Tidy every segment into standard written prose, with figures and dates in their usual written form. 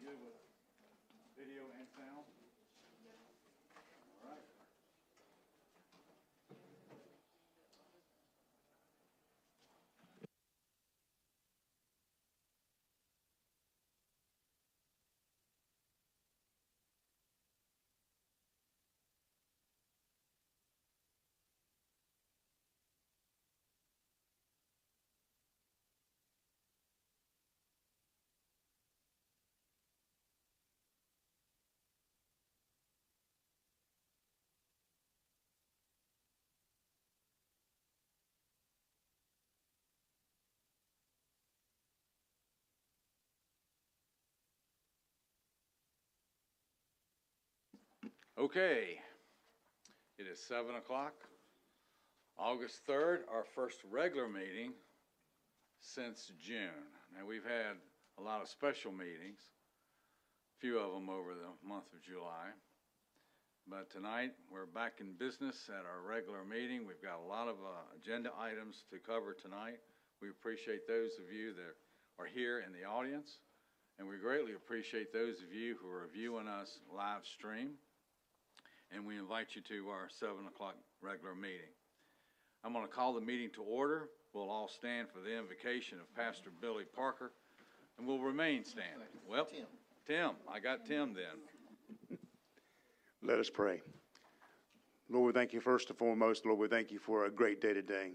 good with video and sound? All right. Okay, it is 7 o'clock, August 3rd, our first regular meeting since June. Now, we've had a lot of special meetings, a few of them over the month of July. But tonight, we're back in business at our regular meeting. We've got a lot of agenda items to cover tonight. We appreciate those of you that are here in the audience, and we greatly appreciate those of you who are viewing us live stream. And we invite you to our 7 o'clock regular meeting. I'm going to call the meeting to order. We'll all stand for the invocation of Pastor Billy Parker, and we'll remain standing. Well, Tim, I got Tim then. Let us pray. Lord, we thank you first and foremost, Lord, we thank you for a great day today.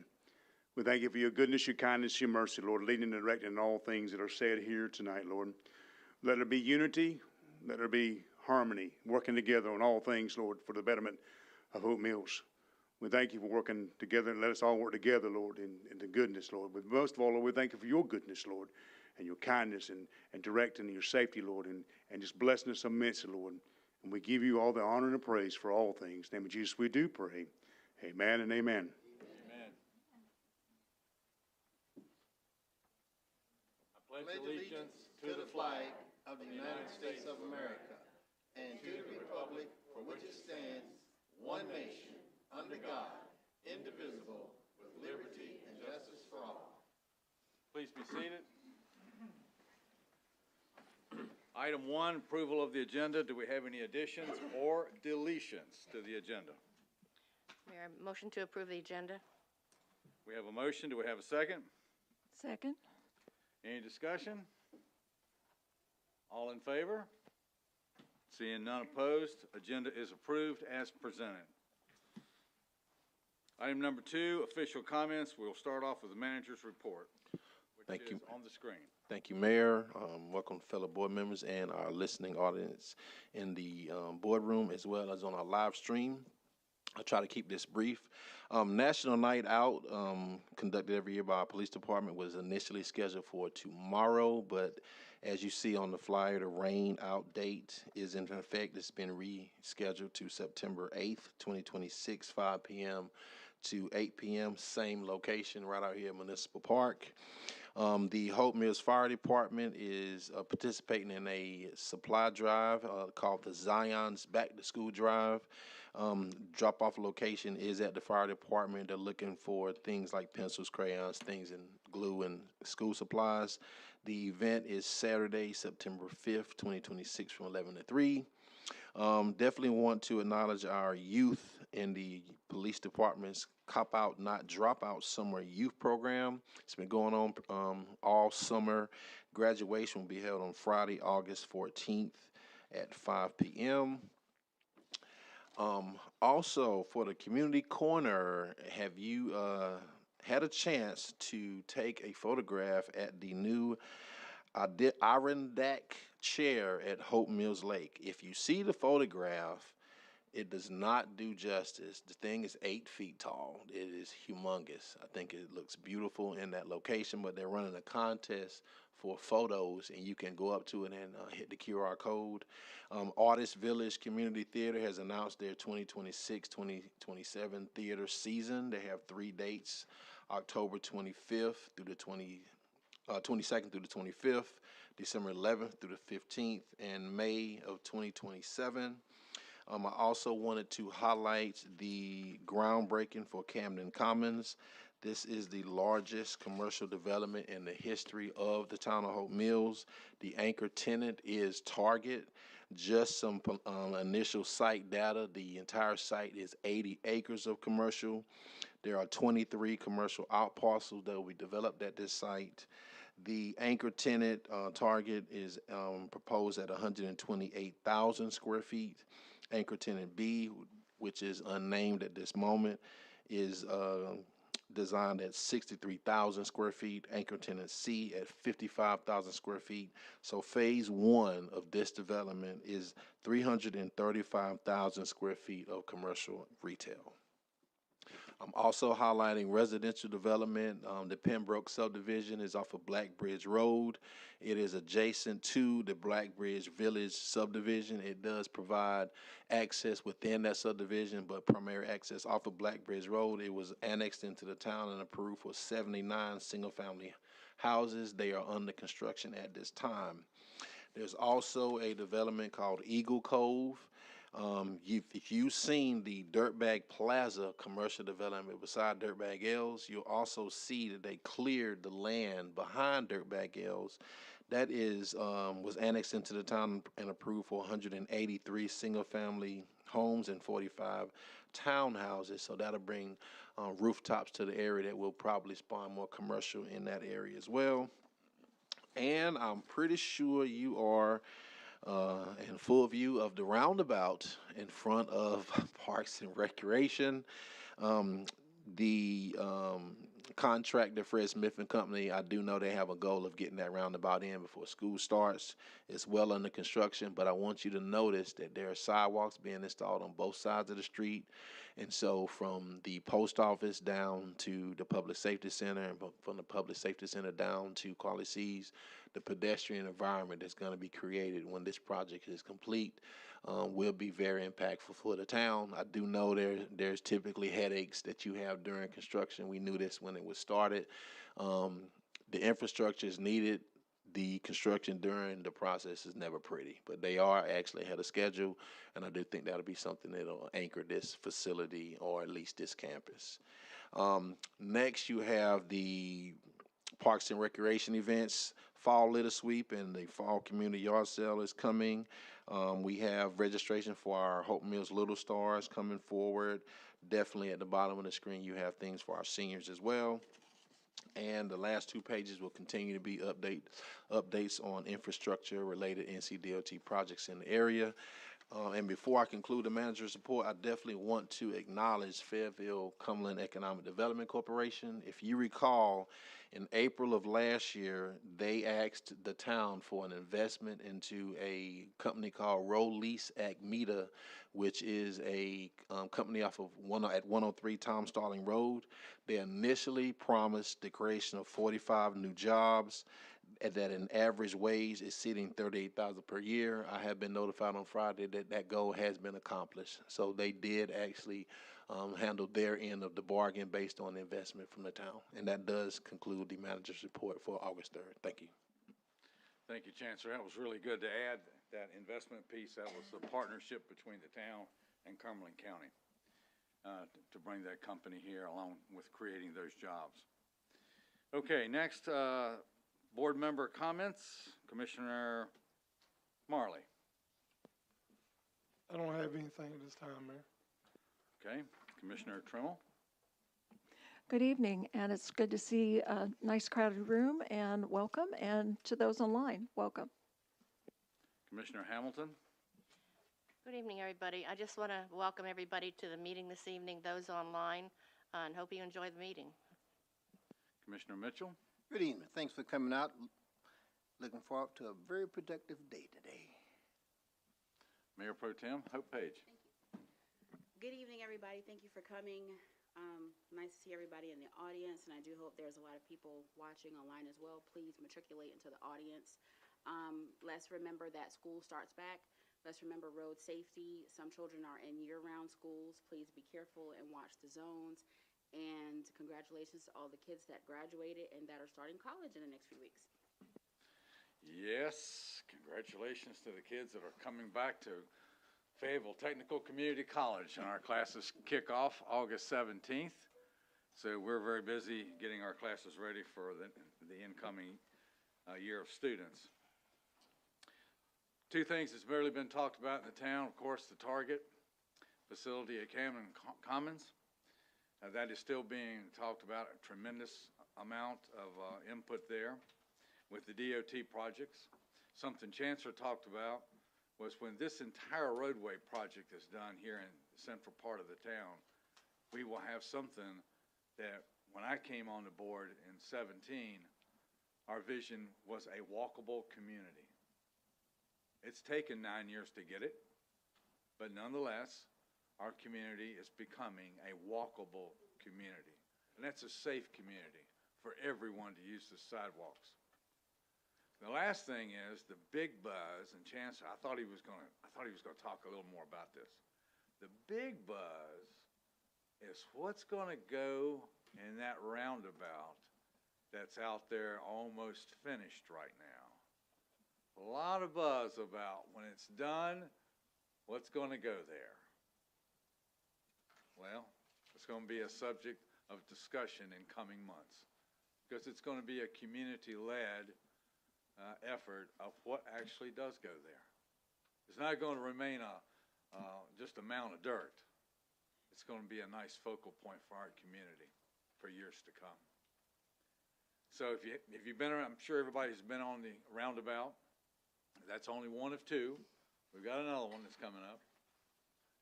We thank you for your goodness, your kindness, your mercy, Lord, leading and directing in all things that are said here tonight, Lord. Let there be unity, let there be harmony, working together on all things, Lord, for the betterment of Hope Mills. We thank you for working together, and let us all work together, Lord, in the goodness, Lord. But most of all, Lord, we thank you for your goodness, Lord, and your kindness and directing and your safety, Lord, and just blessing us immensely, Lord. And we give you all the honor and the praise for all things. In the name of Jesus, we do pray. Amen and amen. Amen. I pledge allegiance to the flag of the United States of America and to the republic for which it stands, one nation, under God, indivisible, with liberty and justice for all. Please be seated. Item 1, approval of the agenda. Do we have any additions or deletions to the agenda? Mayor, motion to approve the agenda. We have a motion. Do we have a second? Second. Any discussion? All in favor? Seeing none opposed, agenda is approved as presented. Item number 2, official comments. We'll start off with the manager's report, which is on the screen. Thank you, Mayor. Welcome, fellow board members and our listening audience in the boardroom as well as on our live stream. I'll try to keep this brief. National Night Out, conducted every year by our police department, was initially scheduled for tomorrow, but as you see on the flyer, the rain out date is in effect. It's been rescheduled to September 8th, 2026, 5 p.m. to 8 p.m., same location right out here at Municipal Park. The Hope Mills Fire Department is participating in a supply drive called the Zion's Back to School Drive. Drop-off location is at the fire department. They're looking for things like pencils, crayons, things in glue and school supplies. The event is Saturday, September 5th, 2026 from 11 to 3. Definitely want to acknowledge our youth in the police department's Cop Out Not Drop Out Summer Youth Program. It's been going on all summer. Graduation will be held on Friday, August 14th at 5 p.m. Also, for the community corner, have you had a chance to take a photograph at the new Adirondack chair at Hope Mills Lake? If you see the photograph, it does not do justice. The thing is 8 feet tall. It is humongous. I think it looks beautiful in that location, but they're running a contest for photos, and you can go up to it and hit the QR code. Artist Village Community Theater has announced their 2026-2027 theater season. They have 3 dates, October 25th through the 22nd through the 25th, December 11th through the 15th, and May of 2027. I also wanted to highlight the groundbreaking for Camden Commons. This is the largest commercial development in the history of the town of Hope Mills. The anchor tenant is Target. Just some initial site data. The entire site is 80 acres of commercial. There are 23 commercial out parcels that will be developed at this site. The anchor tenant, Target, is proposed at 128,000 square feet. Anchor tenant B, which is unnamed at this moment, is designed at 63,000 square feet. Anchor tenant C at 55,000 square feet. So phase one of this development is 335,000 square feet of commercial retail. I'm also highlighting residential development. The Pembroke subdivision is off of Black Bridge Road. It is adjacent to the Black Bridge Village subdivision. It does provide access within that subdivision, but primary access off of Black Bridge Road. It was annexed into the town and approved for 79 single-family houses. They are under construction at this time. There's also a development called Eagle Cove. If you've seen the Dirtbag Plaza commercial development beside Dirtbag L's, you'll also see that they cleared the land behind Dirtbag L's. That is was annexed into the town and approved for 183 single-family homes and 45 townhouses. So that'll bring rooftops to the area that will probably spawn more commercial in that area as well. And I'm pretty sure you are in full view of the roundabout in front of Parks and Recreation. The contractor, Fred Smith and Company, I do know they have a goal of getting that roundabout in before school starts. It's well under construction, but I want you to notice that there are sidewalks being installed on both sides of the street. And so from the post office down to the public safety center, and from the public safety center down to Quality Seas, the pedestrian environment that's going to be created when this project is complete will be very impactful for the town. I do know there's typically headaches that you have during construction. We knew this when it was started. The infrastructure is needed. The construction during the process is never pretty, but they are actually ahead of schedule, and I do think that'll be something that'll anchor this facility or at least this campus. Next, you have the Parks and Recreation events. Fall litter sweep and the fall community yard sale is coming. We have registration for our Hope Mills Little Stars coming forward. Definitely at the bottom of the screen, you have things for our seniors as well. And the last 2 pages will continue to be updates on infrastructure-related NCDOT projects in the area. And before I conclude the manager's report, I definitely want to acknowledge Fairfield-Cumberland Economic Development Corporation. If you recall, in April of last year, they asked the town for an investment into a company called Rolease Acmeta, which is a company off of at 103 Tom Starling Road. They initially promised the creation of 45 new jobs that an average wage exceeding $38,000 per year. I have been notified on Friday that that goal has been accomplished. So they did actually handle their end of the bargain based on the investment from the town. And that does conclude the manager's report for August 3rd. Thank you. Thank you, Chancellor. That was really good to add that investment piece. That was the partnership between the town and Cumberland County to bring that company here along with creating those jobs. Okay, next, board member comments. Commissioner Marley. I don't have anything at this time, Mayor. Okay, Commissioner Trimmel. Good evening, and it's good to see a nice crowded room, and welcome, and to those online, welcome. Commissioner Hamilton. Good evening, everybody. I just want to welcome everybody to the meeting this evening, those online, and hope you enjoy the meeting. Commissioner Mitchell. Good evening. Thanks for coming out. Looking forward to a very productive day today. Mayor Pro Tem Hope Page. Good evening, everybody. Thank you for coming. Nice to see everybody in the audience, and I do hope there's a lot of people watching online as well. Please matriculate into the audience. Let's remember that school starts back. Let's remember road safety. Some children are in year-round schools. Please be careful and watch the zones. And congratulations to all the kids that graduated and that are starting college in the next few weeks. Yes, congratulations to the kids that are coming back to Fayetteville Technical Community College, and our classes kick off August 17th. So we're very busy getting our classes ready for the incoming year of students. Two things that's barely been talked about in the town, of course, the Target facility at Camden Commons. That is still being talked about, a tremendous amount of input there with the DOT projects. Something Chancellor talked about was when this entire roadway project is done here in the central part of the town, we will have something that when I came on the board in 17, our vision was a walkable community. It's taken 9 years to get it, but nonetheless, our community is becoming a walkable community. And that's a safe community for everyone to use the sidewalks. The last thing is the big buzz, and Chancellor, I thought he was gonna talk a little more about this. The big buzz is what's gonna go in that roundabout that's out there almost finished right now. A lot of buzz about when it's done, what's going to go there. Well, it's going to be a subject of discussion in coming months because it's going to be a community-led effort of what actually does go there. It's not going to remain just a mound of dirt. It's going to be a nice focal point for our community for years to come. So if you've been around, I'm sure everybody's been on the roundabout. That's only one of two. We've got another one that's coming up.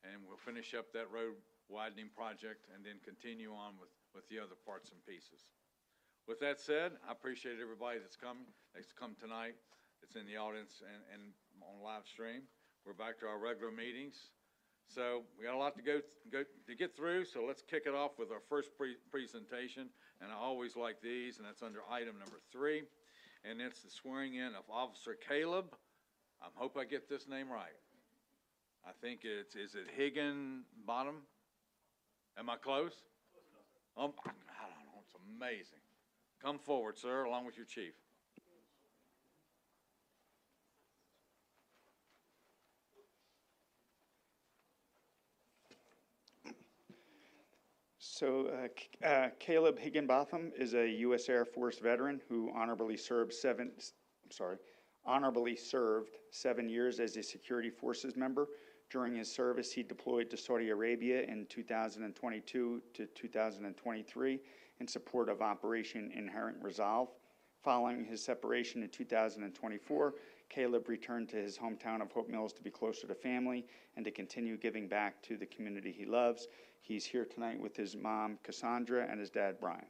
And we'll finish up that road widening project and then continue on with the other parts and pieces. With that said, I appreciate everybody that's come tonight, that's in the audience and on live stream. We're back to our regular meetings. So we got a lot to get through, so let's kick it off with our first presentation. And I always like these, and that's under item number 3. And it's the swearing in of Officer Caleb. I hope I get this name right. I think is it Higginbottom? Am I close? I don't know, it's amazing. Come forward, sir, along with your chief. So Caleb Higginbotham is a U.S. Air Force veteran who honorably served 7 years as a security forces member. During his service, he deployed to Saudi Arabia in 2022 to 2023 in support of Operation Inherent Resolve. Following his separation in 2024, Caleb returned to his hometown of Hope Mills to be closer to family and to continue giving back to the community he loves. He's here tonight with his mom, Cassandra, and his dad, Brian.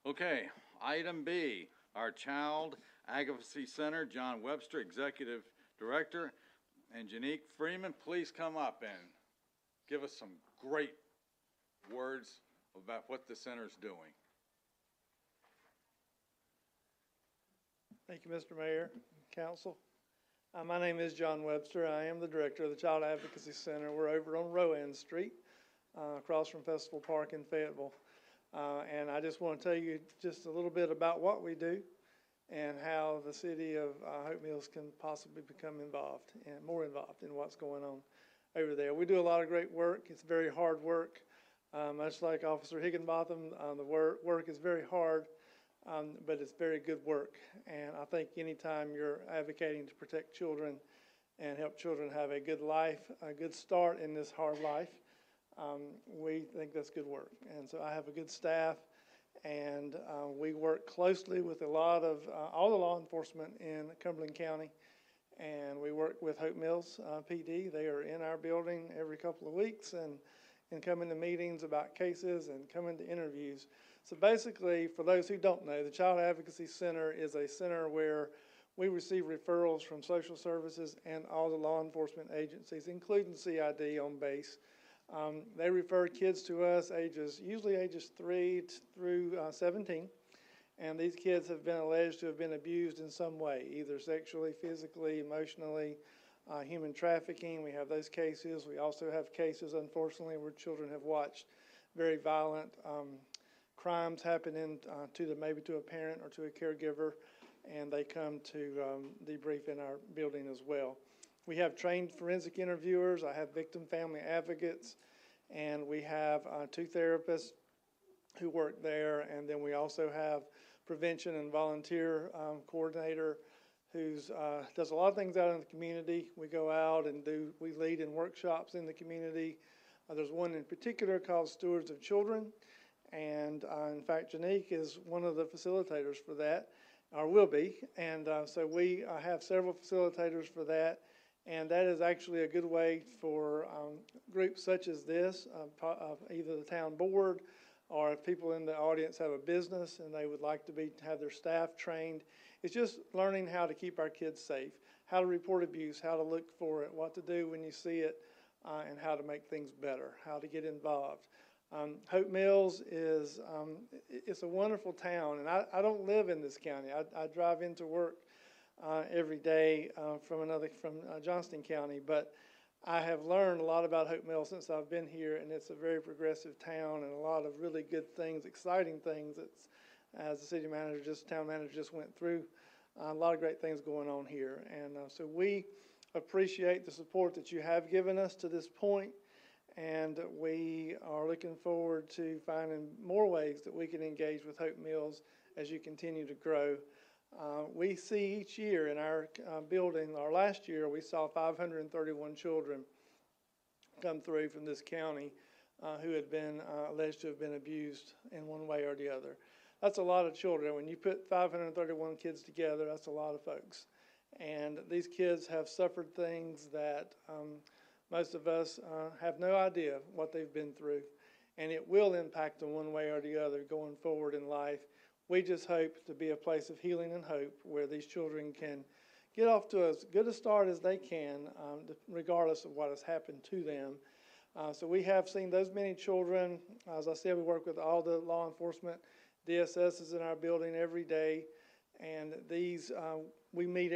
Okay, item B, our Child Advocacy Center, John Webster, Executive Director, and Janique Freeman, please come up and give us some great words about what the center's doing. Thank you, Mr. Mayor, Council. My name is John Webster. I am the director of the Child Advocacy Center. We're over on Rowan Street, across from Festival Park in Fayetteville. And I just want to tell you just a little bit about what we do and how the city of Hope Mills can possibly become involved and more involved in what's going on over there. We do a lot of great work. It's very hard work. Much like Officer Higginbotham, the work is very hard, but it's very good work. And I think anytime you're advocating to protect children and help children have a good life, a good start in this hard life, we think that's good work. And so I have a good staff, and we work closely with a lot of all the law enforcement in Cumberland County, and we work with Hope Mills PD. They are in our building every couple of weeks and come into meetings about cases and come into interviews. So basically, for those who don't know, the Child Advocacy Center is a center where we receive referrals from social services and all the law enforcement agencies, including CID on base. They refer kids to us usually ages 3 through 17, and these kids have been alleged to have been abused in some way, either sexually, physically, emotionally, human trafficking. We have those cases. We also have cases, unfortunately, where children have watched very violent crimes happening maybe to a parent or to a caregiver, and they come to debrief in our building as well. We have trained forensic interviewers. I have victim family advocates, and we have 2 therapists who work there, and then we also have prevention and volunteer coordinator who does a lot of things out in the community. We go out and we lead in workshops in the community. There's one in particular called Stewards of Children, and in fact, Janique is one of the facilitators for that, or will be, and so we have several facilitators for that. And that is actually a good way for groups such as this, either the town board or if people in the audience have a business and they would like to have their staff trained. It's just learning how to keep our kids safe, how to report abuse, how to look for it, what to do when you see it, and how to make things better, how to get involved. Hope Mills is it's a wonderful town, and I don't live in this county. I drive into work every day from Johnston County, but I have learned a lot about Hope Mills since I've been here, and it's a very progressive town and a lot of really good things, exciting things. As the town manager just went through, a lot of great things going on here, and so we appreciate the support that you have given us to this point, and we are looking forward to finding more ways that we can engage with Hope Mills as you continue to grow. We see each year in our building, or last year, we saw 531 children come through from this county who had been alleged to have been abused in one way or the other. That's a lot of children. When you put 531 kids together, that's a lot of folks. And these kids have suffered things that most of us have no idea what they've been through. And it will impact them one way or the other going forward in life. We just hope to be a place of healing and hope where these children can get off to as good a start as they can, regardless of what has happened to them. So we have seen those many children. As I said, we work with all the law enforcement. DSS is in our building every day, and we meet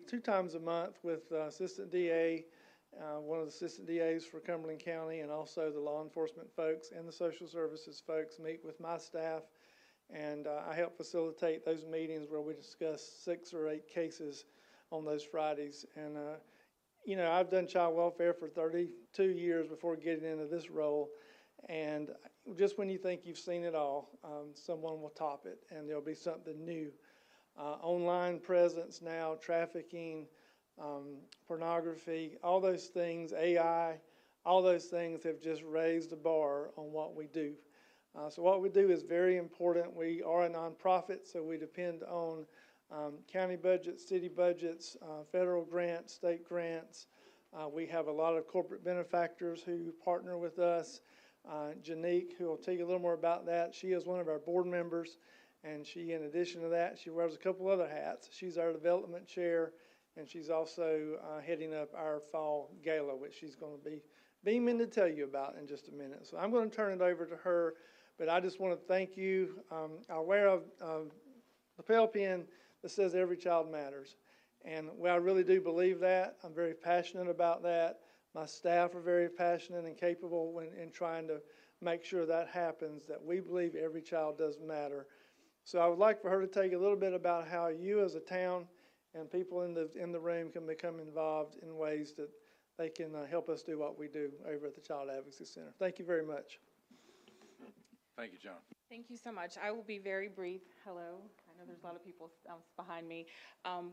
2 times a month with Assistant DA, one of the Assistant DAs for Cumberland County, and also the law enforcement folks and the social services folks meet with my staff. And I help facilitate those meetings where we discuss 6 or 8 cases on those Fridays. And, I've done child welfare for 32 years before getting into this role. And just when you think you've seen it all, someone will top it, and there'll be something new. Online presence now, trafficking, pornography, all those things, AI, all those things have just raised the bar on what we do. So what we do is very important. We are a nonprofit, so we depend on county budgets, city budgets, federal grants, state grants. We have a lot of corporate benefactors who partner with us. Janique, who will tell you a little more about that, she is one of our board members, And she, in addition to that, she wears a couple other hats. She's our development chair, and she's also heading up our fall gala, which she's going to be beaming to tell you about in just a minute. So I'm going to turn it over to her, but I just want to thank you. I wear a lapel pin that says every child matters. And I really do believe that. I'm very passionate about that. My staff are very passionate and capable in trying to make sure that happens, that we believe every child does matter. So I would like for her to take a little bit about how you as a town and people in the room can become involved in ways that they can help us do what we do over at the Child Advocacy Center. Thank you very much. Thank you, John. Thank you so much. I will be very brief. Hello. I know there's a lot of people behind me.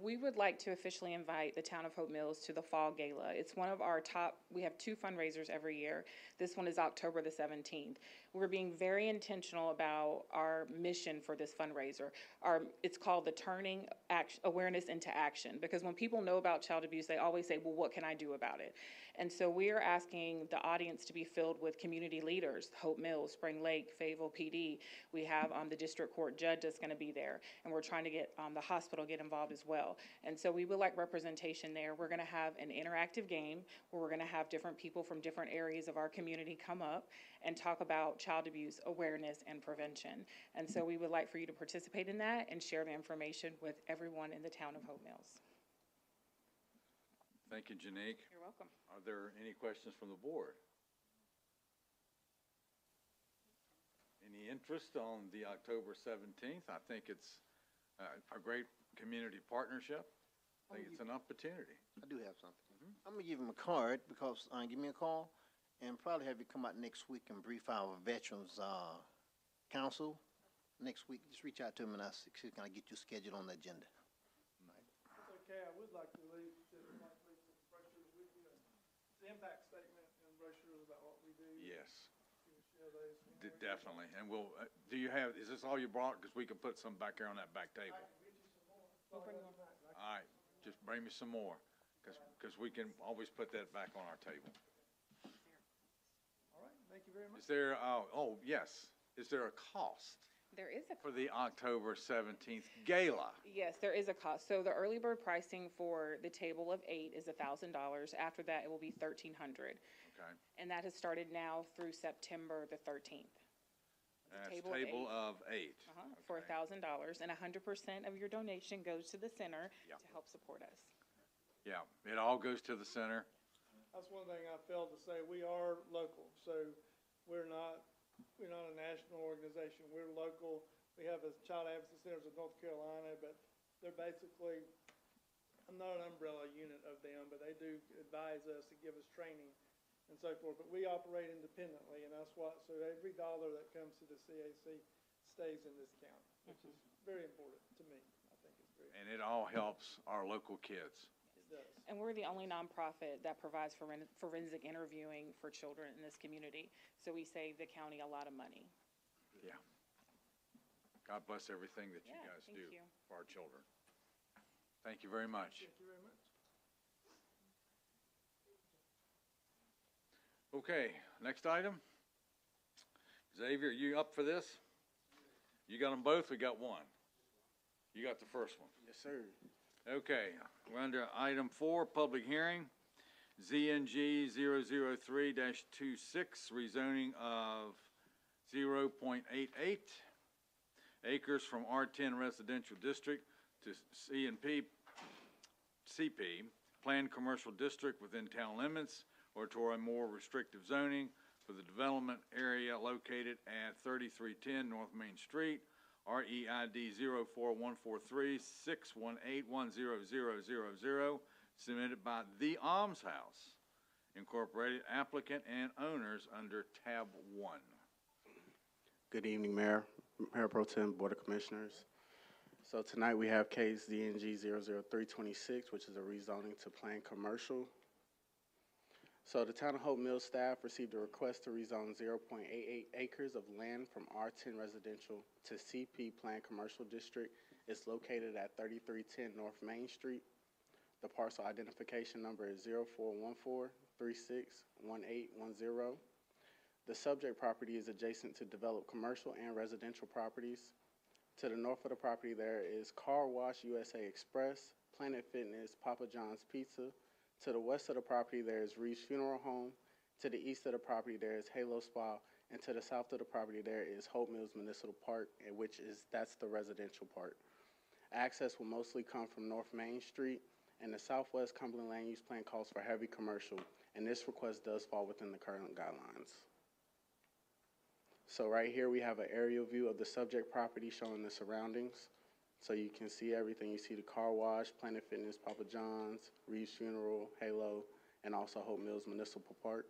We would like to officially invite the Town of Hope Mills to the Fall Gala. It's one of our top, we have 2 fundraisers every year. This one is October the 17th. We're being very intentional about our mission for this fundraiser. It's called the Turning Awareness into Action, because when people know about child abuse, they always say, well, what can I do about it? And so we are asking the audience to be filled with community leaders, Hope Mills, Spring Lake, Fayetteville PD. We have the district court judge that's going to be there, and we're trying to get the hospital get involved as well. And so we would like representation there. We're going to have an interactive game where we're going to have different people from different areas of our community come up and talk about child abuse awareness and prevention. And so we would like for you to participate in that and share the information with everyone in the town of Hope Mills. Thank you, Janique. You're welcome. Are there any questions from the board? Any interest on the October 17th? I think it's a great community partnership. I think it's an opportunity. I do have something. I'm gonna give him a card because, give me a call and probably have you come out next week and brief our Veterans, Council next week. Just reach out to him and I'll see, can I get you scheduled on the agenda? It's okay, I would like to leave some brochures with you. It's the impact statement and brochures about what we do. Yes, You can share those. definitely. And we'll, is this all you brought? Because we can put some back there on that back table. We'll bring more. All right, just bring me some more, because we can always put that back on our table. All right, thank you very much. Is there, yes, is there a cost There is a for the October 17th gala? Yes, there is a cost. So the early bird pricing for the table of 8 is $1,000. After that, it will be $1,300. Okay. And that has started now through September the 13th. That's table table of of 8. For Okay. $1,000, and 100% of your donation goes to the center Yeah. to help support us. Yeah, it all goes to the center. That's one thing I failed to say. We are local, so we're not a national organization. We're local. We have a Child Advocacy Centers of North Carolina, but they're basically, I'm not an umbrella unit of them, but they do advise us and give us training and so forth. But we operate independently, and that's what, so every dollar that comes to the CAC stays in this county, which is very important to me. I think it's very, And it all helps our local kids. it does. And we're the only nonprofit that provides forensic interviewing for children in this community. So we save the county a lot of money. Yeah. God bless everything that you Yeah, guys thank do you. for our children. Thank you very much. Thank you very much. Okay, next item. Xavier, you up for this? You got them both? We got one. You got the first one. Yes, sir. Okay, we're under item 4, public hearing. ZNG 003-26, rezoning of 0.88 acres from R10 residential district to CP, planned commercial district within town limits, or to a more restrictive zoning for the development area located at 3310 North Main Street, REID 04143-618-10000, submitted by The Alms House Incorporated, applicant and owners under tab 1. Good evening, Mayor, Mayor Pro Tem, Board of Commissioners. So tonight we have case DNG 00326, which is a rezoning to planned commercial. So the Town of Hope Mills staff received a request to rezone 0.88 acres of land from R10 residential to CP planned commercial district. It's located at 3310 North Main Street. The parcel identification number is 0414361810. The subject property is adjacent to developed commercial and residential properties. To the north of the property, there is Car Wash USA Express, Planet Fitness, Papa John's Pizza. To the west of the property, there is Reeves Funeral Home. To the east of the property, there is Halo Spa. And to the south of the property, there is Hope Mills Municipal Park, that's the residential part. Access will mostly come from North Main Street, and the Southwest Cumberland Land Use Plan calls for heavy commercial, and this request does fall within the current guidelines. So right here, we have an aerial view of the subject property showing the surroundings. So you can see everything. You see the Car Wash, Planet Fitness, Papa John's, Reeves Funeral, Halo, and also Hope Mills Municipal Park.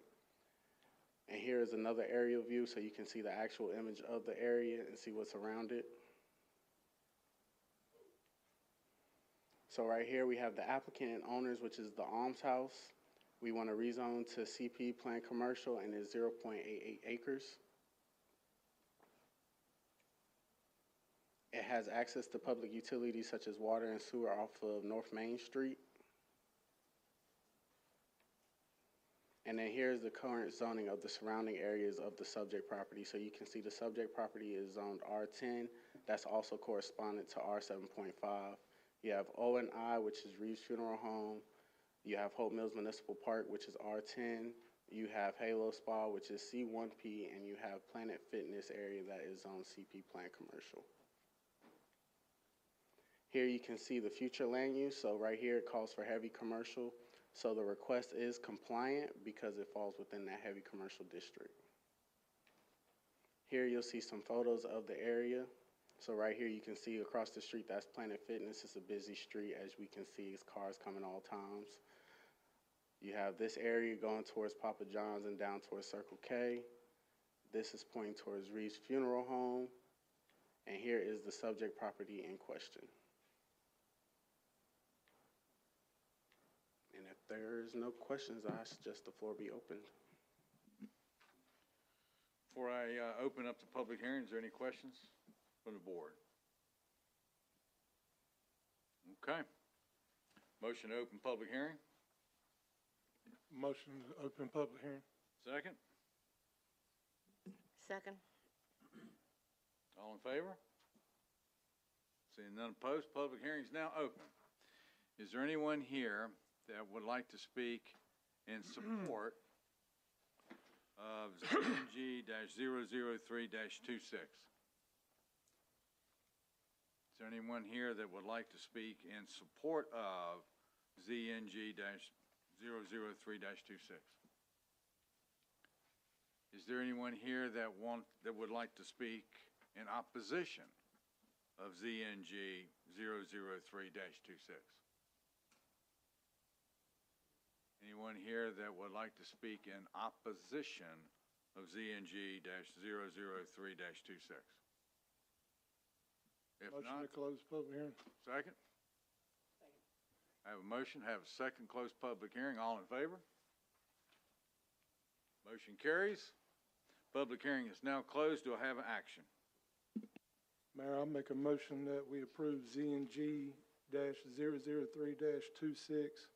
And here is another aerial view so you can see the actual image of the area and see what's around it. So right here we have the applicant and owners, which is the Alms House. We want to rezone to CP Plan Commercial, and it's 0.88 acres. It has access to public utilities such as water and sewer off of North Main Street. And then here's the current zoning of the surrounding areas of the subject property. So you can see the subject property is zoned R10. That's also correspondent to R7.5. You have O&I, which is Reeves Funeral Home. You have Hope Mills Municipal Park, which is R10. You have Halo Spa, which is C1P, and you have Planet Fitness area that is on CP Plan Commercial. Here you can see the future land use. So right here it calls for heavy commercial. So the request is compliant because it falls within that heavy commercial district. Here you'll see some photos of the area. So right here you can see across the street, that's Planet Fitness. It's a busy street, as we can see, it's cars coming all times. You have this area going towards Papa John's and down towards Circle K. This is pointing towards Reeves Funeral Home. And here is the subject property in question. And if there's no questions, I suggest the floor be opened. Before I open up the public hearing, is there any questions from the board? Okay. Motion to open public hearing. Motion to open public hearing. Second. Second. All in favor? Seeing none opposed, public hearing is now open. Is there anyone here that would like to speak in support of ZNG-003-26? Is there anyone here that would like to speak in support of ZNG-003-26? Is there anyone here that would like to speak in opposition of ZNG-003-26? Anyone here that would like to speak in opposition of ZNG-003-26? If Motion not, to close public hearing. second? I have a motion, have a second, close public hearing. All in favor? Motion carries. Public hearing is now closed. Do I have an action? Mayor, I'll make a motion that we approve ZNG-003-26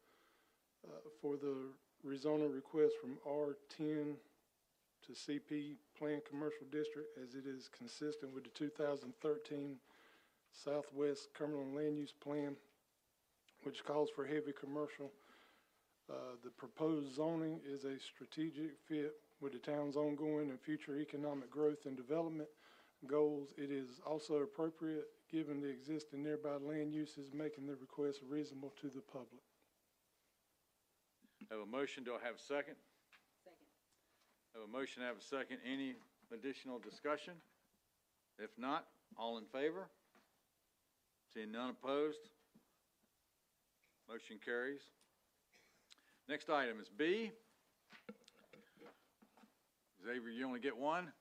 for the rezoning request from R10 to CP Plan Commercial District, as it is consistent with the 2013 Southwest Cumberland Land Use Plan, which calls for heavy commercial. The proposed zoning is a strategic fit with the town's ongoing and future economic growth and development goals. It is also appropriate given the existing nearby land uses, making the request reasonable to the public. Have a motion. Do I have a second? Second. Have a motion, have a second. Any additional discussion? If not, all in favor? Seeing none opposed? Motion carries. Next item is B. Xavier, you only get one?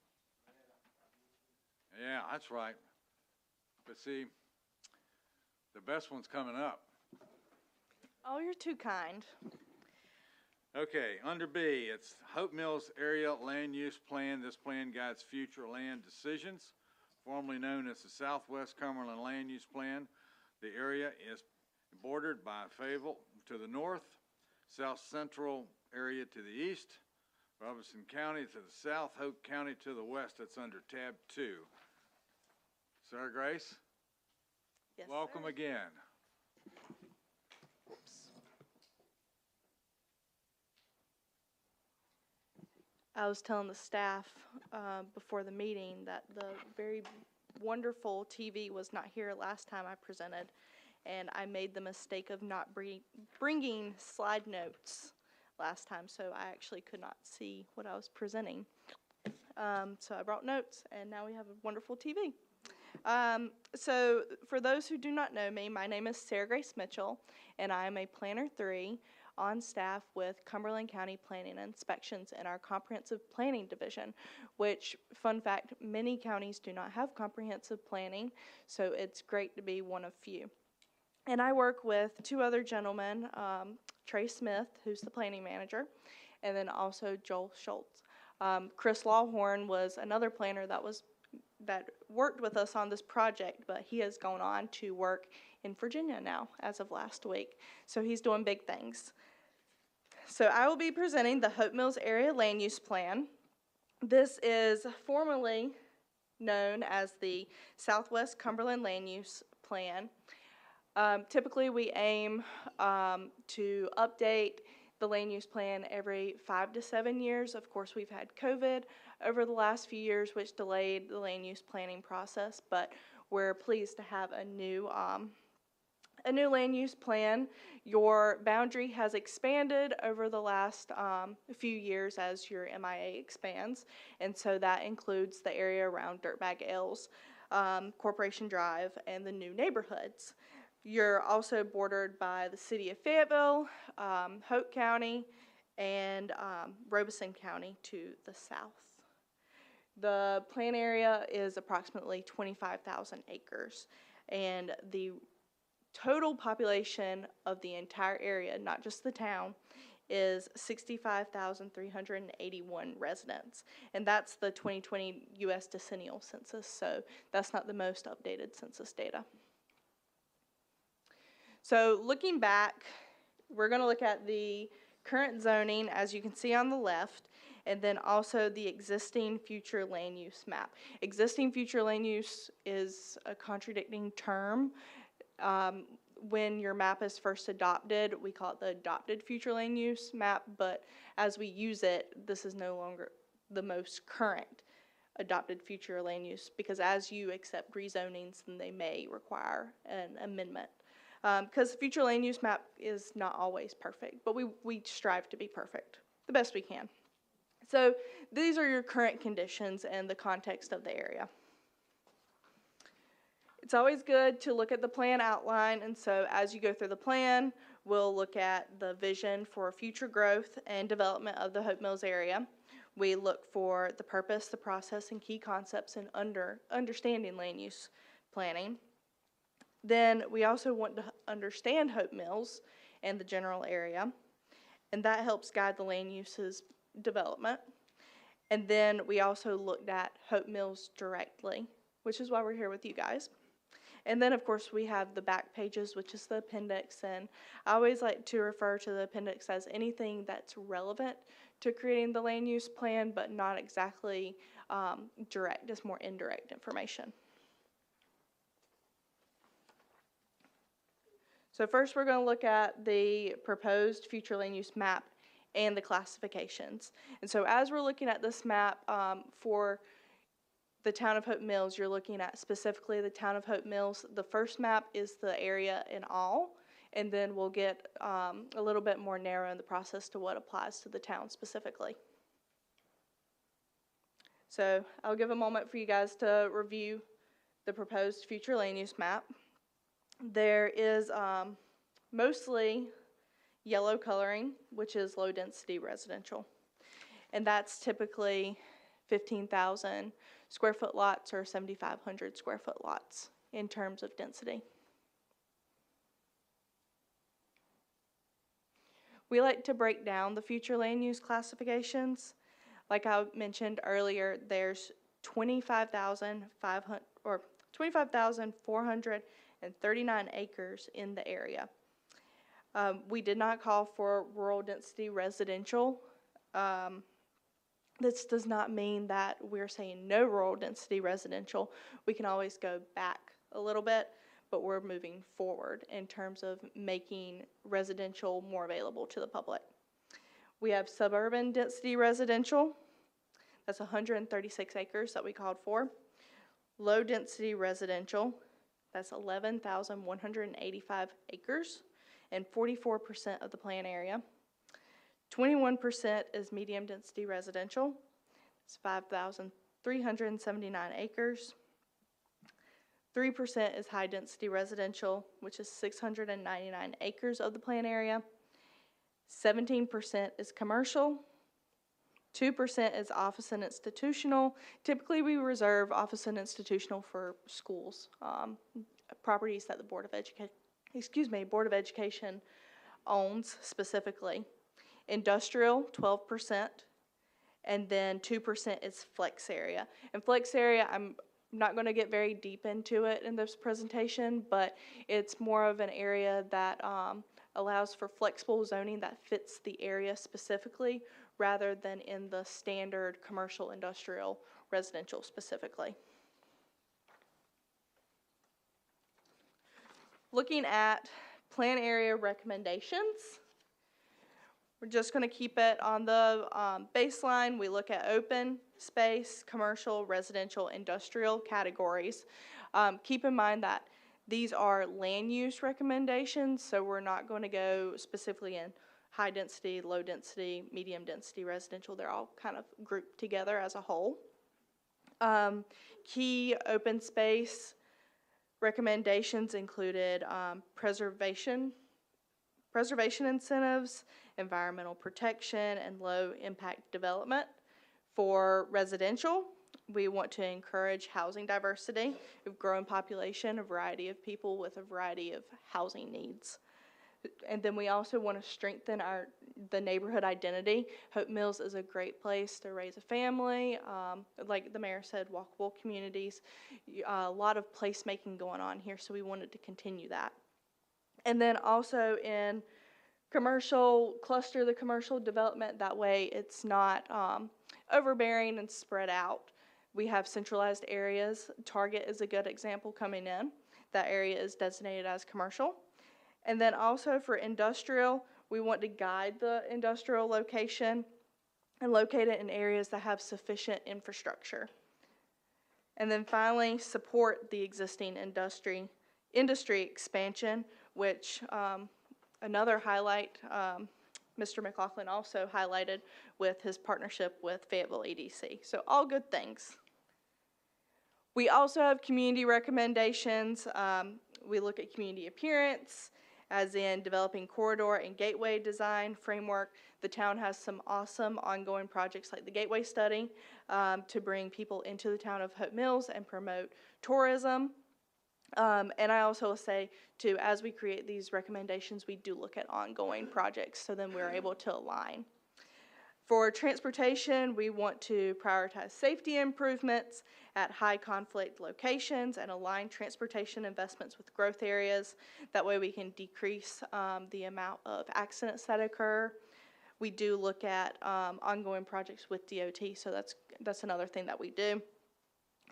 Yeah, that's right. But see, the best one's coming up. Oh, you're too kind. Okay, under B, it's Hope Mills Area Land Use Plan. This plan guides future land decisions, formerly known as the Southwest Cumberland Land Use Plan. The area is bordered by Fayetteville to the north, South Central area to the east, Robertson County to the south, Hope County to the west. That's under tab 2. Sarah Grace? Yes, Welcome sir. again. I was telling the staff before the meeting that the very wonderful TV was not here last time I presented, and I made the mistake of not bringing slide notes last time, so I actually could not see what I was presenting. So I brought notes, and now we have a wonderful TV. So for those who do not know me, my name is Sarah Grace Mitchell, and I am a Planner 3 on staff with Cumberland County Planning and Inspections in our Comprehensive Planning Division, which, fun fact, many counties do not have comprehensive planning, so it's great to be one of few. And I work with two other gentlemen, Trey Smith, who's the planning manager, and then also Joel Schultz. Chris Lawhorn was another planner that worked with us on this project, but he has gone on to work in Virginia now as of last week. So he's doing big things. So I will be presenting the Hope Mills Area Land Use Plan. This is formally known as the Southwest Cumberland Land Use Plan. Typically we aim to update the land use plan every 5 to 7 years. Of course, we've had COVID over the last few years, which delayed the land use planning process, but we're pleased to have a new land use plan. Your boundary has expanded over the last few years as your MIA expands, and so that includes the area around Dirtbag Ales, Corporation Drive, and the new neighborhoods. You're also bordered by the city of Fayetteville, Hope County, and Robeson County to the south. The plan area is approximately 25,000 acres, and the total population of the entire area, not just the town, is 65,381 residents, and that's the 2020 U.S. Decennial Census, so that's not the most updated census data. So looking back, we're going to look at the current zoning, as you can see on the left, and then also the existing future land use map. Existing future land use is a contradicting term. When your map is first adopted, we call it the adopted future land use map, but as we use it, this is no longer the most current adopted future land use, because as you accept rezonings, then they may require an amendment. Because the future land use map is not always perfect, but we strive to be perfect, the best we can. So these are your current conditions and the context of the area. It's always good to look at the plan outline, and so as you go through the plan, we'll look at the vision for future growth and development of the Hope Mills area. We look for the purpose, the process, and key concepts in understanding land use planning. Then we also want to understand Hope Mills and the general area, and that helps guide the land uses development. And then we also looked at Hope Mills directly, which is why we're here with you guys. And then, of course, we have the back pages, which is the appendix, and I always like to refer to the appendix as anything that's relevant to creating the land use plan, but not exactly direct, just more indirect information. So first we're going to look at the proposed future land use map and the classifications. And so as we're looking at this map for the town of Hope Mills, you're looking at specifically the town of Hope Mills. The first map is the area in all, and then we'll get a little bit more narrow in the process to what applies to the town specifically. So I'll give a moment for you guys to review the proposed future land use map. There is mostly yellow coloring, which is low density residential. And that's typically 15,000 square foot lots or 7,500 square foot lots in terms of density. We like to break down the future land use classifications. Like I mentioned earlier, there's 25,439 acres in the area. We did not call for rural density residential. This does not mean that we're saying no rural density residential. We can always go back a little bit, but we're moving forward in terms of making residential more available to the public. We have suburban density residential. That's 136 acres that we called for. Low density residential, that's 11,185 acres and 44% of the plan area. 21% is medium density residential. It's 5,379 acres. 3% is high density residential, which is 699 acres of the plan area. 17% is commercial. 2% is office and institutional. Typically, we reserve office and institutional for schools, properties that the Board of Education owns specifically. Industrial, 12%, and then 2% is flex area. And flex area, I'm not going to get very deep into it in this presentation, but it's more of an area that allows for flexible zoning that fits the area specifically, rather than in the standard commercial, industrial, residential specifically. Looking at plan area recommendations, we're just going to keep it on the baseline. We look at open space, commercial, residential, industrial categories. Keep in mind that these are land use recommendations, so we're not going to go specifically in high density, low density, medium density residential. They're all kind of grouped together as a whole. Key open space recommendations included preservation incentives, environmental protection, and low impact development. For residential, we want to encourage housing diversity, a growing population, a variety of people with a variety of housing needs. And then we also want to strengthen the neighborhood identity. Hope Mills is a great place to raise a family. Like the mayor said, walkable communities. A lot of placemaking going on here, so we wanted to continue that. And then also in commercial, cluster the commercial development. That way it's not overbearing and spread out. We have centralized areas. Target is a good example coming in. That area is designated as commercial. And then also for industrial, we want to guide the industrial location and locate it in areas that have sufficient infrastructure. And then finally, support the existing industry expansion, which another highlight, Mr. McLaughlin also highlighted with his partnership with Fayetteville EDC. So all good things. We also have community recommendations. We look at community appearance, as in developing corridor and gateway design framework. The town has some awesome ongoing projects like the Gateway Study to bring people into the town of Hope Mills and promote tourism. And I also will say, too, as we create these recommendations, we do look at ongoing projects, so then we're able to align. For transportation, we want to prioritize safety improvements at high conflict locations and align transportation investments with growth areas. That way we can decrease the amount of accidents that occur. We do look at ongoing projects with DOT, so that's another thing that we do.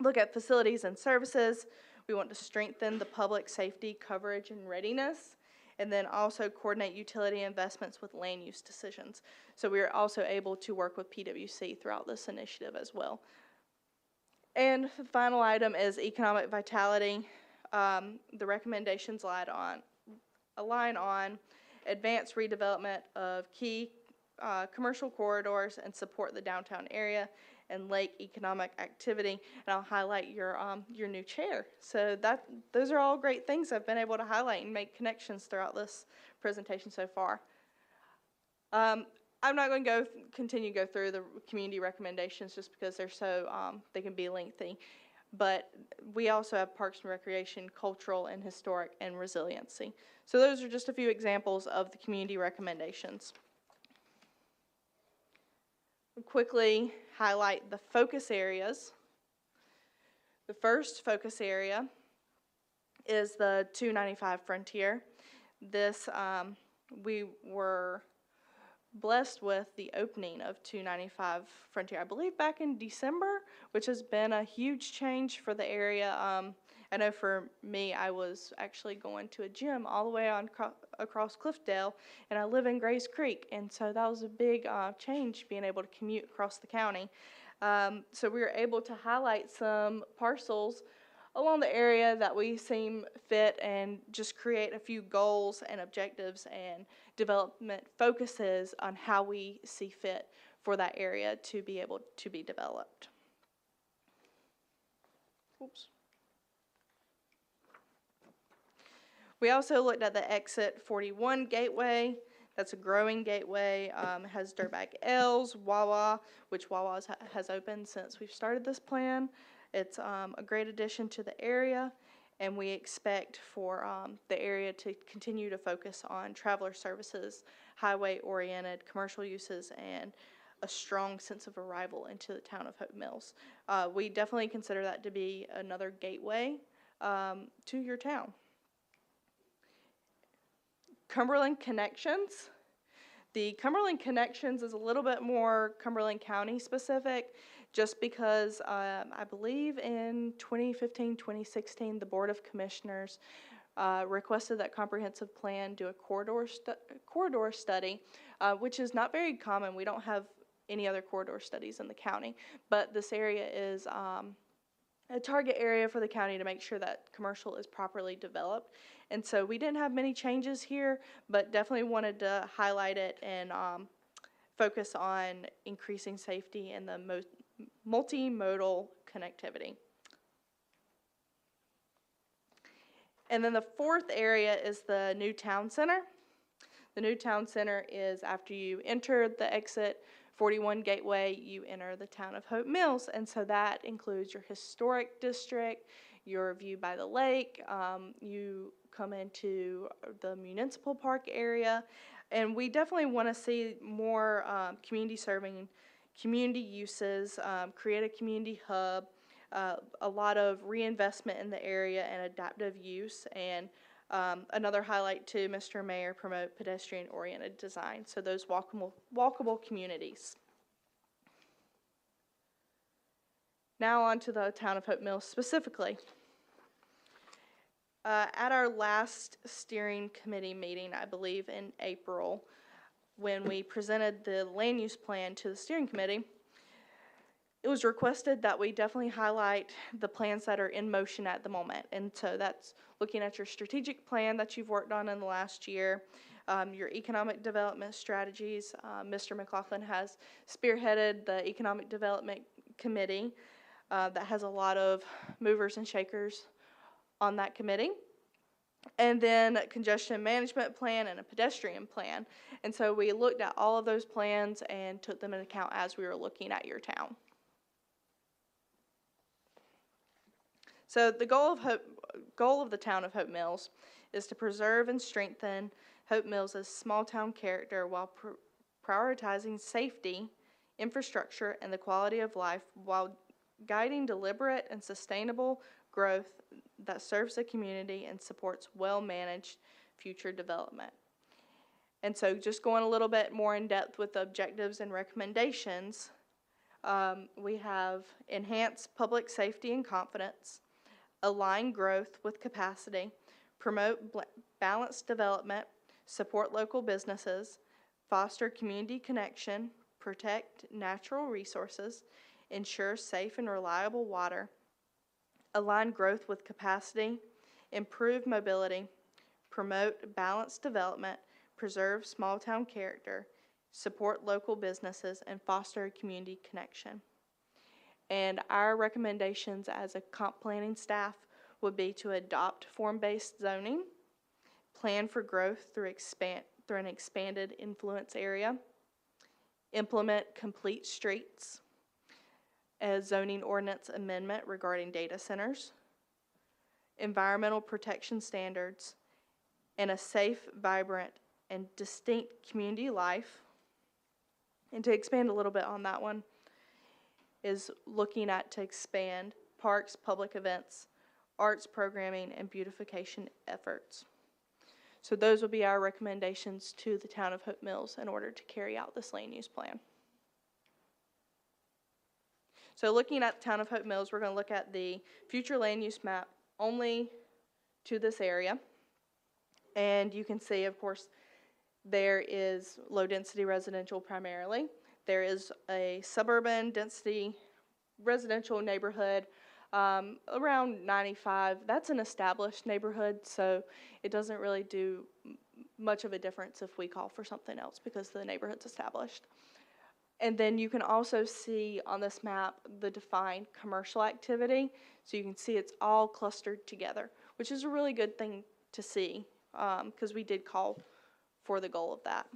Look at facilities and services. We want to strengthen the public safety coverage and readiness, and then also coordinate utility investments with land use decisions. So we are also able to work with PwC throughout this initiative as well. And the final item is economic vitality. The recommendations align on advanced redevelopment of key commercial corridors and support the downtown area and lake economic activity. And I'll highlight your new chair. So those are all great things I've been able to highlight and make connections throughout this presentation so far. I'm not going to continue to go through the community recommendations just because they're so they can be lengthy. But we also have Parks and Recreation, cultural and historic, and resiliency. So those are just a few examples of the community recommendations. I'll quickly highlight the focus areas. The first focus area is the 295 Frontier. This, we were blessed with the opening of 295 Frontier, I believe back in December, which has been a huge change for the area. I know for me, I was actually going to a gym all the way on across Cliffdale, and I live in Grays Creek, and so that was a big change, being able to commute across the county. So we were able to highlight some parcels along the area that we seem fit and just create a few goals and objectives and development focuses on how we see fit for that area to be able to be developed. Oops. We also looked at the Exit 41 gateway. That's a growing gateway. It has Dirtbag L's, Wawa, which Wawa has opened since we've started this plan. It's a great addition to the area, and we expect for the area to continue to focus on traveler services, highway-oriented commercial uses, and a strong sense of arrival into the town of Hope Mills. We definitely consider that to be another gateway to your town. Cumberland Connections. The Cumberland Connections is a little bit more Cumberland County specific, just because I believe in 2015, 2016, the Board of Commissioners requested that comprehensive plan do a corridor study, which is not very common. We don't have any other corridor studies in the county, but this area is a target area for the county to make sure that commercial is properly developed. And so we didn't have many changes here, but definitely wanted to highlight it and focus on increasing safety and the multimodal connectivity. And then the fourth area is the new town center. The new town center is after you enter the Exit 41 gateway, you enter the town of Hope Mills, and so that includes your historic district, your view by the lake, you come into the municipal park area, and we definitely want to see more community serving, community uses, create a community hub, a lot of reinvestment in the area and adaptive use, and another highlight too, Mr. Mayor, promote pedestrian-oriented design, so those walkable communities. Now on to the town of Hope Mills specifically. At our last steering committee meeting, I believe in April, when we presented the land use plan to the steering committee, it was requested that we definitely highlight the plans that are in motion at the moment. And so that's looking at your strategic plan that you've worked on in the last year, your economic development strategies. Mr. McLaughlin has spearheaded the Economic Development Committee that has a lot of movers and shakers on that committee. And then a congestion management plan and a pedestrian plan. And so we looked at all of those plans and took them into account as we were looking at your town. So the goal of the town of Hope Mills is to preserve and strengthen Hope Mills' small town character while prioritizing safety, infrastructure, and the quality of life while guiding deliberate and sustainable growth that serves the community and supports well-managed future development. And so just going a little bit more in depth with the objectives and recommendations, we have enhance public safety and confidence, align growth with capacity, promote balanced development, support local businesses, foster community connection, protect natural resources, ensure safe and reliable water, align growth with capacity, improve mobility, promote balanced development, preserve small town character, support local businesses, and foster community connection. And our recommendations as a comp planning staff would be to adopt form-based zoning, plan for growth through an expanded influence area, implement complete streets, a zoning ordinance amendment regarding data centers, environmental protection standards, and a safe, vibrant, and distinct community life. And to expand a little bit on that one, is looking at to expand parks, public events, arts programming, and beautification efforts. So those will be our recommendations to the town of Hope Mills in order to carry out this land use plan. So looking at the town of Hope Mills, we're going to look at the future land use map only to this area. And you can see, of course, there is low-density residential primarily. There is a suburban density residential neighborhood around 95. That's an established neighborhood, so it doesn't really do much of a difference if we call for something else because the neighborhood's established. And then you can also see on this map the defined commercial activity. So you can see it's all clustered together, which is a really good thing to see because we did call for the goal of that.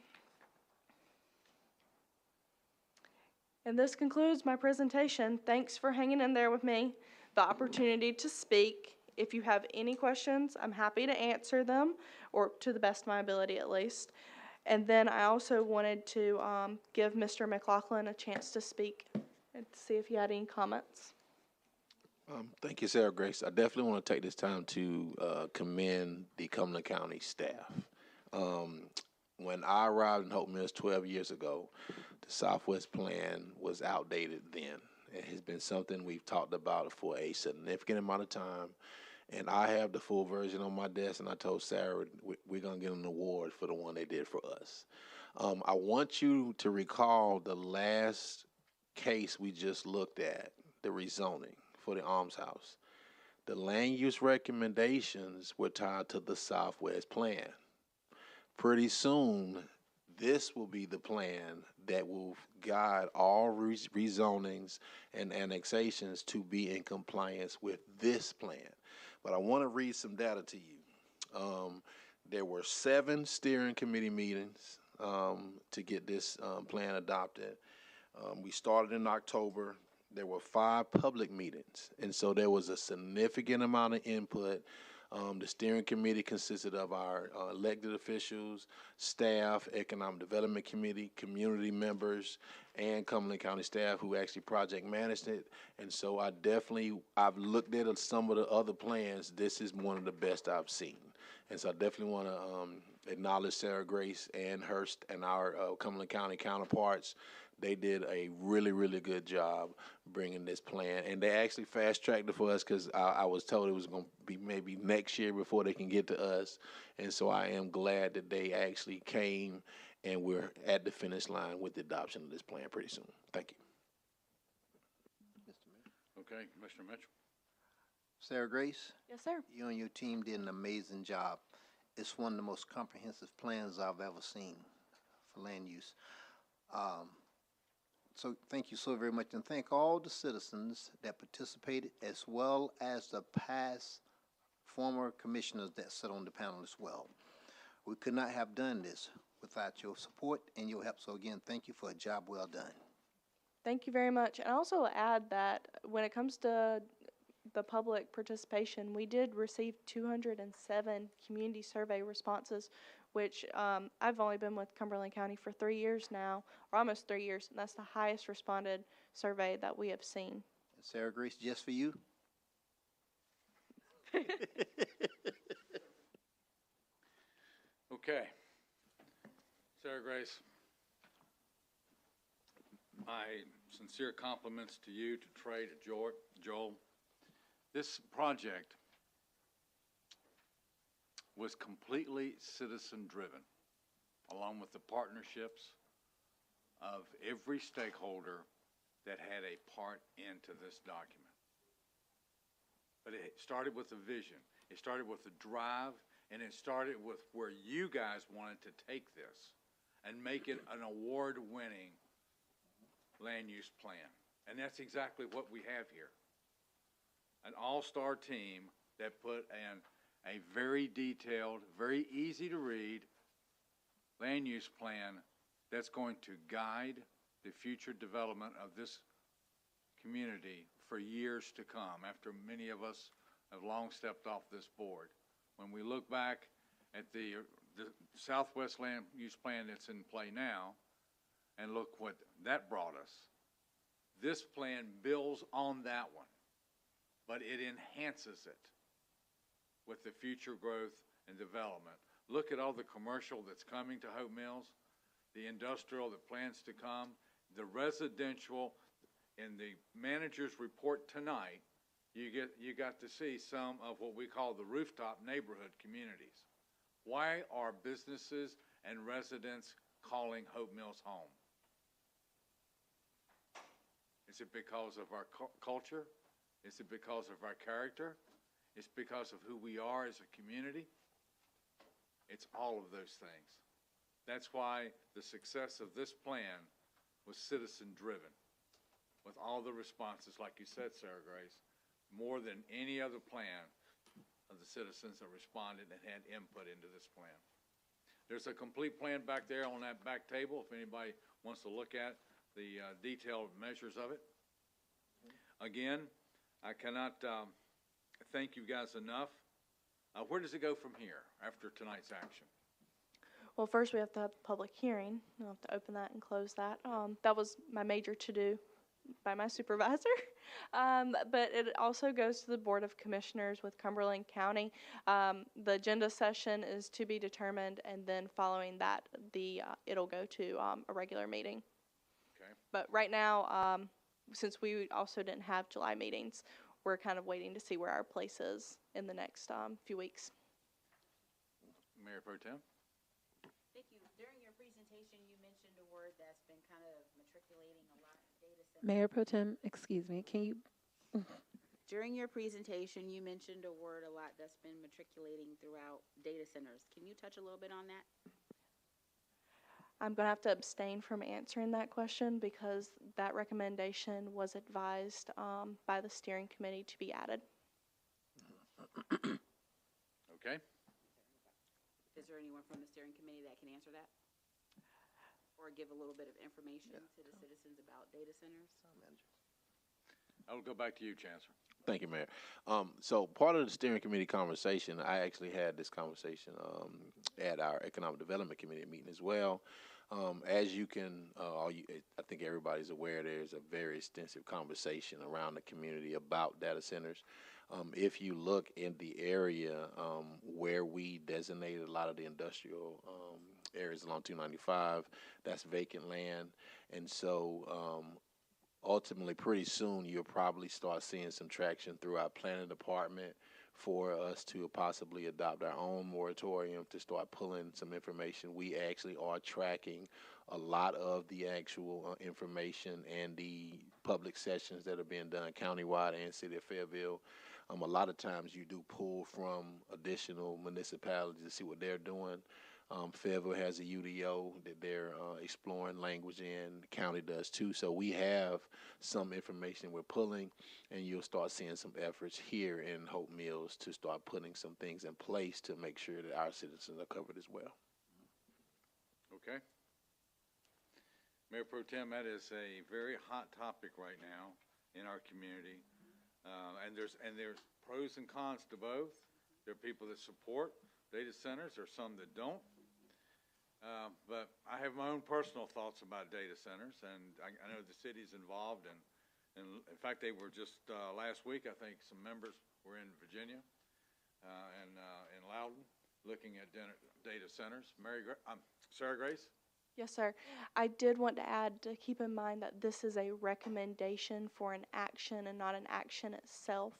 And this concludes my presentation. Thanks for hanging in there with me, the opportunity to speak. If you have any questions, I'm happy to answer them, or to the best of my ability at least. And then I also wanted to give Mr. McLaughlin a chance to speak and see if he had any comments. Thank you, Sarah Grace. I definitely want to take this time to commend the Cumberland County staff. When I arrived in Hope Mills 12 years ago, the Southwest Plan was outdated then. It has been something we've talked about for a significant amount of time. And I have the full version on my desk, and I told Sarah we're going to get an award for the one they did for us. I want you to recall the last case we just looked at, the rezoning for the almshouse. The land use recommendations were tied to the Southwest Plan. Pretty soon, this will be the plan that will guide all rezonings and annexations to be in compliance with this plan. But I want to read some data to you. There were 7 steering committee meetings to get this plan adopted. We started in October. There were 5 public meetings, and so there was a significant amount of input. The steering committee consisted of our elected officials, staff, economic development committee, community members, and Cumberland County staff who actually project managed it. And so I've looked at some of the other plans. This is one of the best I've seen. And so I definitely want to acknowledge Sarah Grace and Hurst and our Cumberland County counterparts. They did a really, really good job bringing this plan. And they actually fast-tracked it for us because I was told it was going to be maybe next year before they can get to us. And so I am glad that they actually came and we're at the finish line with the adoption of this plan pretty soon. Thank you. Okay, Commissioner Mitchell. Sarah Grace, Yes, sir. you and your team did an amazing job. It's one of the most comprehensive plans I've ever seen for land use. So thank you so very much, and thank all the citizens that participated, as well as the past former commissioners that sit on the panel as well. We could not have done this without your support and your help. So again, thank you for a job well done. Thank you very much. And I also add that when it comes to the public participation, we did receive 207 community survey responses, which I've only been with Cumberland County for 3 years now, or almost 3 years, and that's the highest responded survey that we have seen. Sarah Grace, just for you. Okay. Sarah Grace, my sincere compliments to you, to Trey, to Joel. This project was completely citizen-driven, along with the partnerships of every stakeholder that had a part into this document. But it started with a vision. It started with a drive, and it started with where you guys wanted to take this and make it an award-winning land use plan. And that's exactly what we have here. An all-star team that put in a very detailed, very easy to read land use plan that's going to guide the future development of this community for years to come, after many of us have long stepped off this board. When we look back at the Southwest Land Use Plan that's in play now, and look what that brought us, this plan builds on that one, but it enhances it with the future growth and development. Look at all the commercial that's coming to Hope Mills, the industrial that plans to come, the residential. In the manager's report tonight, you got to see some of what we call the rooftop neighborhood communities. Why are businesses and residents calling Hope Mills home? Is it because of our culture? Is it because of our character? It's because of who we are as a community? It's all of those things. That's why the success of this plan was citizen-driven, with all the responses, like you said, Sarah Grace, more than any other plan of the citizens that responded and had input into this plan. There's a complete plan back there on that back table if anybody wants to look at the detailed measures of it. Again, I cannot thank you guys enough. Where does it go from here after tonight's action? Well, first we have to have the public hearing. We'll have to open that and close that. That was my major to-do by my supervisor. But it also goes to the Board of Commissioners with Cumberland County. The agenda session is to be determined, and then following that, it'll go to a regular meeting. Okay. But right now, since we also didn't have July meetings, we're kind of waiting to see where our place is in the next few weeks. Mayor Pro Tem? Thank you. During your presentation, you mentioned a word that's been kind of matriculating a lot of data centers. Mayor Pro Tem, excuse me, can you? During your presentation, you mentioned a word a lot that's been matriculating throughout data centers. Can you touch a little bit on that? I'm going to have to abstain from answering that question because that recommendation was advised by the steering committee to be added. Okay. Is there anyone from the steering committee that can answer that? Or give a little bit of information to the citizens about data centers? I'll go back to you, Chancellor. Thank you, Mayor. So part of the steering committee conversation, I actually had this conversation at our Economic Development Committee meeting as well. As you can, I think everybody's aware, there's a very extensive conversation around the community about data centers. If you look in the area where we designated a lot of the industrial areas along 295, that's vacant land. And so ultimately, pretty soon, you'll probably start seeing some traction through our planning department for us to possibly adopt our own moratorium to start pulling some information. We actually are tracking a lot of the actual information and the public sessions that are being done countywide and City of Fayetteville. A lot of times you do pull from additional municipalities to see what they're doing. Fayetteville has a UDO that they're exploring language in. The county does too. So we have some information we're pulling, and you'll start seeing some efforts here in Hope Mills to start putting some things in place to make sure that our citizens are covered as well. Okay. Mayor Pro Tem, that is a very hot topic right now in our community. And there's pros and cons to both. There are people that support data centers, there are some that don't. But I have my own personal thoughts about data centers, and I know the city's involved, and in fact, they were just last week, I think some members were in Virginia and in Loudon looking at data centers. Sarah Grace? Yes, sir. I did want to add to keep in mind that this is a recommendation for an action and not an action itself.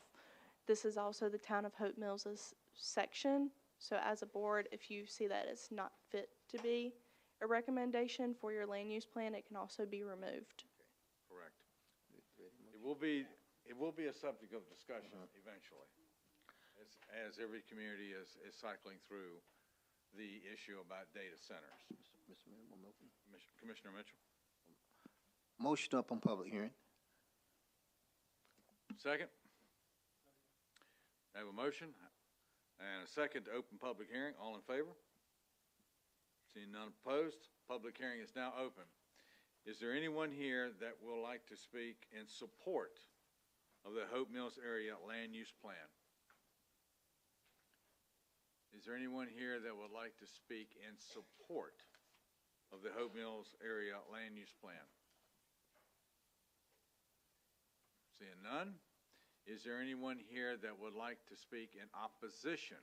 This is also the Town of Hope Mills' section. So as a board, if you see that it's not fit to be a recommendation for your land use plan, it can also be removed. Correct. It will be a subject of discussion eventually, as every community is cycling through the issue about data centers. Mr. Mayor, one more. Commissioner Mitchell. Motion up on public hearing. Second. I have a motion and a second to open public hearing. All in favor? Seeing none opposed, public hearing is now open. Is there anyone here that would like to speak in support of the Hope Mills area land use plan? Is there anyone here that would like to speak in support of the Hope Mills area land use plan? Seeing none. Is there anyone here that would like to speak in opposition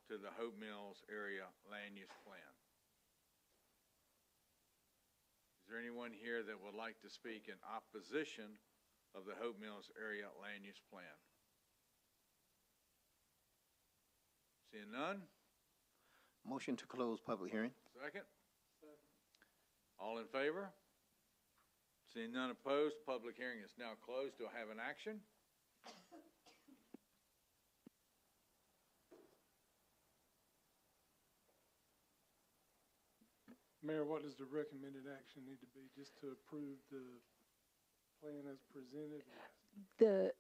to the Hope Mills area land use plan? Is there anyone here that would like to speak in opposition of the Hope Mills area land use plan? Seeing none? Motion to close public hearing. Second? All in favor? Seeing none opposed, public hearing is now closed. Do I have an action? Mayor, what does the recommended action need to be? Just to approve the plan as presented? The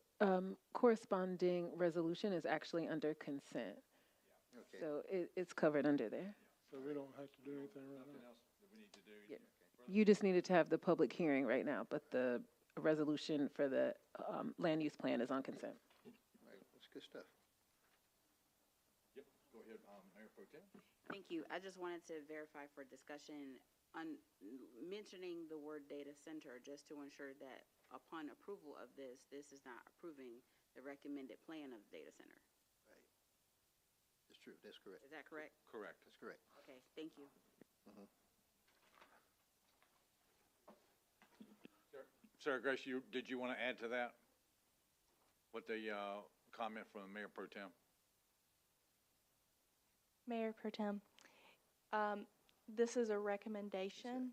corresponding resolution is actually under consent. Okay. So it's covered under there. So we don't have to do anything right now? Nothing else that we need to do? Yeah. Okay. You just needed to have the public hearing right now, but the resolution for the land use plan is on consent. Right, that's good stuff. Yep, go ahead, Mayor Pro Tem. Thank you. I just wanted to verify for discussion on mentioning the word data center, just to ensure that upon approval of this, this is not approving the recommended plan of the data center. Right. That's true, that's correct. Is that correct? Correct. That's correct. Okay, thank you. Sarah Grace, did you want to add to that? What the comment from Mayor Pro Tem? Mayor Pro Tem, this is a recommendation,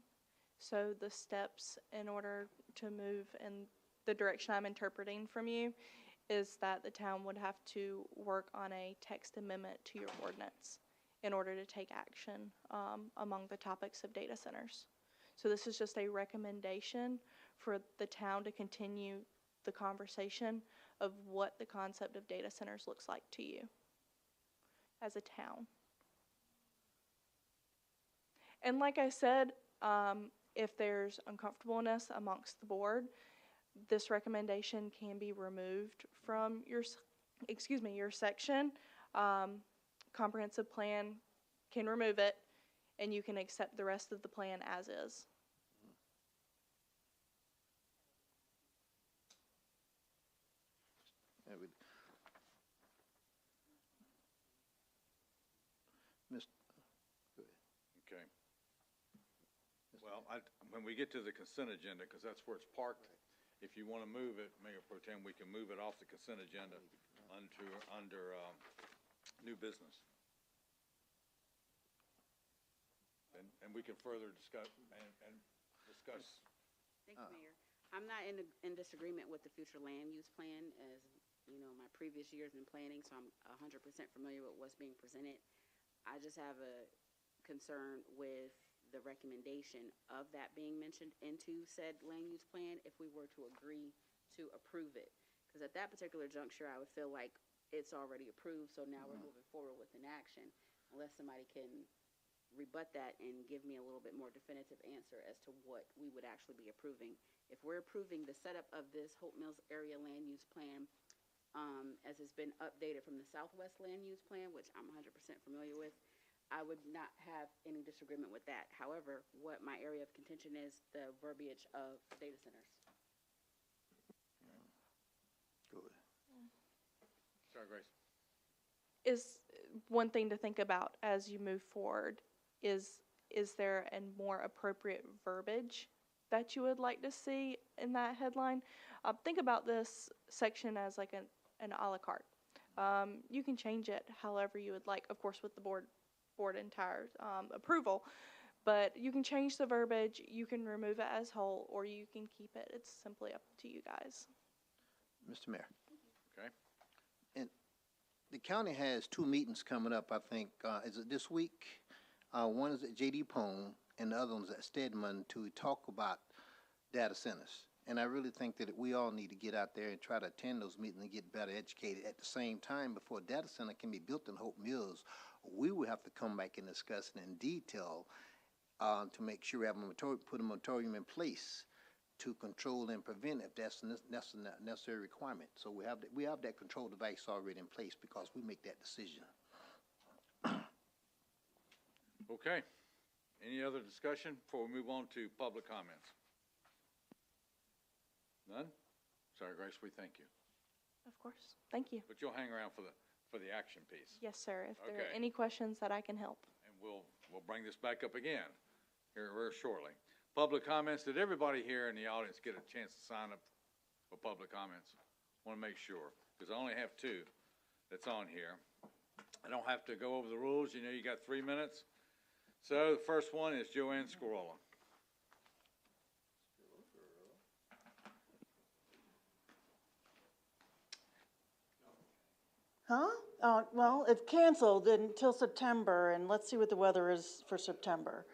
so the steps in order to move in the direction I'm interpreting from you is that the town would have to work on a text amendment to your ordinance in order to take action among the topics of data centers. So this is just a recommendation for the town to continue the conversation of what the concept of data centers looks like to you as a town. And like I said, if there's uncomfortableness amongst the board, this recommendation can be removed from your, your section. Comprehensive plan can remove it, and you can accept the rest of the plan as is. Yeah, Mr. Go ahead. Okay. Well, when we get to the consent agenda, because that's where it's parked, if you want to move it, Mayor Pro Tem, we can move it off the consent agenda under new business. And we can further discuss and discuss. Thank you, Mayor. I'm not in disagreement with the future land use plan, as you know, my previous years in planning, so I'm 100% familiar with what's being presented. I just have a concern with the recommendation of that being mentioned into said land use plan if we were to agree to approve it. Because at that particular juncture, I would feel like it's already approved, so now we're moving forward with an action, unless somebody can rebut that and give me a little bit more definitive answer as to what we would actually be approving. If we're approving the setup of this Hope Mills area land use plan, as it's been updated from the Southwest land use plan, which I'm 100% familiar with, I would not have any disagreement with that. However, what my area of contention is the verbiage of data centers. Good. Sorry, Grace. Is one thing to think about as you move forward is there a more appropriate verbiage that you would like to see in that headline? Think about this section as like an a la carte. You can change it however you would like, of course with the board entire approval, but you can change the verbiage, you can remove it as whole, or you can keep it. It's simply up to you guys. Mr. Mayor. Okay. And the county has two meetings coming up, I think, is it this week? One is at J.D. Pone, and the other one's at Stedman to talk about data centers. And I really think that we all need to get out there and try to attend those meetings and get better educated. At the same time, before a data center can be built in Hope Mills, we will have to come back and discuss it in detail to make sure we have put a moratorium in place to control and prevent if that's a necessary requirement. So we have that control device already in place because we make that decision. Okay. Any other discussion before we move on to public comments? None? Sorry, Grace, we thank you. Of course. Thank you. But you'll hang around for the action piece. Yes, sir. If there are Okay. any questions that I can help. And we'll bring this back up again here very shortly. Public comments, did everybody here in the audience get a chance to sign up for public comments? Want to make sure, because I only have two that's on here. I don't have to go over the rules. You know, you got 3 minutes. So the first one is Joanne Scarola. Huh? Well, it's canceled until September, and let's see what the weather is for September.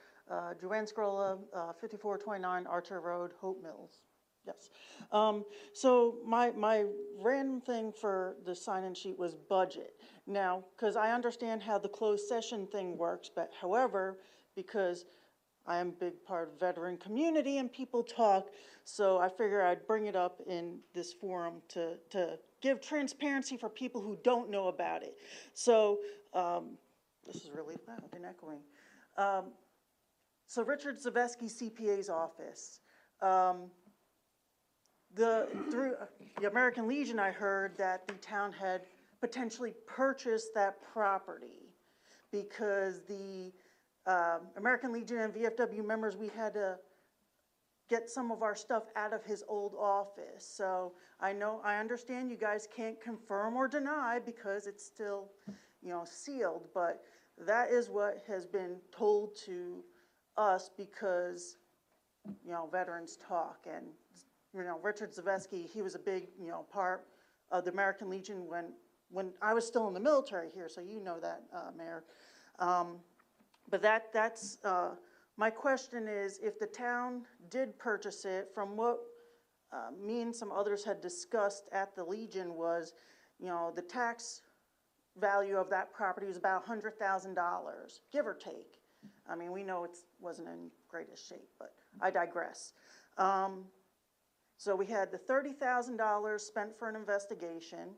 Joanne Scrolla, 5429 Archer Road, Hope Mills. Yes. So my random thing for the sign-in sheet was budget. Now, because I understand how the closed session thing works, but however, because I am a big part of veteran community and people talk, so I figure I'd bring it up in this forum to give transparency for people who don't know about it. So, this is really loud and echoing. So Richard Zaveski, CPA's office. Through the American Legion, I heard that the town had potentially purchased that property because the American Legion and VFW members, we had to get some of our stuff out of his old office. So I understand you guys can't confirm or deny because it's still, sealed, but that is what has been told to us because, veterans talk. And, Richard Zaveski, he was a big, part of the American Legion when I was still in the military here, so you know that, Mayor. But that's my question is, if the town did purchase it, from what me and some others had discussed at the Legion was, the tax value of that property was about $100,000, give or take. I mean, we know it wasn't in greatest shape, but I digress. So we had the $30,000 spent for an investigation.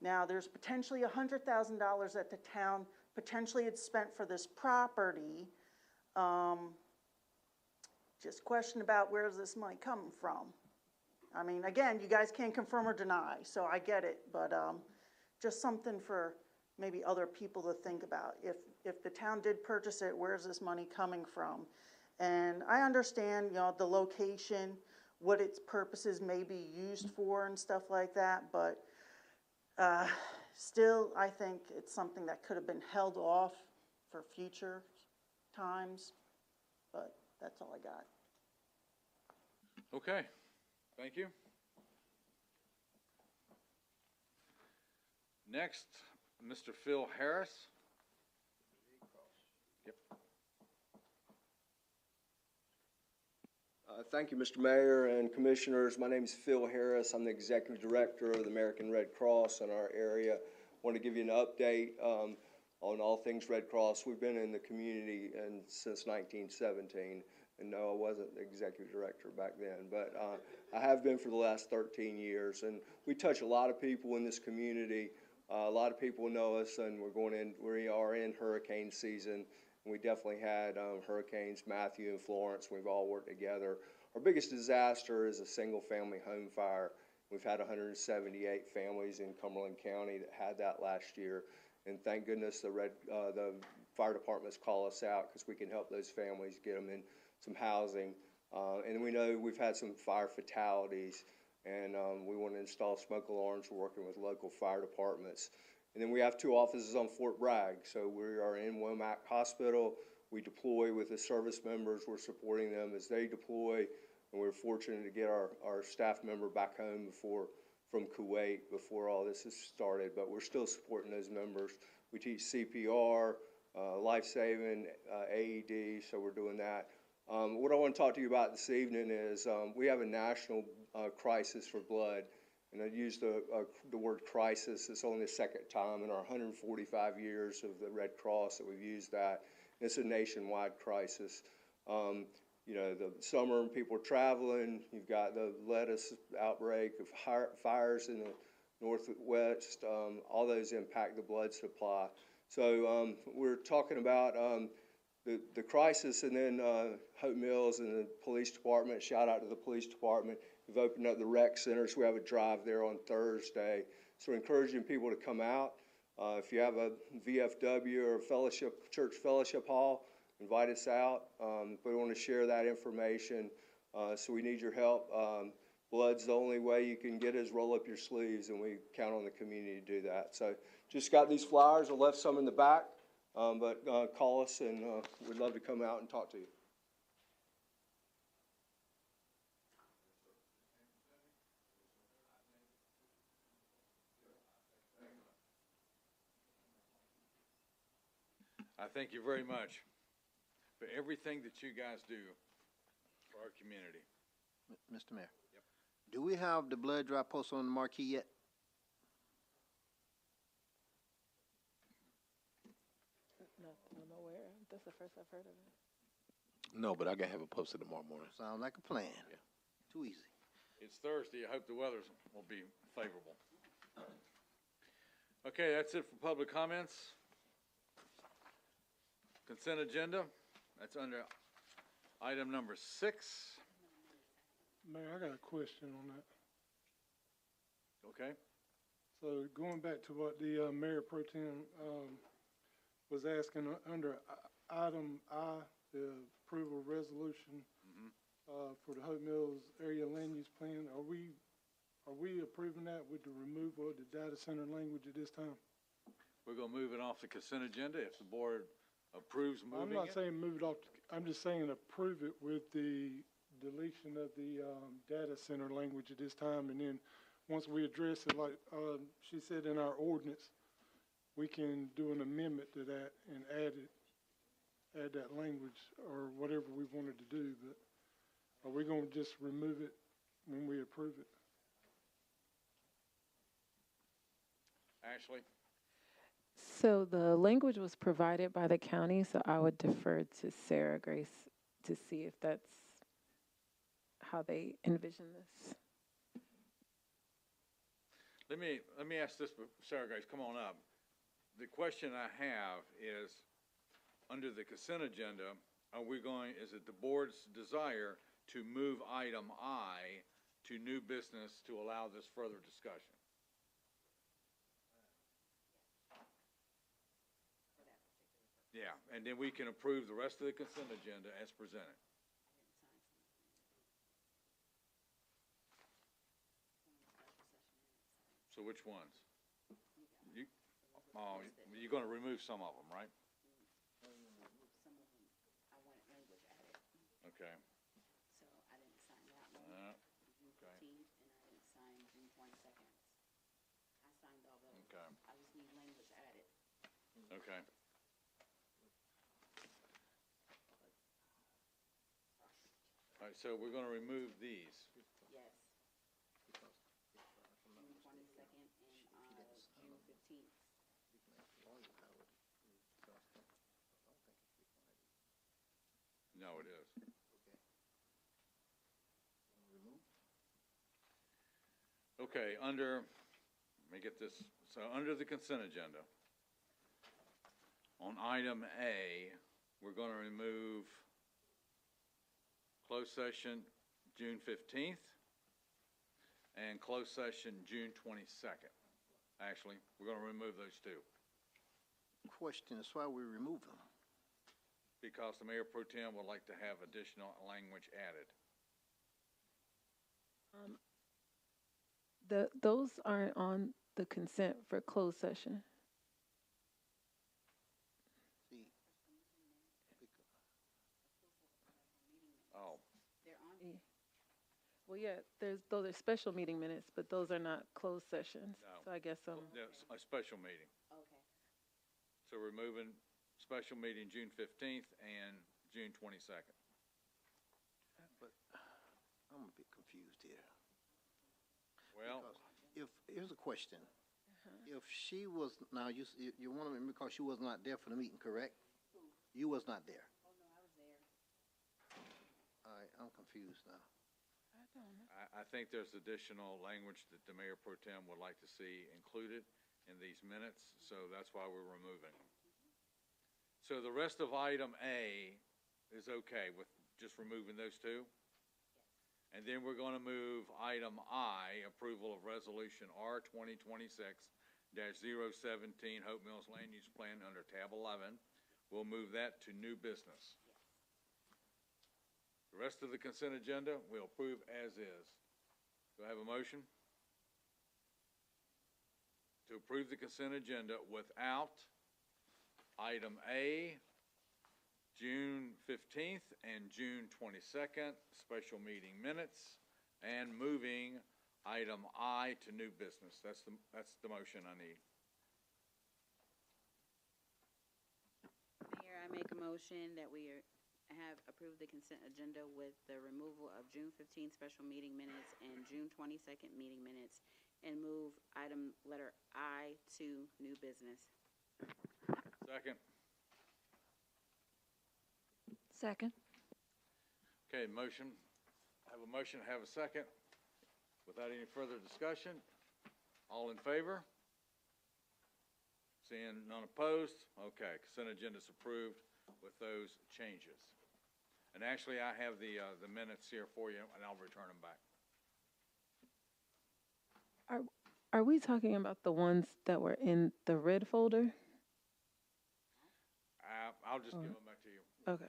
Now there's potentially $100,000 that the town potentially had spent for this property. Just question about where's this money coming from? I mean, again, you guys can't confirm or deny, so I get it, but just something for maybe other people to think about. If the town did purchase it, where's this money coming from? And I understand, the location, what its purposes may be used for and stuff like that, but still, I think it's something that could have been held off for future times, but that's all I got. Okay, thank you. Next, Mr. Phil Harris. Yep. Thank you, Mr. Mayor and Commissioners. My name is Phil Harris. I'm the Executive Director of the American Red Cross in our area. I want to give you an update on all things Red Cross. We've been in the community since 1917, and no, I wasn't the Executive Director back then, but I have been for the last 13 years, and we touch a lot of people in this community. A lot of people know us, and we are in hurricane season. We definitely had Hurricanes Matthew and Florence. We've all worked together. Our biggest disaster is a single-family home fire. We've had 178 families in Cumberland County that had that last year. And thank goodness the fire departments call us out because we can help those families get them in some housing. And we know we've had some fire fatalities, and we want to install smoke alarms. We're working with local fire departments. And then we have 2 offices on Fort Bragg. So we are in Womack Hospital. We deploy with the service members. We're supporting them as they deploy. And we're fortunate to get our staff member back home from Kuwait before all this has started. But we're still supporting those members. We teach CPR, life-saving, AED, so we're doing that. What I want to talk to you about this evening is we have a national crisis for blood. And I use the word crisis. It's only the second time in our 145 years of the Red Cross that we've used that. It's a nationwide crisis. The summer and people are traveling. You've got the lettuce outbreak of fires in the northwest. All those impact the blood supply. So we're talking about the crisis, and then Hope Mills and the police department. Shout out to the police department. We've opened up the rec centers. We have a drive there on Thursday. So we're encouraging people to come out. If you have a VFW or church fellowship hall, invite us out. But we want to share that information. So we need your help. blood's the only way you can get is roll up your sleeves, and we count on the community to do that. So just got these flyers. I left some in the back, but call us, and we'd love to come out and talk to you. I thank you very much for everything that you guys do for our community. Mr. Mayor. Yep. Do we have the blood drive posted on the marquee yet? Nowhere. That's the first I've heard of it. No, but I can have it posted tomorrow morning. Sounds like a plan. Yeah. Too easy. It's Thursday. I hope the weather will be favorable. Okay, that's it for public comments. Consent agenda, that's under item number 6. Mayor, I got a question on that. Okay. So going back to what the Mayor Pro Tem was asking under item I, the approval resolution for the Hope Mills area land use plan, are we approving that with the removal of the data center language at this time? We're going to move it off the consent agenda if the board approves moving it. I'm not saying move it off, I'm just saying approve it with the deletion of the data center language at this time, and then once we address it, like she said in our ordinance, we can do an amendment to that and add that language or whatever we wanted to do, but are we going to just remove it when we approve it? Ashley? So the language was provided by the county, so I would defer to Sarah Grace to see if that's how they envision this. Let me ask this, Sarah Grace, come on up. The question I have is, under the consent agenda, is it the board's desire to move item I to new business to allow this further discussion? Yeah, and then we can approve the rest of the consent agenda as presented. So which ones? You're going to remove some of them, right? Okay. So I didn't sign that one. June 15th, and I didn't sign June 22nd. I signed all those. Okay. I just need language added. Okay. All right, so we're going to remove these. Yes. June 22nd and June 15th. No, it is. Okay, let me get this, so under the consent agenda, on item A, we're going to remove closed session June 15th and closed session June 22nd. Actually, we're going to remove those two. Question is why we remove them. Because the Mayor Pro Tem would like to have additional language added. Those aren't on the consent for closed session. See, Oh, Well, yeah, those are special meeting minutes, but those are not closed sessions. No. So I guess yes, a special meeting. Okay. So we're moving special meeting June 15th and June 22nd. but I'm a bit confused here. Well, Because here's a question. If she was, now you want to, because she was not there for the meeting, correct? You was not there. Oh, no, I was there. All right, I'm confused now. I think there's additional language that the Mayor Pro Tem would like to see included in these minutes, so that's why we're removing them. So the rest of item A is okay with just removing those two? And then we're going to move item I, approval of resolution R 2026-017, Hope Mills Land Use Plan under tab 11. We'll move that to new business. The rest of the consent agenda, we'll approve as is. Do I have a motion? To approve the consent agenda without item A, June 15th and June 22nd, special meeting minutes, and moving item I to new business. That's the motion I need. Mayor, I make a motion that we have approved the consent agenda with the removal of June 15th special meeting minutes and June 22nd meeting minutes, and move item letter I to new business. Second. Second. Okay, motion. Have a motion, have a second. Without any further discussion, all in favor? Seeing none opposed? Okay, consent agenda is approved with those changes. And actually, I have the minutes here for you, and I'll return them back. Are we talking about the ones that were in the red folder? I'll just give them back to you. Okay.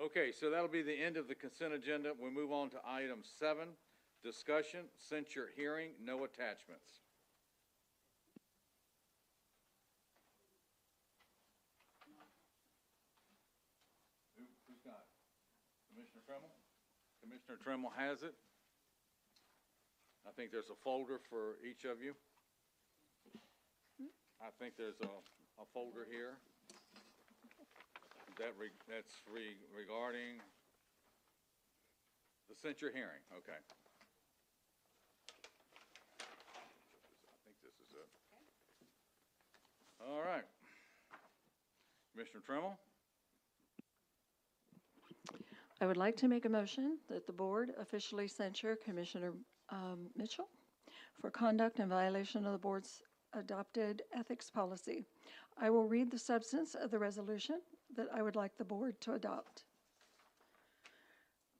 Okay, so that'll be the end of the consent agenda. We move on to item 7, discussion, censure hearing, no attachments. Who's got it? Commissioner Tremmel? Commissioner Tremmel has it. I think there's a folder for each of you. I think there's a folder here. That's regarding the censure hearing, okay. I think this is it. All right. Commissioner Tremmel? I would like to make a motion that the board officially censure Commissioner Mitchell for conduct in violation of the board's adopted ethics policy. I will read the substance of the resolution that I would like the board to adopt.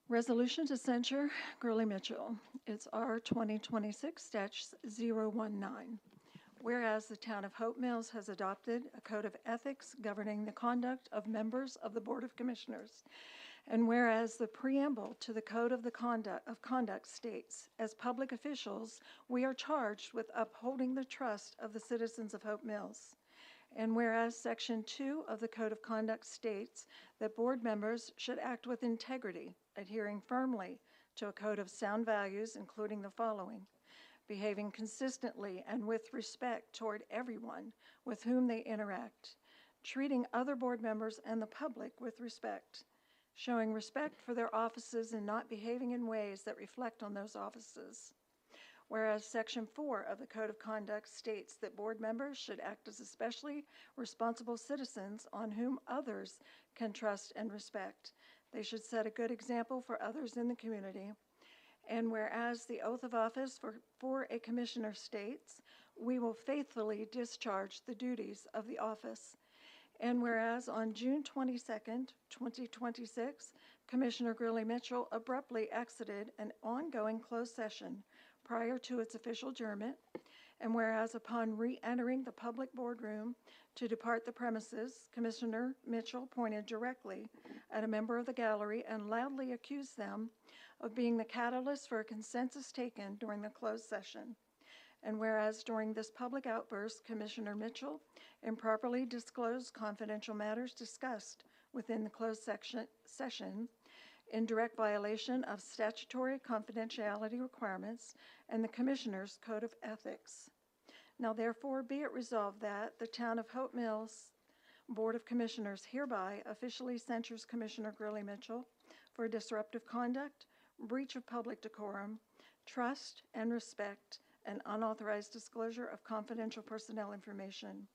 Resolution to censure Gurley Mitchell. It's R 2026-019. Whereas the town of Hope Mills has adopted a code of ethics governing the conduct of members of the Board of Commissioners, and whereas the preamble to the Code of Conduct states, as public officials, we are charged with upholding the trust of the citizens of Hope Mills. And whereas Section 2 of the Code of Conduct states that board members should act with integrity, adhering firmly to a code of sound values, including the following: behaving consistently and with respect toward everyone with whom they interact, treating other board members and the public with respect, showing respect for their offices and not behaving in ways that reflect on those offices. Whereas Section 4 of the Code of Conduct states that board members should act as especially responsible citizens on whom others can trust and respect. They should set a good example for others in the community. And whereas the oath of office for a commissioner states, we will faithfully discharge the duties of the office. And whereas on June 22nd, 2026, Commissioner Gurley Mitchell abruptly exited an ongoing closed session prior to its official adjournment, and whereas upon re-entering the public boardroom to depart the premises, Commissioner Mitchell pointed directly at a member of the gallery and loudly accused them of being the catalyst for a consensus taken during the closed session. And whereas during this public outburst, Commissioner Mitchell improperly disclosed confidential matters discussed within the closed session in direct violation of statutory confidentiality requirements and the Commissioner's Code of Ethics. Now therefore be it resolved that the Town of Hope Mills Board of Commissioners hereby officially censures Commissioner Gurley Mitchell for disruptive conduct, breach of public decorum, trust and respect, and unauthorized disclosure of confidential personnel information.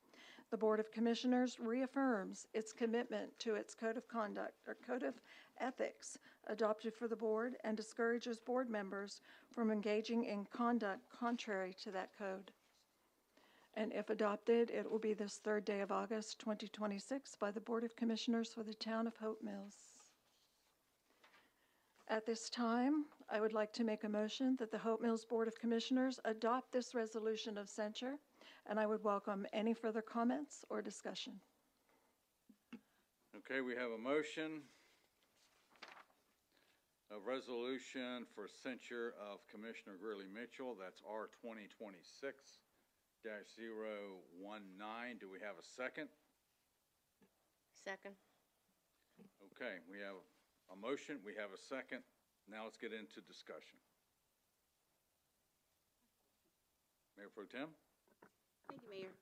The Board of Commissioners reaffirms its commitment to its Code of Conduct, or Code of Ethics, adopted for the board, and discourages board members from engaging in conduct contrary to that code. And if adopted, it will be this third day of August 2026 by the Board of Commissioners for the Town of Hope Mills. At this time, I would like to make a motion that the Hope Mills Board of Commissioners adopt this resolution of censure, and I would welcome any further comments or discussion. Okay, we have a motion a resolution for censure of Commissioner Gurley Mitchell. That's R 2026-019. Do we have a second? Second. Okay, we have a motion, we have a second. Now let's get into discussion. Mayor Pro Tem? Thank you, Mayor.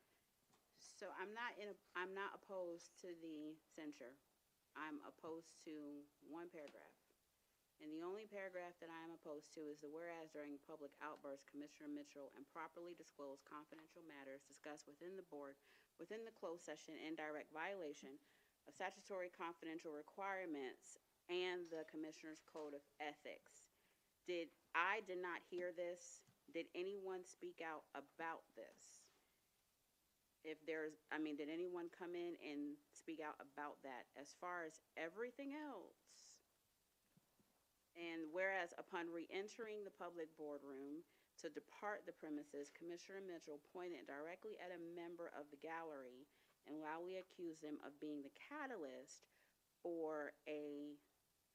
So I'm not opposed to the censure. I'm opposed to one paragraph. And the only paragraph that I am opposed to is the whereas during public outbursts, Commissioner Mitchell improperly disclosed confidential matters discussed within the board, within the closed session in direct violation of statutory confidential requirements and the Commissioner's Code of Ethics. I did not hear this. Did anyone speak out about this? If there's, did anyone come in and speak out about that? As far as everything else, and whereas upon re-entering the public boardroom to depart the premises, Commissioner Mitchell pointed directly at a member of the gallery and loudly accused them of being the catalyst for a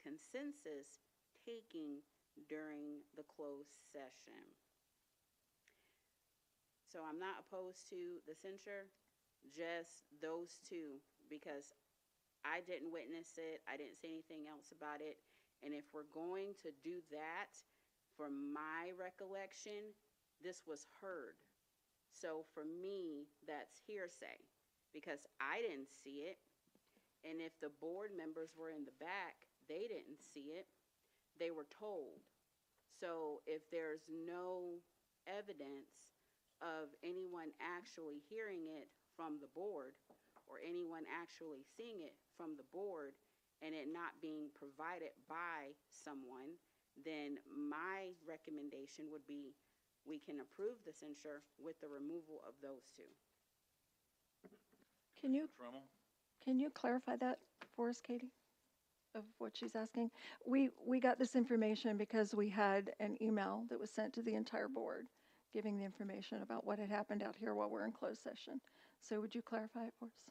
consensus taking during the closed session. So I'm not opposed to the censure, just those two, because I didn't witness it. I didn't say anything else about it. And if we're going to do that, from my recollection, this was heard. So for me, that's hearsay because I didn't see it. And if the board members were in the back, they didn't see it. They were told. So if there's no evidence of anyone actually hearing it from the board or anyone actually seeing it from the board, and it not being provided by someone, then my recommendation would be we can approve the censure with the removal of those two. Can you, Tremmel? can you clarify that for us, Katie, of what she's asking? We got this information because we had an email that was sent to the entire board giving the information about what had happened out here while we're in closed session. So would you clarify it for us?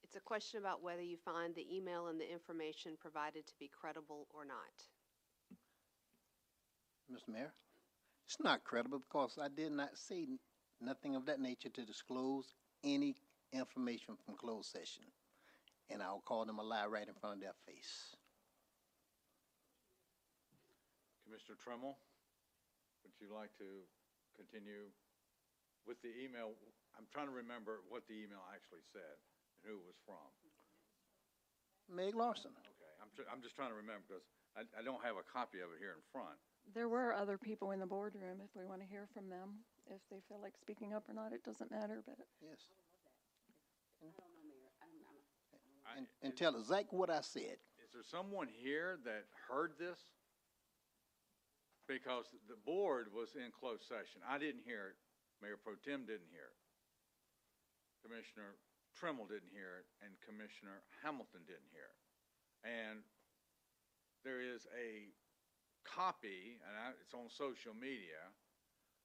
It's a question about whether you find the email and the information provided to be credible or not. Mr. Mayor, it's not credible because I did not say nothing of that nature to disclose any information from closed session. And I'll call them a lie right in front of their face. Commissioner Tremmel, would you like to continue with the email? I'm trying to remember what the email actually said and who it was from. Meg Larson. Okay, I'm just trying to remember because I don't have a copy of it here in front. There were other people in the boardroom if we want to hear from them. If they feel like speaking up or not, it doesn't matter, but. Yes. I don't know, Mayor. And tell exactly what I said. Is there someone here that heard this? Because the board was in closed session. I didn't hear it. Mayor Pro Tem didn't hear it. Commissioner Tremmel didn't hear it, and Commissioner Hamilton didn't hear it. And there is a copy, and it's on social media,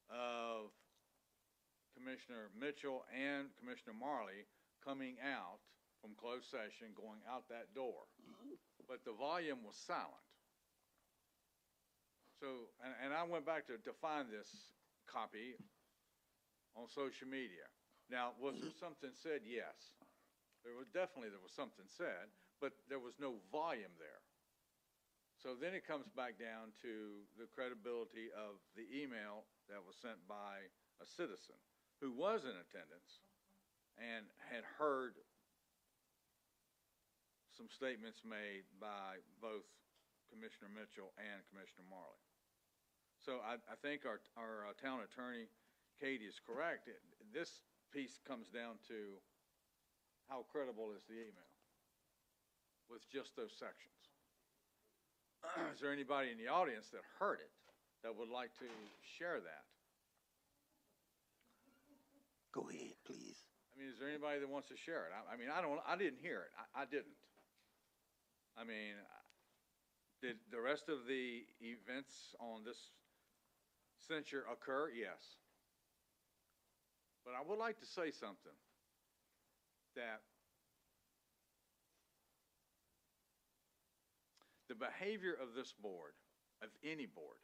of Commissioner Mitchell and Commissioner Marley coming out from closed session, going out that door. But the volume was silent. So, and I went back to find this copy on social media. Now, was there something said? Yes. There was something said, but there was no volume there. So then it comes back down to the credibility of the email that was sent by a citizen who was in attendance and had heard some statements made by both Commissioner Mitchell and Commissioner Marley. So I think our town attorney, Katie, is correct. This piece comes down to how credible is the email with just those sections. Is there anybody in the audience that heard it that would like to share that? Go ahead, please. I mean, is there anybody that wants to share it? I didn't hear it. I didn't. I mean, did the rest of the events on this censure occur? Yes. But I would like to say something, that the behavior of this board, of any board,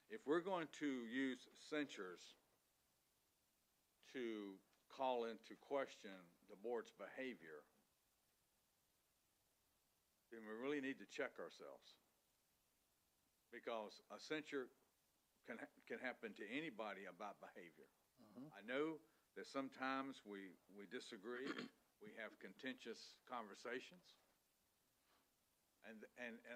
if we're going to use censures to call into question the board's behavior, then we really need to check ourselves. Because a censure can happen to anybody about behavior. I know that sometimes we disagree, we have contentious conversations. And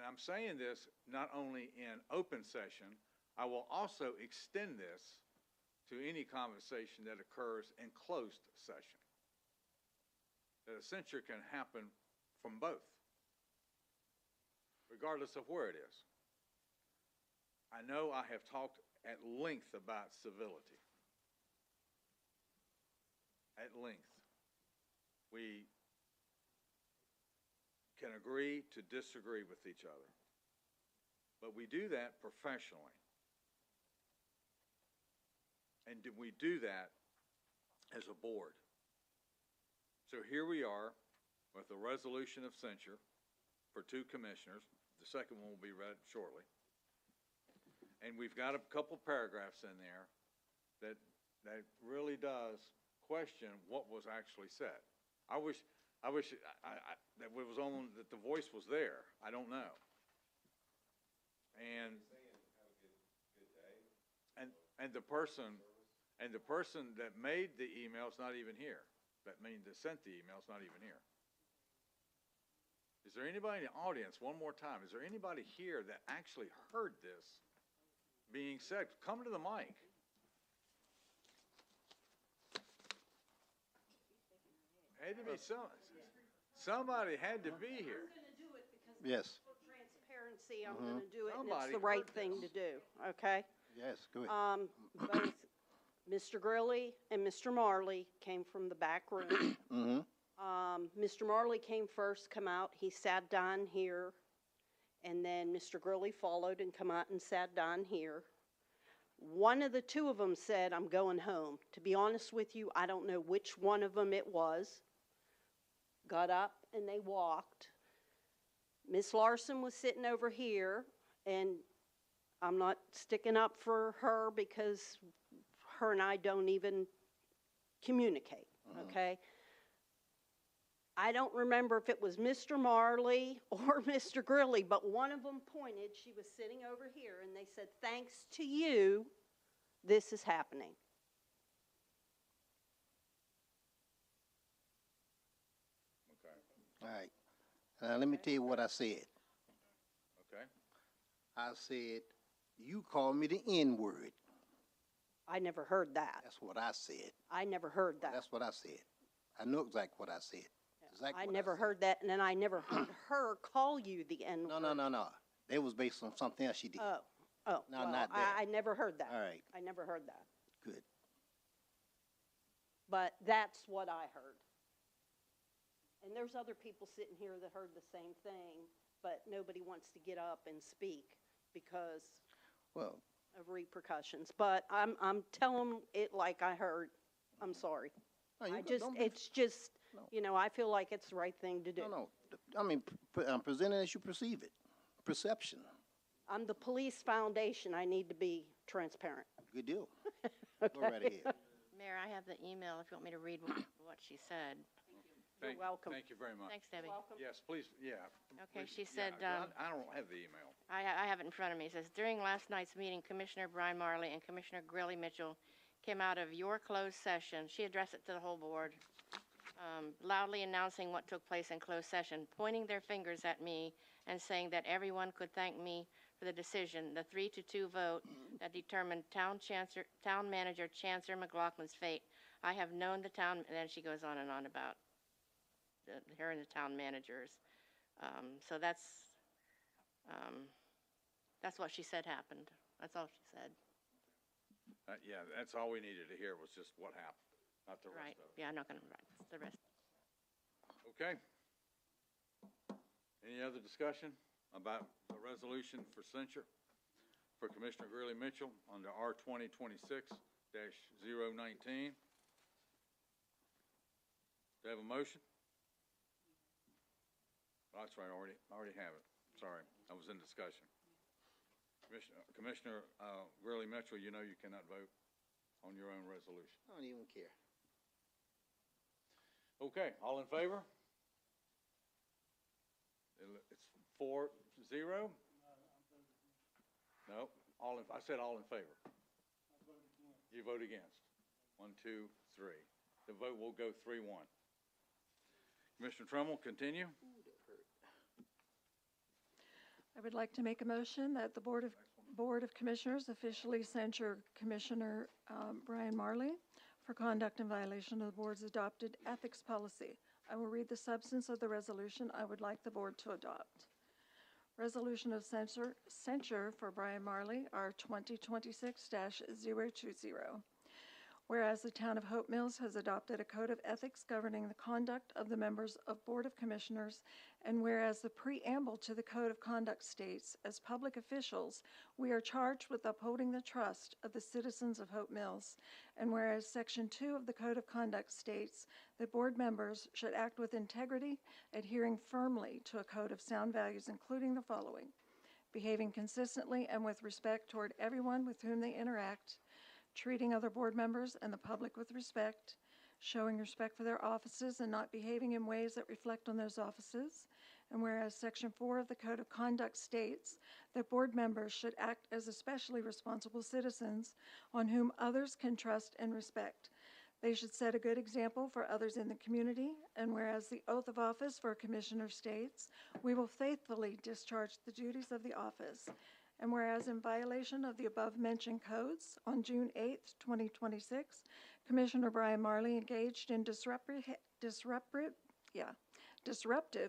I'm saying this not only in open session, I will also extend this to any conversation that occurs in closed session. That a censure can happen from both, regardless of where it is. I know I have talked at length about civility. At length. We can agree to disagree with each other, but we do that professionally. And we do that as a board. So here we are with a resolution of censure for 2 commissioners. The second one will be read shortly. And we've got a couple paragraphs in there that really does question what was actually said. I wish that it was on, that the voice was there. I don't know. And the person that made the email is not even here. That sent the email is not even here. Is there anybody in the audience, one more time, is there anybody here that actually heard this being said? Come to the mic. Had to be somebody had to be here. Yes. For transparency, I'm going to do it, and it's Somebody the right heard thing to this. do, okay? Yes, go ahead. Both Mr. Grilly and Mr. Marley came from the back room. Mr. Marley came first, come out, he sat down here, and then Mr. Grilly followed and come out and sat down here. One of the 2 of them said, "I'm going home." To be honest with you, I don't know which one of them it was. Got up and they walked. Miss Larson was sitting over here, and I'm not sticking up for her because her and I don't even communicate, okay? I don't remember if it was Mr. Marley or Mr. Grilly, but one of them pointed. She was sitting over here, and they said, "Thanks to you, this is happening." Okay. All right. Let me tell you what I said. Okay. I said, you called me the N-word. I never heard that. That's what I said. I never heard that. That's what I said. I know exactly what I said. Exactly I what never said. heard that, and then I never heard her call you the N-word. No. That was based on something else she did. Oh, No, well, not that. I never heard that. All right. I never heard that. Good. But that's what I heard. And there's other people sitting here that heard the same thing, but nobody wants to get up and speak because Well, of repercussions. But I'm telling it like I heard. I'm sorry. no, you I go- just, don't be- it's just, No. you know, I feel like it's the right thing to do. No. I mean, present it as you perceive it. Perception. I'm the police foundation. I need to be transparent. Good deal. Okay. Go right ahead. Mayor, I have the email if you want me to read what she said. You're welcome. Thank you very much. Thanks, Debbie. Yes, please, yeah. Okay, please, she yeah, said, I don't have the email. I have it in front of me. It says, during last night's meeting, Commissioner Brian Marley and Commissioner Grilly Mitchell came out of your closed session. She addressed it to the whole board, loudly announcing what took place in closed session, pointing their fingers at me and saying that everyone could thank me for the decision, the 3-2 vote that determined town manager Chancellor McLaughlin's fate. I have known the town, and then she goes on and on about her and the town managers. So that's what she said happened. That's all she said. Yeah, that's all we needed to hear was just what happened, not the Right. rest of it. Yeah, I'm not going to write the rest. Okay. Any other discussion about the resolution for censure for Commissioner Grilly Mitchell under R 2026-019? Do I have a motion? Oh, that's right, I already have it. Sorry, I was in discussion. Commissioner Gurley Mitchell, you know you cannot vote on your own resolution. I don't even care. Okay, all in favor? It's 4-0? No, I said all in favor. You vote against. 1, 2, 3. The vote will go 3-1. Commissioner Trummell, continue. I would like to make a motion that the Board of Commissioners officially censure Commissioner Brian Marley for conduct in violation of the board's adopted ethics policy. I will read the substance of the resolution I would like the board to adopt. Resolution of censure for Brian Marley, R 2026-020. Whereas the town of Hope Mills has adopted a code of ethics governing the conduct of the members of Board of Commissioners, and whereas the preamble to the code of conduct states, as public officials, we are charged with upholding the trust of the citizens of Hope Mills, and whereas Section 2 of the code of conduct states that board members should act with integrity, adhering firmly to a code of sound values, including the following: behaving consistently and with respect toward everyone with whom they interact, treating other board members and the public with respect, showing respect for their offices and not behaving in ways that reflect on those offices. And whereas Section 4 of the Code of Conduct states that board members should act as especially responsible citizens on whom others can trust and respect. They should set a good example for others in the community. And whereas the oath of office for a commissioner states, we will faithfully discharge the duties of the office. And whereas in violation of the above-mentioned codes, on June 8th, 2026, Commissioner Brian Marley engaged in disruptive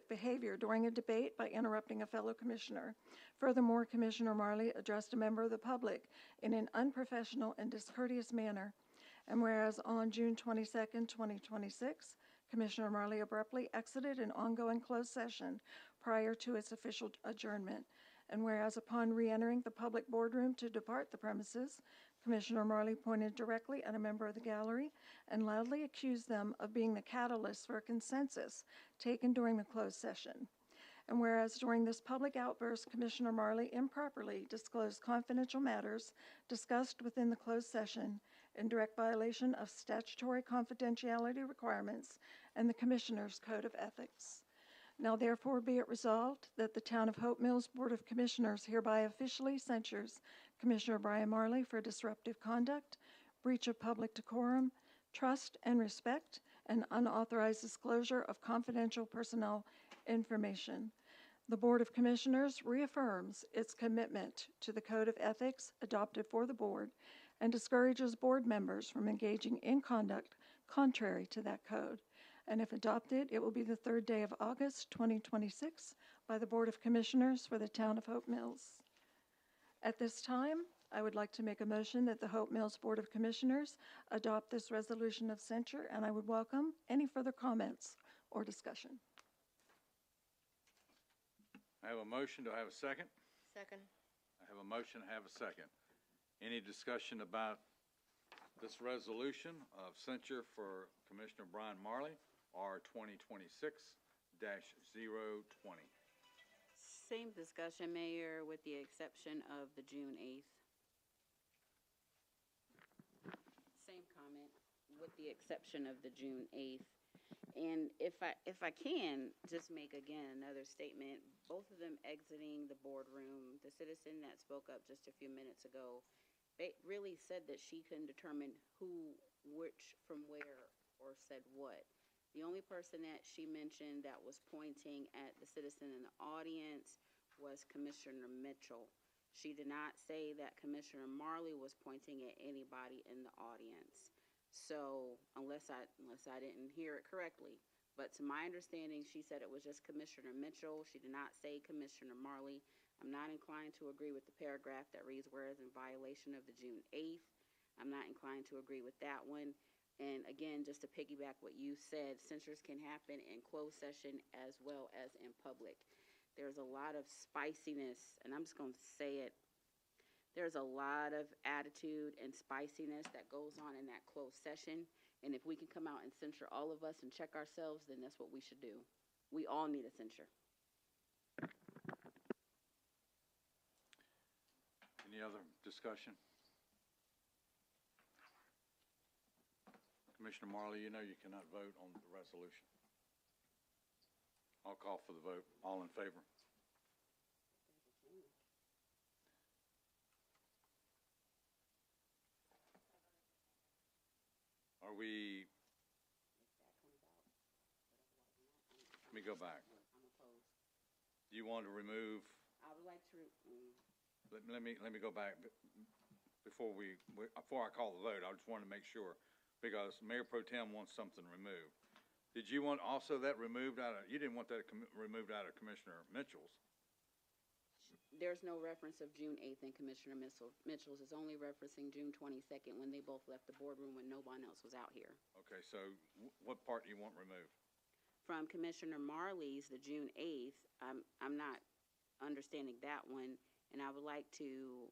behavior during a debate by interrupting a fellow commissioner. Furthermore, Commissioner Marley addressed a member of the public in an unprofessional and discourteous manner. And whereas on June 22nd, 2026, Commissioner Marley abruptly exited an ongoing closed session prior to its official adjournment. And whereas upon re-entering the public boardroom to depart the premises, Commissioner Marley pointed directly at a member of the gallery and loudly accused them of being the catalyst for a consensus taken during the closed session. And whereas during this public outburst, Commissioner Marley improperly disclosed confidential matters discussed within the closed session in direct violation of statutory confidentiality requirements and the Commissioner's Code of Ethics. Now therefore be it resolved that the Town of Hope Mills Board of Commissioners hereby officially censures Commissioner Brian Marley for disruptive conduct, breach of public decorum, trust and respect, and unauthorized disclosure of confidential personnel information. The Board of Commissioners reaffirms its commitment to the Code of Ethics adopted for the board and discourages board members from engaging in conduct contrary to that code. And if adopted, it will be the third day of August 2026 by the Board of Commissioners for the Town of Hope Mills. At this time, I would like to make a motion that the Hope Mills Board of Commissioners adopt this resolution of censure, and I would welcome any further comments or discussion. I have a motion. Do I have a second? Second. I have a motion. I have a second. Any discussion about this resolution of censure for Commissioner Brian Marley, R 2026-020? Same discussion, Mayor, with the exception of the June 8th. Same comment, with the exception of the June 8th. And if I can just make again another statement, both of them exiting the boardroom, the citizen that spoke up just a few minutes ago, they really said that she couldn't determine who, which, from where, or said what. The only person that she mentioned that was pointing at the citizen in the audience was Commissioner Mitchell. She did not say that Commissioner Marley was pointing at anybody in the audience. So unless I didn't hear it correctly, but to my understanding, she said it was just Commissioner Mitchell. She did not say Commissioner Marley. I'm not inclined to agree with the paragraph that reads, whereas in violation of the June 8th. I'm not inclined to agree with that one. And again, just to piggyback what you said, censures can happen in closed session as well as in public. There's a lot of spiciness, and I'm just going to say it. There's a lot of attitude and spiciness that goes on in that closed session. And if we can come out and censure all of us and check ourselves, then that's what we should do. We all need a censure. Any other discussion? Commissioner Marley, you know you cannot vote on the resolution. I'll call for the vote. All in favor? Are we? Let me go back. I'm opposed. Do you want to remove? I would like to, Let me go back before I call the vote. I just want to make sure, because Mayor Pro Tem wants something removed. Did you want also that removed out of? You didn't want that removed out of Commissioner Mitchell's. there's no reference of June 8th in Commissioner Mitchell's. It's only referencing June 22nd when they both left the boardroom when no one else was out here. Okay, so what part do you want removed? From Commissioner Marley's, the June 8th, I'm not understanding that one, and I would like to,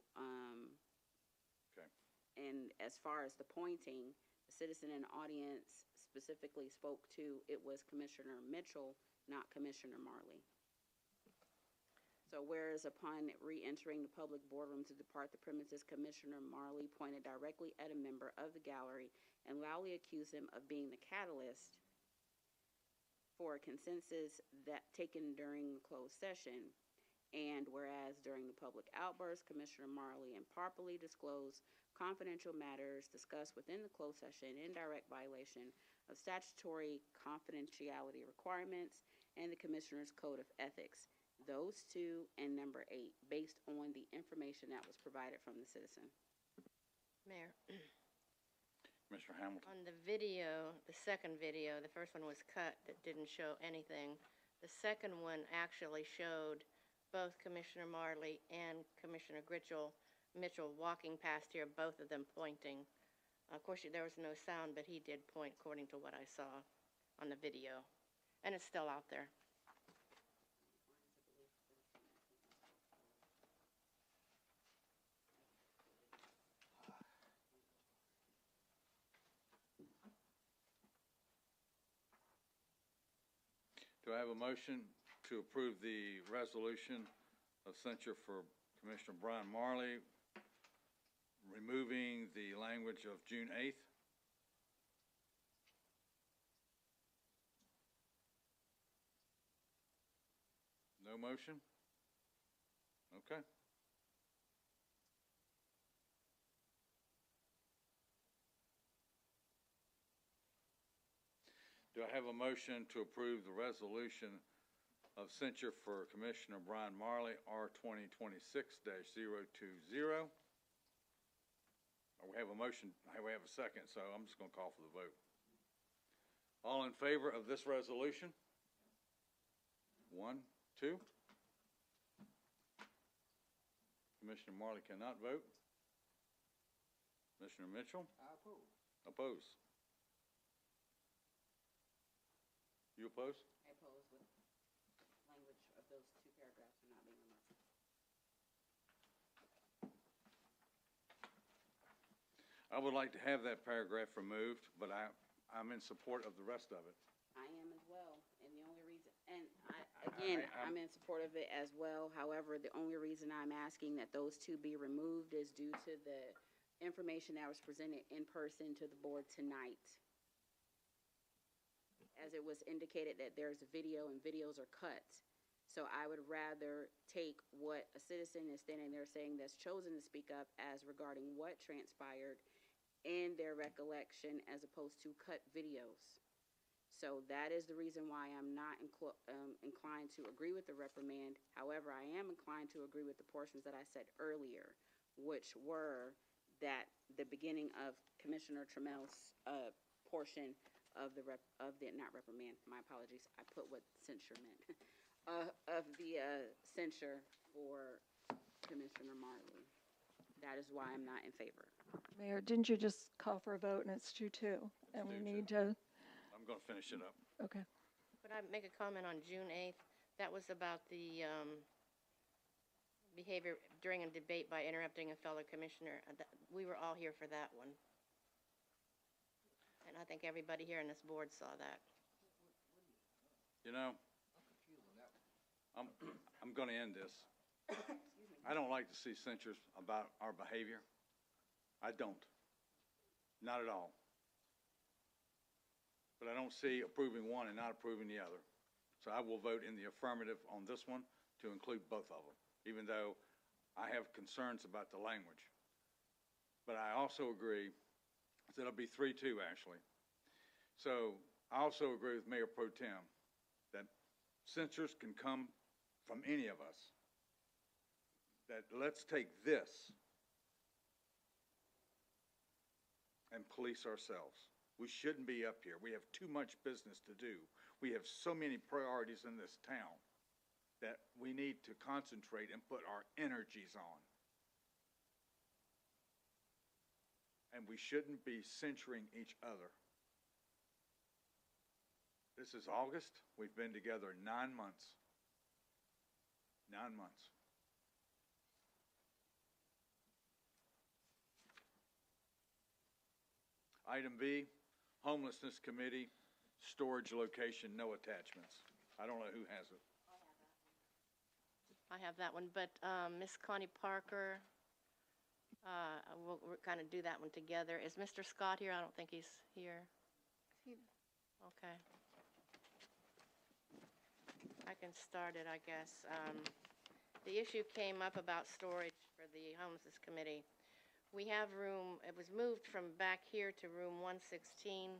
Okay. and as far as the pointing, the citizen in the audience specifically spoke to, it was Commissioner Mitchell, not Commissioner Marley. So whereas upon re-entering the public boardroom to depart the premises, Commissioner Marley pointed directly at a member of the gallery and loudly accused him of being the catalyst for a consensus that taken during the closed session. And whereas during the public outburst, Commissioner Marley improperly disclosed confidential matters discussed within the closed session in direct violation of statutory confidentiality requirements and the Commissioner's Code of Ethics. Those two and number 8, based on the information that was provided from the citizen. Mayor, Commissioner Hamilton. on the video, the second video, the first one was cut that didn't show anything. The second one actually showed both Commissioner Marley and Commissioner Mitchell walking past here, both of them pointing. Of course, there was no sound, but he did point according to what I saw on the video. And it's still out there. Do I have a motion to approve the resolution of censure for Commissioner Brian Marley, removing the language of June 8th? No motion? Okay. Do I have a motion to approve the resolution of censure for Commissioner Brian Marley, R 2026-020? We have a motion, we have a second, so I'm just going to call for the vote. All in favor of this resolution? 1, 2. Commissioner Marley cannot vote. Commissioner Mitchell? I oppose. Oppose. You oppose? I oppose with language of those two paragraphs are not being removed. I would like to have that paragraph removed, but I'm in support of the rest of it. I am as well, and the only reason, and I'm in support of it as well. However, the only reason I'm asking that those two be removed is due to the information that was presented in person to the board tonight. As it was indicated that there's a video and videos are cut. So I would rather take what a citizen is standing there saying that's chosen to speak up as regarding what transpired in their recollection as opposed to cut videos. So that is the reason why I'm not inclined to agree with the reprimand. However, I am inclined to agree with the portions that I said earlier, which were that the beginning of Commissioner Trammell's portion of the not reprimand, my apologies, I put what censure meant, of the censure for Commissioner Marley. That is why I'm not in favor. Mayor, didn't you just call for a vote and it's 2-2? And we need to, I'm going to finish it up. okay. Could I make a comment on June 8th? That was about the behavior during a debate by interrupting a fellow commissioner. We were all here for that one. And I think everybody here on this board saw that. You know, I'm going to end this. Excuse me. I don't like to see censures about our behavior. I don't. Not at all. But I don't see approving one and not approving the other. So I will vote in the affirmative on this one to include both of them, even though I have concerns about the language. But I also agree that it'll be 3-2, actually. So I also agree with Mayor Pro Tem that censures can come from any of us. That let's take this and police ourselves. We shouldn't be up here. We have too much business to do. We have so many priorities in this town that we need to concentrate and put our energies on. And we shouldn't be censuring each other. This is August. We've been together 9 months. 9 months. Item B, Homelessness Committee, storage location, no attachments. I don't know who has it. I have that one, but Miss Connie Parker, we'll kind of do that one together. Is Mr. Scott here? I don't think he's here. Okay. I can start it, I guess. The issue came up about storage for the Homelessness Committee. We have room, it was moved from back here to room 116.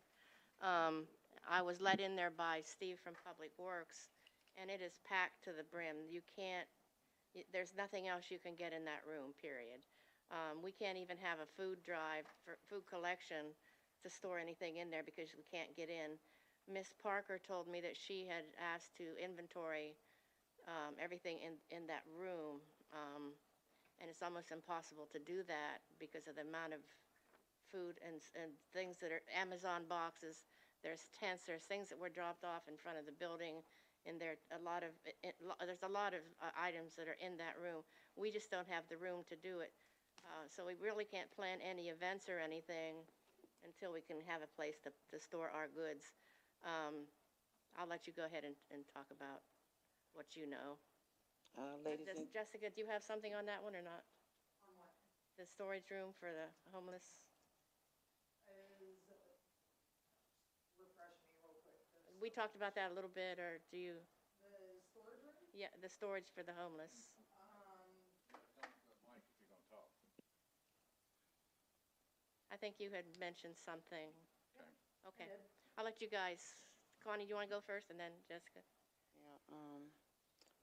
I was let in there by Steve from Public Works, and it is packed to the brim. You can't, there's nothing else you can get in that room, period. We can't even have a food drive, for food collection to store anything in there because we can't get in. Miss Parker told me that she had asked to inventory everything in that room. And it's almost impossible to do that because of the amount of food and things that are Amazon boxes. There's tents, there's things that were dropped off in front of the building, and there's a lot of items that are in that room. We just don't have the room to do it. So we really can't plan any events or anything until we can have a place to store our goods. I'll let you go ahead and talk about what you know. Jessica, do you have something on that one or not? On what? The storage room for the homeless? Refresh me real quick. We talked about that a little bit, or do you? The storage room? Yeah, the storage for the homeless. Mike, if you're gonna talk. I think you had mentioned something. Okay. Okay. I'll let you guys, Connie, do you want to go first, and then Jessica? Yeah,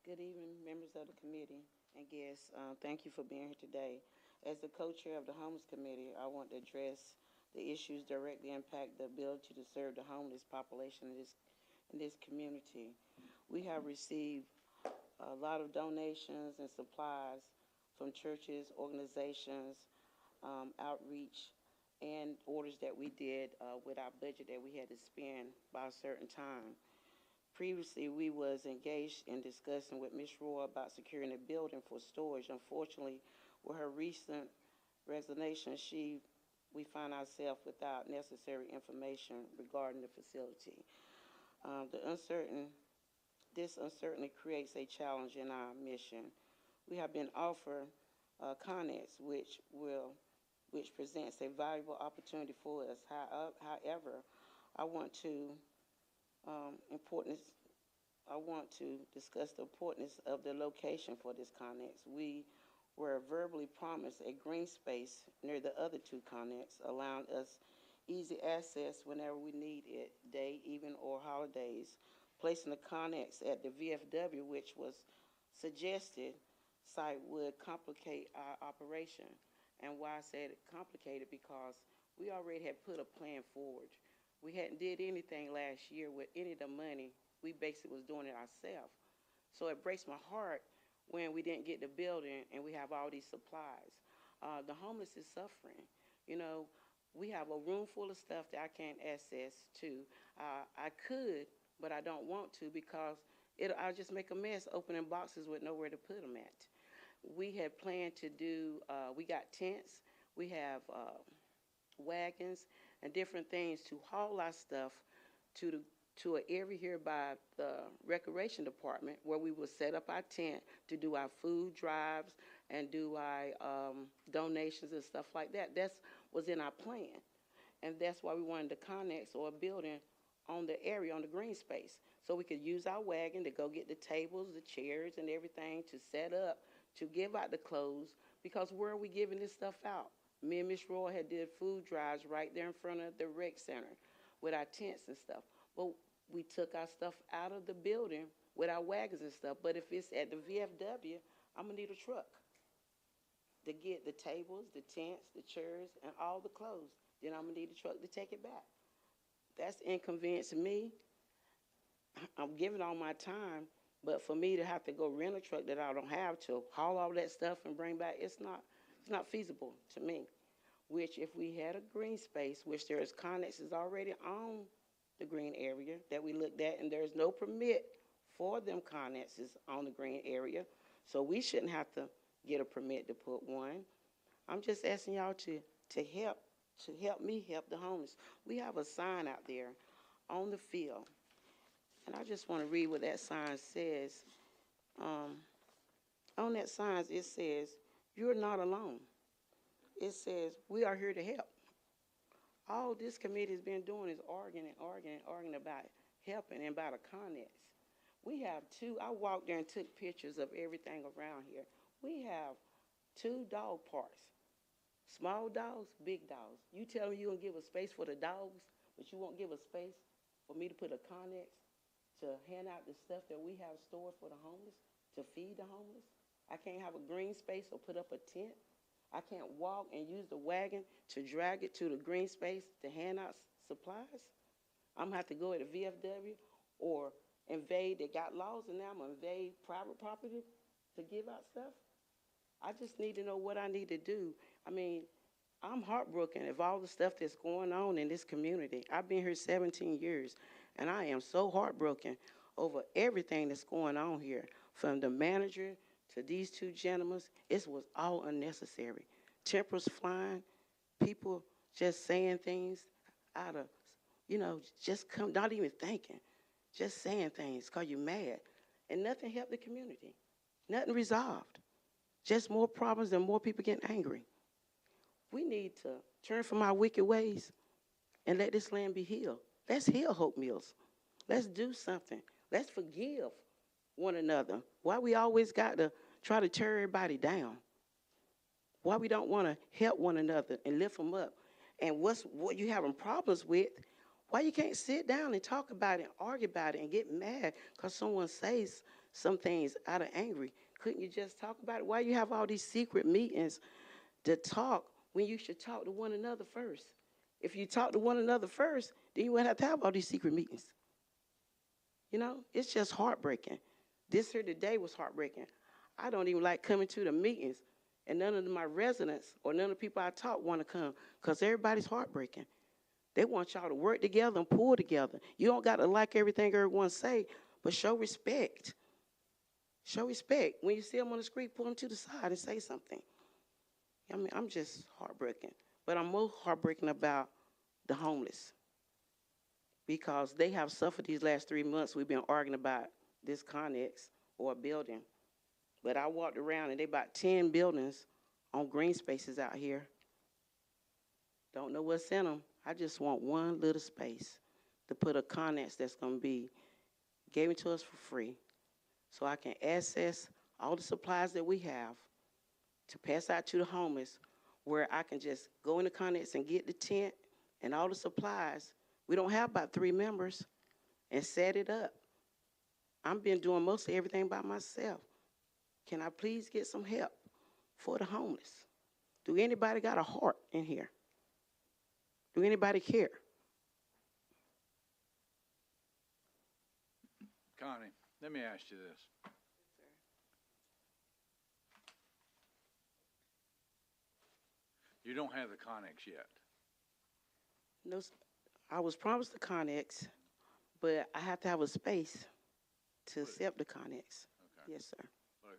good evening, members of the committee and guests. Thank you for being here today. As the co-chair of the Homeless Committee, I want to address the issues directly impact the ability to serve the homeless population in this community. We have received a lot of donations and supplies from churches, organizations, outreach, and orders that we did with our budget that we had to spend by a certain time. Previously, we was engaged in discussing with Ms. Roy about securing a building for storage. Unfortunately, with her recent resignation, we find ourselves without necessary information regarding the facility. This uncertainty creates a challenge in our mission. We have been offered Connex, which presents a valuable opportunity for us. However, I want to discuss the importance of the location for this Connex. We were verbally promised a green space near the other two Connex, allowing us easy access whenever we need it, day, even, or holidays. Placing the Connex at the VFW, which was suggested site, would complicate our operation. And why I said it complicated, because we already had put a plan forward. We hadn't did anything last year with any of the money. We basically was doing it ourselves. So it breaks my heart when we didn't get the building and we have all these supplies. The homeless is suffering. You know, we have a room full of stuff that I can't access to. I could, but I don't want to, because I'll just make a mess opening boxes with nowhere to put them at. We had planned to do, we got tents, we have wagons and different things to haul our stuff to to an area here by the recreation department where we will set up our tent to do our food drives and do our donations and stuff like that. That's was in our plan. And that's why we wanted to connex or a building on the area, on the green space. So we could use our wagon to go get the tables, the chairs, and everything to set up, to give out the clothes, because where are we giving this stuff out? Me and Miss Roy had did food drives right there in front of the rec center with our tents and stuff. But we took our stuff out of the building with our wagons and stuff. But if it's at the VFW, I'm gonna need a truck to get the tables, the tents, the chairs, and all the clothes. Then I'm gonna need a truck to take it back. That's inconveniencing me. I'm giving all my time, but for me to have to go rent a truck that I don't have to haul all that stuff and bring back, it's not feasible to me. Which if we had a green space, which there is connexes already on the green area that we looked at, and there's no permit for them connexes on the green area, so we shouldn't have to get a permit to put one. I'm just asking y'all to help me help the homeless. We have a sign out there on the field, and I just want to read what that sign says. On that sign, it says, "You're not alone." It says, "We are here to help." All this committee has been doing is arguing about helping and about a connex. We have I walked there and took pictures of everything around here. We have 2 dog parks. Small dogs, big dogs. You tell me you're going to give a space for the dogs, but you won't give a space for me to put a connex to hand out the stuff that we have stored for the homeless, to feed the homeless? I can't have a green space or put up a tent. I can't walk and use the wagon to drag it to the green space to hand out supplies. I'm going to have to go to the VFW or invade. They got laws, and now I'm going to invade private property to give out stuff. I just need to know what I need to do. I mean, I'm heartbroken of all the stuff that's going on in this community. I've been here 17 years, and I am so heartbroken over everything that's going on here, from the manager to these 2 gentlemen. It was all unnecessary. Tempers flying, people just saying things out of, not even thinking, just saying things because you're mad. And nothing helped the community. Nothing resolved. Just more problems and more people getting angry. We need to turn from our wicked ways and let this land be healed. Let's heal Hope Mills. Let's do something. Let's forgive one another. Why we always got to try to tear everybody down? Why we don't want to help one another and lift them up? And what you having problems with, why you can't sit down and talk about it, argue about it, and get mad because someone says some things out of angry? Couldn't you just talk about it? Why you have all these secret meetings to talk when you should talk to one another first? If you talk to one another first, then you wouldn't have all these secret meetings. It's just heartbreaking. This here today was heartbreaking. I don't even like coming to the meetings, and none of my residents or none of the people I talk want to come because everybody's heartbreaking. They want y'all to work together and pull together. You don't got to like everything everyone say, but show respect. Show respect. When you see them on the street, pull them to the side and say something. I mean, I'm just heartbroken. But I'm more heartbroken about the homeless because they have suffered these last 3 months. We've been arguing about this connex or a building. But I walked around, and they about 10 buildings on green spaces out here. Don't know what's in them. I just want one little space to put a connex that's going to be given to us for free, so I can access all the supplies that we have to pass out to the homeless, where I can just go in the connex and get the tent and all the supplies. We don't have about 3 members, and set it up. I've been doing most of everything by myself. Can I please get some help for the homeless? Do anybody got a heart in here? Do anybody care? Connie, let me ask you this. You don't have the connex yet. No, I was promised the connex, but I have to have a space to accept the connex. Okay. Yes, sir. But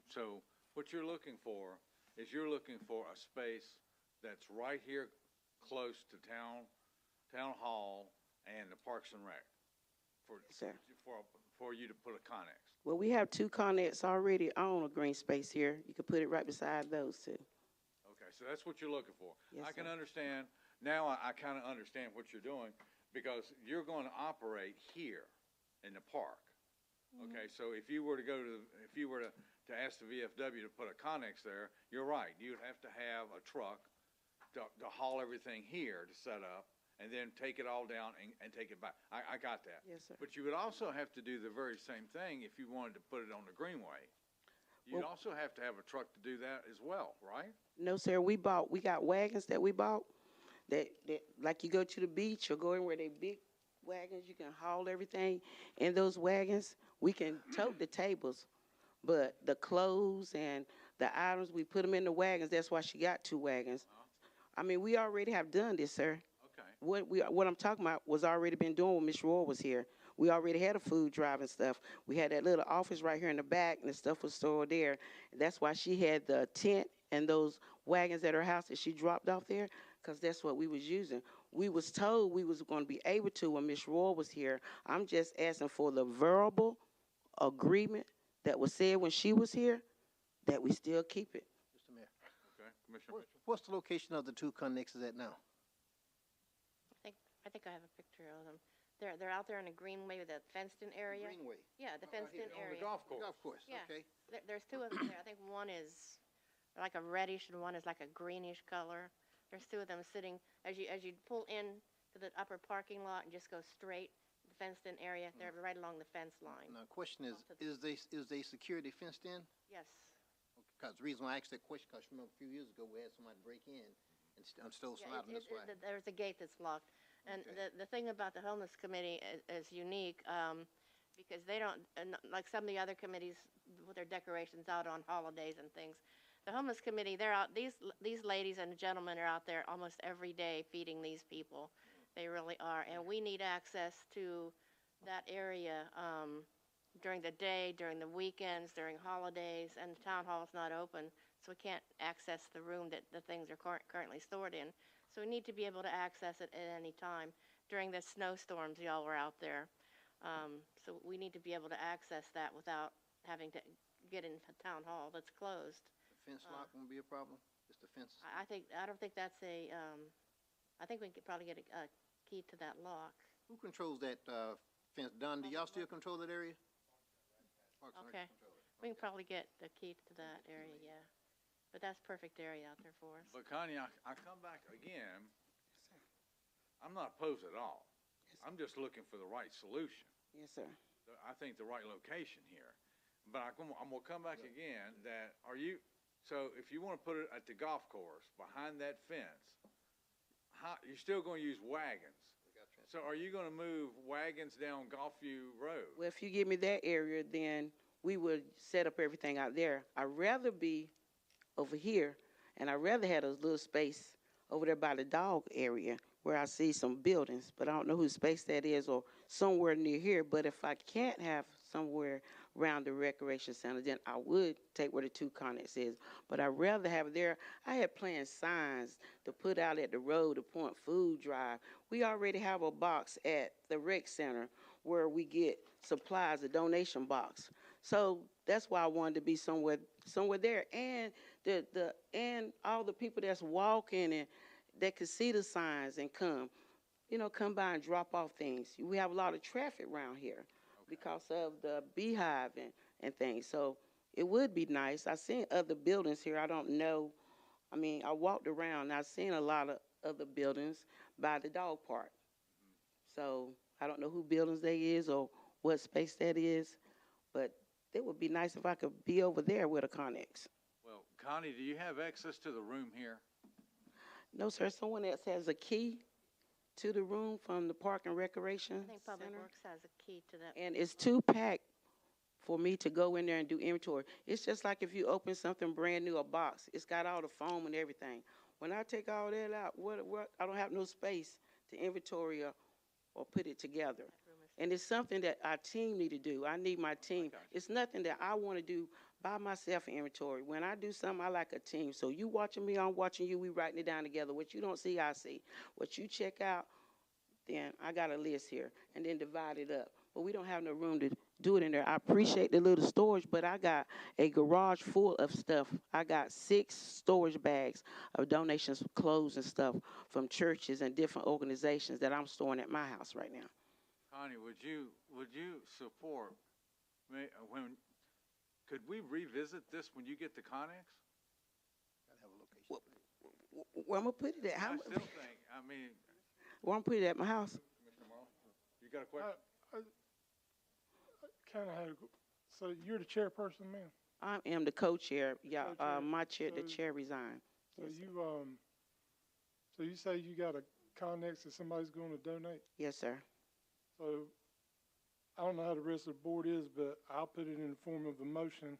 so what you're looking for is you're looking for a space that's right here close to town hall and the Parks and Rec for, Sir. for you to put a Connex? Well, we have two Connex already on a green space here. You could put it right beside those two. Okay, so that's what you're looking for. Yes, I can sir. understand, now I kind of understand what you're doing, because you're going to operate here in the park. Okay, so if you were to go to, if you were to ask the VFW to put a Connex there, you're right, you'd have to have a truck to haul everything here to set up, and then take it all down and take it back. I got that. Yes, sir. But you would also have to do the very same thing if you wanted to put it on the Greenway. You'd Well- also have to have a truck to do that as well, right? No, sir, we got wagons that we bought that like you go to the beach or go in where they big wagons, you can haul everything in those wagons. We can tote the tables, but the clothes and the items, we put them in the wagons. That's why she got two wagons. I mean, we already have done this, sir. Okay. What I'm talking about was already been doing when Ms. Roy was here. We already had a food drive and stuff. We had that little office right here in the back, and the stuff was stored there. That's why she had the tent and those wagons at her house that she dropped off there, because that's what we was using. We was told we was going to be able to when Ms. Roy was here. I'm just asking for the verbal agreement that was said when she was here, that we still keep it. Mr. Mayor, Okay, Commissioner Mitchell. what's the location of the two connexes at now? I think I have a picture of them. They're out there in a greenway with a fenced-in area. Greenway. Yeah, the fenced-in On area. the golf course. Golf course, Yeah. okay. There's two of them there. I think one is like a reddish and one is like a greenish color. There's two of them sitting, as you pull in to the upper parking lot and just go straight, the fenced-in area, they're right along the fence line. Now, question is they security fenced in? Yes. Because the reason why I asked that question, because remember a few years ago, we had somebody break in and stole some Yeah, items, that's why. there's a gate that's locked. And the thing about the homeless committee is unique, because they don't, like some of the other committees with their decorations out on holidays and things. The homeless committee, they're out, these ladies and gentlemen are out there almost every day feeding these people. They really are. And we need access to that area, during the day, during the weekends, during holidays, and the town hall's not open, so we can't access the room that the things are currently stored in. So we need to be able to access it at any time. During the snowstorms, y'all were out there. So we need to be able to access that without having to get into town hall that's closed. The fence lock won't be a problem? Just the fence? I don't think that's a, I think we could probably get a key to that lock. Who controls that fence? Don, do y'all still control that area? Parks and Rec Okay. control it. We can probably get the key to that area, yeah. But that's perfect area out there for us. But Connie, I come back again, I'm not opposed at all. I'm just looking for the right solution. Yes, sir. I think the right location here. But I'm gonna come back again, that, so if you wanna put it at the golf course, behind that fence, you're still gonna use wagons. So are you gonna move wagons down Golfview Road? Well, if you give me that area, then we would set up everything out there. I'd rather be over here, and I'd rather have a little space over there by the dog area where I see some buildings, but I don't know whose space that is, or somewhere near here. But if I can't have somewhere around the recreation center, then I would take where the two Connex is. But I'd rather have it there. I had planned signs to put out at the road to point food drive. We already have a box at the rec center where we get supplies, a donation box. So that's why I wanted to be somewhere there. And and all the people that's walking and that could see the signs and come by and drop off things. We have a lot of traffic around here because of the beehive and things. So it would be nice. I've seen other buildings here. I don't know. I mean, I walked around and I've seen a lot of other buildings by the dog park. So I don't know who buildings they is or what space that is, but it would be nice if I could be over there with a Connex. Well, Connie, do you have access to the room here? No, sir. Someone else has a key to the room from the Park and Recreation I think Public Center. Works has a key to that. And it's too packed for me to go in there and do inventory. It's just like if you open something brand new, a box. It's got all the foam and everything. When I take all that out, what I don't have no space to inventory or put it together. And it's something that our team need to do. I need my team. It's nothing that I want to do by myself in inventory. When I do something, I like a team. So you watching me, I'm watching you. We writing it down together. What you don't see, I see. What you check out, then I got a list here, and then divide it up. But we don't have no room to do it in there. I appreciate the little storage, but I got a garage full of stuff. I got 6 storage bags of donations of clothes and stuff from churches and different organizations that I'm storing at my house right now. Connie, would you support me, could we revisit this when you get to Connex? Where I'm gonna put it at? I still think, Where I'm put it at my house? Commissioner Marley, you got a question? I kind of had, so you're the chairperson, ma'am? I am the co-chair. Yeah, Co-chair. the chair resigned. So you say you got a Connex that somebody's going to donate? Yes, sir. So I don't know how the rest of the board is, but I'll put it in the form of a motion,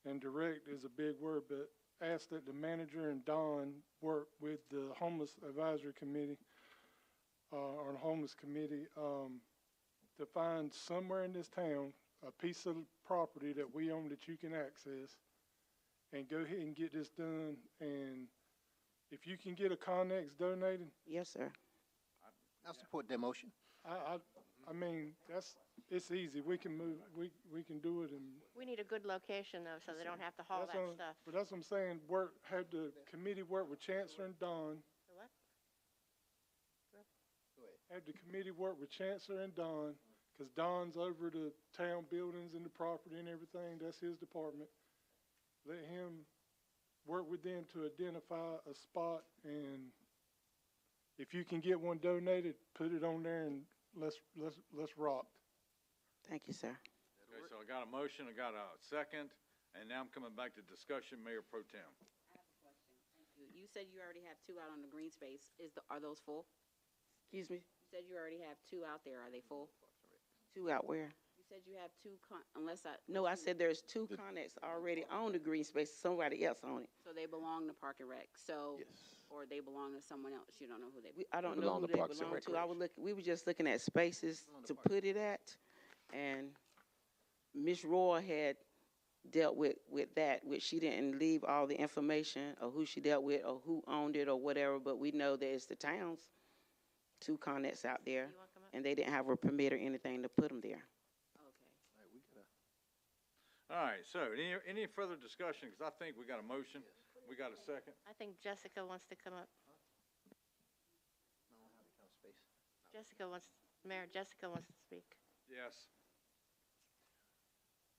and direct is a big word, but ask that the manager and Don work with the homeless advisory committee, or the homeless committee, to find somewhere in this town a piece of property that we own that you can access, and go ahead and get this done. And if you can get a Connex donated. Yes, sir. I support that motion. I mean, it's easy. We can move, we can do it, and. We need a good location though, so they don't have to haul that stuff. But that's what I'm saying, have the committee work with Chancellor and Don. The what? Have the committee work with Chancellor and Don, because Don's over the town buildings and the property and everything, that's his department. Let him work with them to identify a spot, and if you can get one donated, put it on there, and let's rock. Thank you, sir. Okay, so I got a motion, I got a second, and now I'm coming back to discussion, Mayor Pro Tem. You said you already have 2 out on the green space. Are those full? Excuse me? You said you already have 2 out there. Are they full? 2 out where? You said you have 2 No, I said there's 2 Connex already on the green space, somebody else on it. So they belong to Park and Rec. So, Yes. or they belong to someone else. You don't know who they. I don't know belong who to they Parks and belong to. I Recreation. we were just looking at spaces to put it at, and Ms. Roy had dealt with that, which she didn't leave all the information of who she dealt with or who owned it or whatever, but we know that it's the town's 2 Connex out there, and they didn't have a permit or anything to put them there. All right, so any further discussion, because I think we got a motion, we got a second. I think Jessica wants to come up. Mayor Jessica wants to speak. Yes.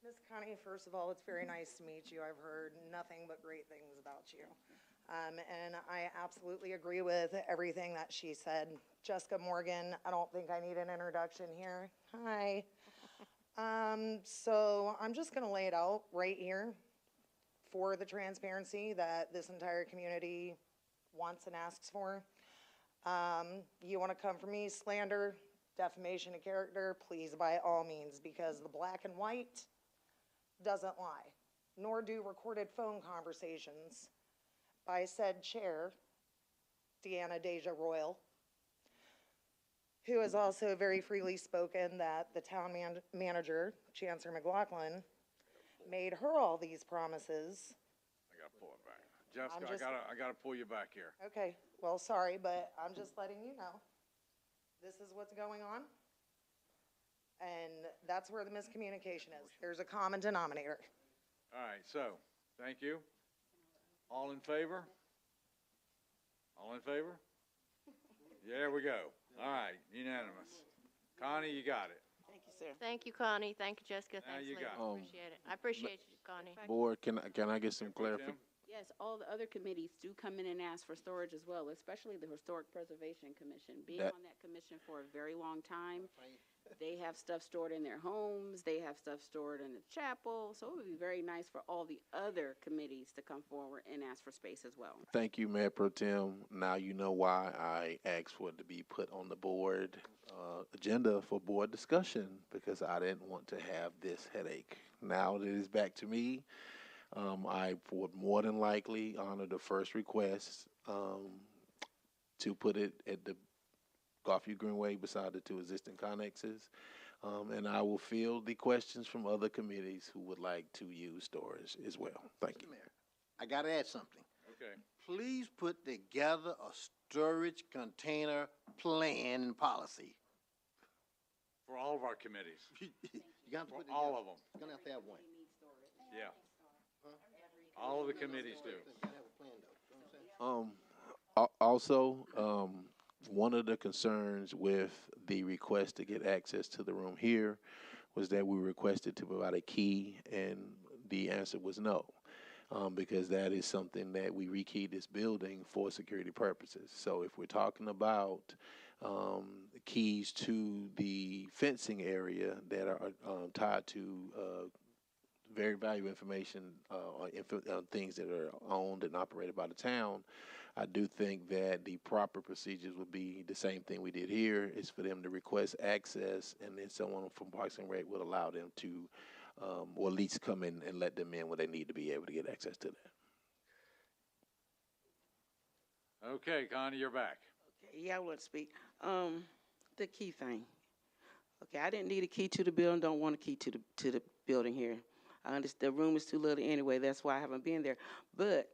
Ms. Connie, first of all, it's very nice to meet you. I've heard nothing but great things about you. And I absolutely agree with everything that she said. Jessica Morgan, I don't think I need an introduction here. Hi. So I'm just gonna lay it out right here for the transparency that this entire community wants and asks for. You wanna come for me, slander, defamation of character, please by all means, because the black and white doesn't lie, nor do recorded phone conversations by said chair, Deanna Deja Royal, who has also very freely spoken that the town manager, Chancellor McLaughlin, made her all these promises. I gotta pull it back. Jessica, I gotta pull you back here. Okay, well, sorry, but I'm just letting you know. This is what's going on. And that's where the miscommunication is. There's a common denominator. All right, so, thank you. All in favor? All in favor? There we go. All right, unanimous. Connie, you got it. Thank you, sir. Thank you, Connie. Thank you, Jessica. Now Thanks, you Lynn. got it. Appreciate it. I appreciate you, Connie. Board, can I get some clarification? Yes, all the other committees do come in and ask for storage as well, especially the Historic Preservation Commission. Being That- on that commission for a very long time, they have stuff stored in their homes, they have stuff stored in the chapel, so it would be very nice for all the other committees to come forward and ask for space as well. Thank you, Mayor Pro Tem. Now you know why I asked for it to be put on the board agenda for board discussion, because I didn't want to have this headache. Now that it's back to me, I would more than likely honor the first request to put it at the Garfield Greenway beside the 2 existing connexes. And I will field the questions from other committees who would like to use storage as well. Thank you. Mayor, I gotta add something. Okay. please put together a storage container plan and policy. For all of our committees, You got to for put all of them, You're gonna have to have one. yeah. All of the committees do. Also, one of the concerns with the request to get access to the room here was that we requested to provide a key, and the answer was no. Because that is something that we rekeyed this building for security purposes. So if we're talking about keys to the fencing area that are tied to very valuable information on things that are owned and operated by the town, I do think that the proper procedures would be the same thing we did here, is for them to request access, and then someone from Parks and Rec would allow them to, or at least come in and let them in when they need to be able to get access to that. Okay, Connie, you're back. Yeah, I want to speak. The key thing. Okay, I didn't need a key to the building. Don't want a key to the building here. I understand the room is too little anyway. That's why I haven't been there. But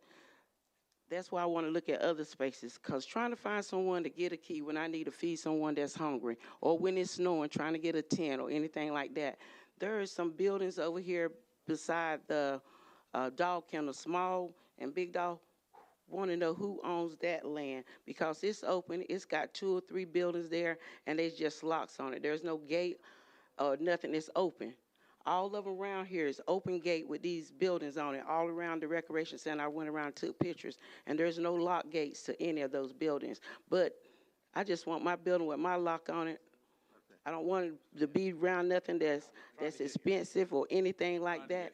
that's why I want to look at other spaces. Cause trying to find someone to get a key when I need to feed someone that's hungry, or when it's snowing, trying to get a tent or anything like that. There are some buildings over here beside the dog kennel, small and big dog. Want to know who owns that land, because it's open. It's got 2 or 3 buildings there, and there's just locks on it. There's no gate or nothing. It's open. All of around here is open gate with these buildings on it. All around the recreation center, I went around and took pictures, and there's no lock gates to any of those buildings. But I just want my building with my lock on it. I don't want it to be around nothing that's expensive or anything like that.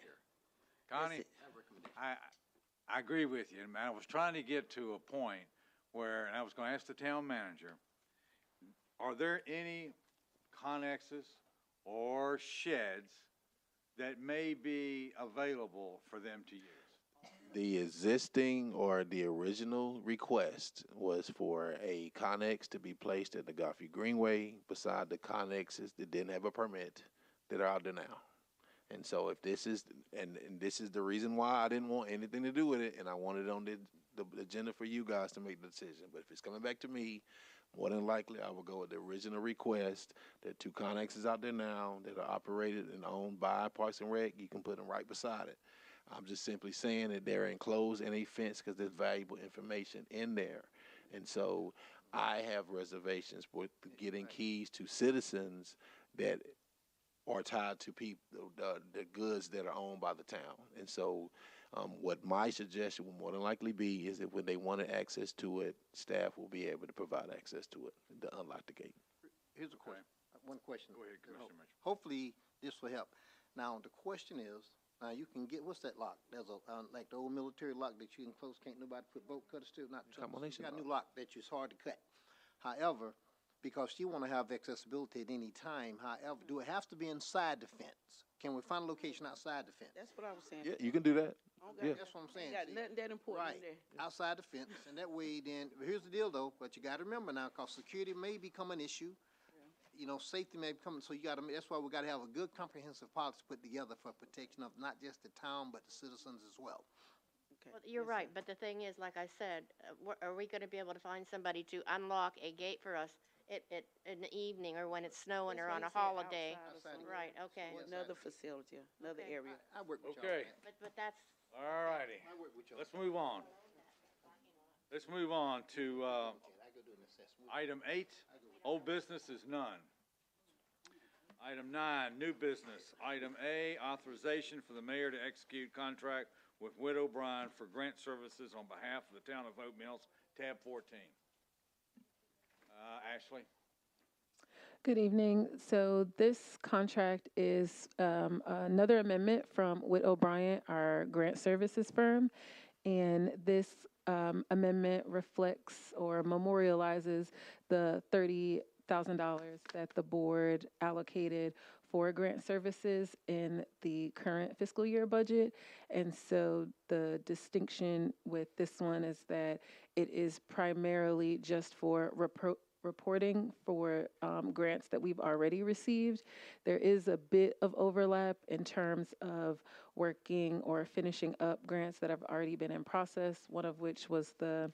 Connie, I agree with you, and I was trying to get to a point where, and I was going to ask the town manager, are there any connexes or sheds that may be available for them to use? The existing or the original request was for a connex to be placed at the Godfrey Greenway beside the connexes that didn't have a permit that are out there now. And so if this is, and this is the reason why I didn't want anything to do with it, and I wanted it on the agenda for you guys to make the decision. But if it's coming back to me, more than likely I will go with the original request. There are 2 connexes out there now that are operated and owned by Parks and Rec. You can put them right beside it. I'm just simply saying that they're enclosed in a fence because there's valuable information in there. And so I have reservations with getting keys to citizens that are tied to people, the goods that are owned by the town. And so what my suggestion will more than likely be is that when they wanted access to it, staff will be able to provide access to it to unlock the gate. Here's a question, one question. Go ahead, Commissioner Mitchell. Hopefully this will help. Now, the question is, you can get, what's that lock? There's a, like the old military lock that you can close, can't nobody put bolt cutters to, not. Combination You got a new lock that is hard to cut. However, because you want to have accessibility at any time, however, do it have to be inside the fence? Can we find a location outside the fence? That's what I was saying. Yeah, you can do that. Okay. Yeah. That's what I'm saying. Got See? nothing that important Right, in there. outside the fence, and that way then, here's the deal though, but you gotta remember now, cause security may become an issue. You know, safety may become, so you gotta, that's why we gotta have a good comprehensive policy put together for protection of not just the town, but the citizens as well. Well, you're right, but the thing is, like I said, are we gonna be able to find somebody to unlock a gate for us in the evening, or when it's snowing, or on a holiday? Right, okay. Another facility, another area. I work with y'all. Okay, But that's, all righty. I work with y'all. Let's move on. Let's move on to I go do an assessment. item 8. Old business is none. Item 9, new business. Item A, authorization for the mayor to execute contract with Whit O'Brien for grant services on behalf of the town of Hope Mills, tab 14. Ashley? Good evening. So this contract is another amendment from Whit O'Brien, our grant services firm. And this amendment reflects or memorializes the $30,000 that the board allocated for grant services in the current fiscal year budget. And so the distinction with this one is that it is primarily just for reporting for grants that we've already received. There is a bit of overlap in terms of working or finishing up grants that have already been in process, one of which was the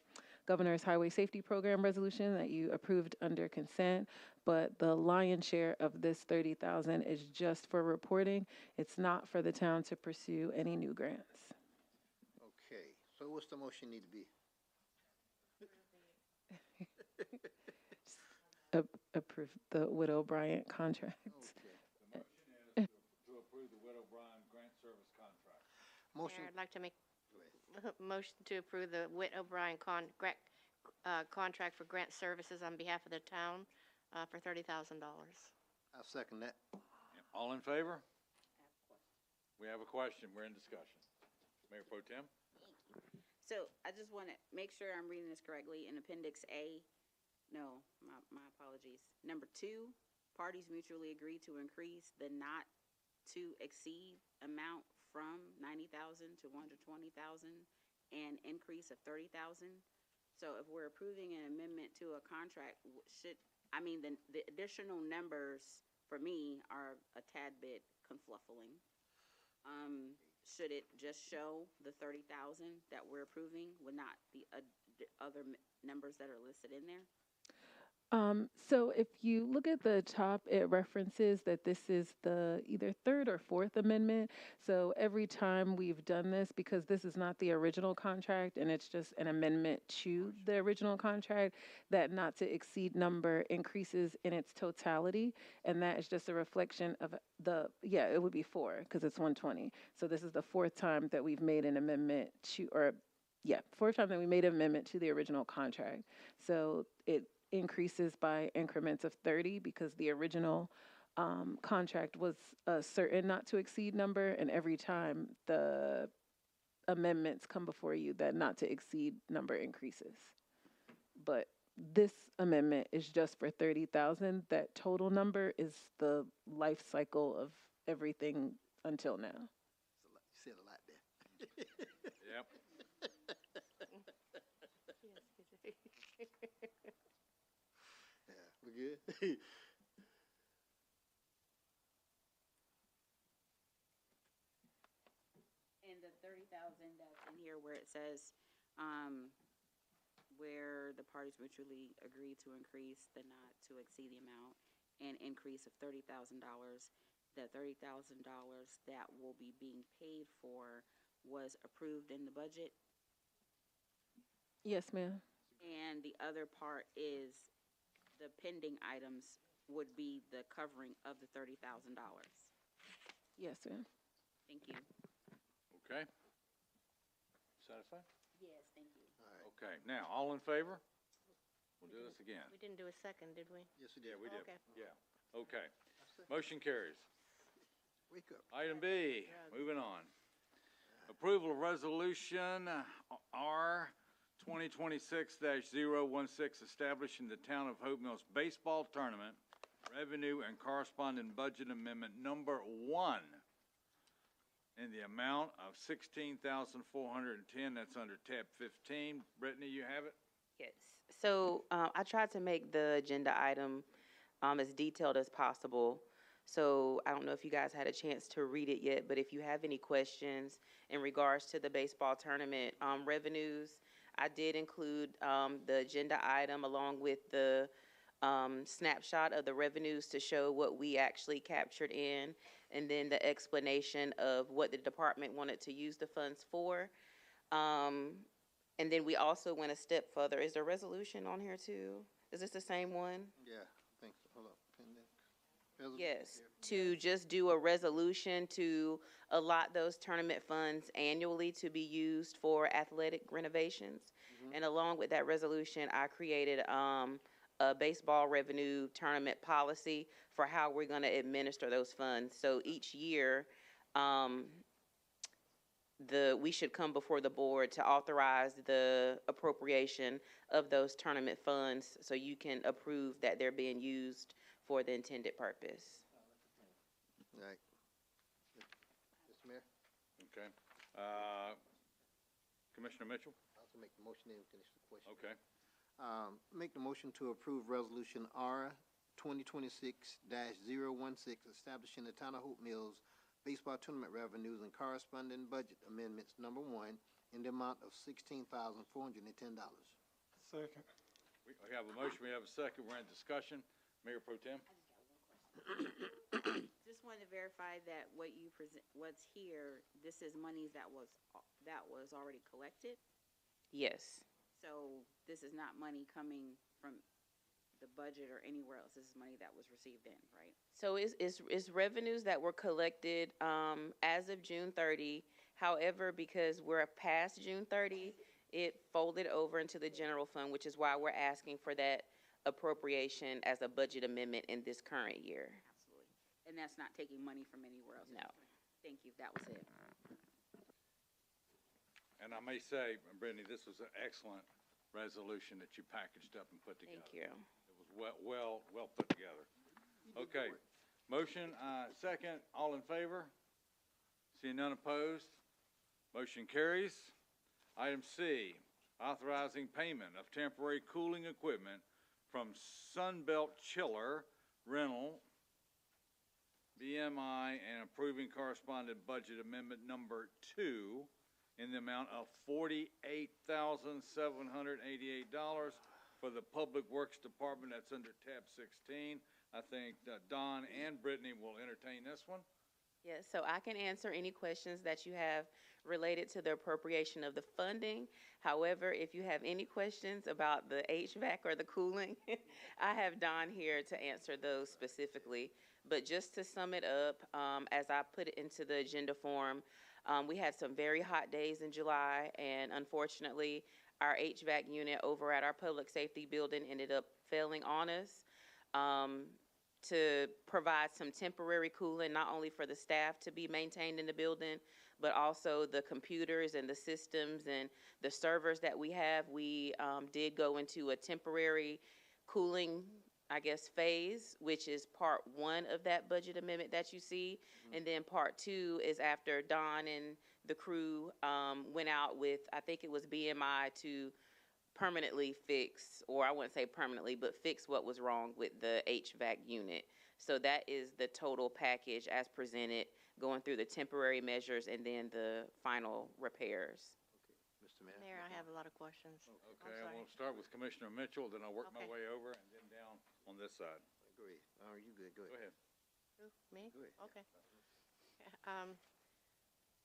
Governor's Highway Safety Program resolution that you approved under consent, but the lion's share of this 30,000 is just for reporting. It's not for the town to pursue any new grants. Okay, so what's the motion need to be? Approve the Widow Bryant contract. To approve the Widow Bryan grant service contract. Mayor, I'd like to make a motion to approve the Whit O'Brien contract for grant services on behalf of the town for $30,000. I'll second that. All in favor? We have a question. We're in discussion. Mayor Pro Tem? So I just want to make sure I'm reading this correctly. In Appendix A, no, my apologies. Number 2, parties mutually agree to increase the not to exceed amount from 90,000 to 120,000 and increase of 30,000. So if we're approving an amendment to a contract, the additional numbers for me are a tad bit confluffling. Should it just show the 30,000 that we're approving with not the other numbers that are listed in there? So if you look at the top, it references that this is the either third or fourth amendment. So every time we've done this, because this is not the original contract and it's just an amendment to the original contract, that not to exceed number increases in its totality. And that is just a reflection of it would be 4 because it's 120. So this is the fourth time that we've made an amendment fourth time that we made an amendment to the original contract. So it increases by increments of 30 because the original contract was a certain not to exceed number, and every time the amendments come before you, that not to exceed number increases. But this amendment is just for 30,000. That total number is the life cycle of everything until now. You said a lot there. Yep. We good? And the 30,000 that's in here where it says, where the parties mutually agree to increase the not to exceed the amount and increase of $30,000, the $30,000 that will be being paid for was approved in the budget. Yes, ma'am. And the other part is the pending items would be the covering of the $30,000. Yes, ma'am. Thank you. Okay. Satisfied? Yes, thank you. Okay, now, all in favor? We'll do this again. We didn't do a second, did we? Yes, we Yeah, did. we did. Okay. Yeah, okay. Motion carries. Wake up. Item B, moving on. Approval of resolution R 2026-016, establishing the Town of Hope Mills Baseball Tournament Revenue and Corresponding Budget Amendment Number 1 in the amount of $16,410. That's under tab 15. Brittany, you have it? Yes. So I tried to make the agenda item as detailed as possible. So I don't know if you guys had a chance to read it yet, but if you have any questions in regards to the baseball tournament revenues, I did include the agenda item along with the snapshot of the revenues to show what we actually captured in, and then the explanation of what the department wanted to use the funds for. And then we also went a step further. Is there a resolution on here too? Is this the same one? Yeah, I think so. Hold up. Yes, to just do a resolution to allot those tournament funds annually to be used for athletic renovations. And along with that resolution, I created a baseball revenue tournament policy for how we're going to administer those funds. So each year, we should come before the board to authorize the appropriation of those tournament funds so you can approve that they're being used for the intended purpose. All right. Mr. Mayor, Okay. Commissioner Mitchell? I'll also make the motion and finish the question. Okay. Make the motion to approve Resolution R 2026-016, establishing the Town of Hope Mills baseball tournament revenues and corresponding budget amendments, number one, in the amount of $16,410. Second. We have a motion, we have a second, we're in discussion. Mayor Pro Tem? Just wanted to verify that what you present, what's here, this is monies that was already collected? Yes. So this is not money coming from the budget or anywhere else. This is money that was received in, right? So it's revenues that were collected as of June 30. However, because we're past June 30, it folded over into the general fund, which is why we're asking for that appropriation as a budget amendment in this current year. Absolutely. And that's not taking money from anywhere else? No. Thank you. That was it. And I may say, Brittany, this was an excellent resolution that you packaged up and put together. Thank you. It was well put together. Okay, motion, second, all in favor? Seeing none opposed? Motion carries. Item C, authorizing payment of temporary cooling equipment from Sunbelt Chiller Rental, BMI, and approving corresponding budget amendment number 2 in the amount of $48,788 for the Public Works Department. That's under tab 16. I think Don and Brittany will entertain this one. Yes, so I can answer any questions that you have related to the appropriation of the funding. However, if you have any questions about the HVAC or the cooling, I have Don here to answer those specifically. But just to sum it up, as I put it into the agenda form, we had some very hot days in July, and unfortunately, our HVAC unit over at our public safety building ended up failing on us. To provide some temporary cooling, not only for the staff to be maintained in the building, but also the computers and the systems and the servers that we have. We did go into a temporary cooling, I guess, phase, which is part 1 of that budget amendment that you see. And then part 2 is after Don and the crew went out with, I think it was BMI, to permanently fix, or I wouldn't say permanently, but fix what was wrong with the HVAC unit. So that is the total package as presented, going through the temporary measures and then the final repairs. Mr. Mayor? Mayor, I have a lot of questions. Okay, I will start with Commissioner Mitchell, then I'll work my Okay. way over and then down on this side. Go ahead. Oh, you good, go Go ahead. ahead. Who, me? Go ahead. Okay.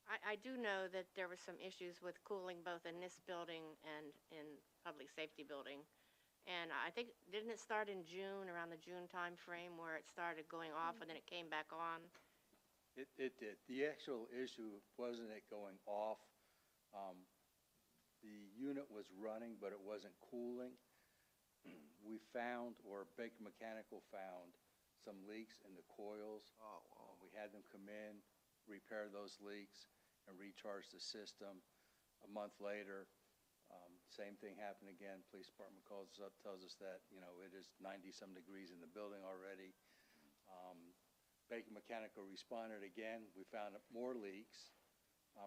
I do know that there were some issues with cooling both in this building and in public safety building. And I think, didn't it start in June, around the June timeframe, where it started going off and then it came back on? It did. The actual issue wasn't it going off. The unit was running, but it wasn't cooling. We found, or Baker Mechanical found, some leaks in the coils. We had them come in, repair those leaks, and recharge the system. A month later, same thing happened again. Police department calls us up, tells us that, it is 90-some degrees in the building already. Baker Mechanical responded again. We found more leaks,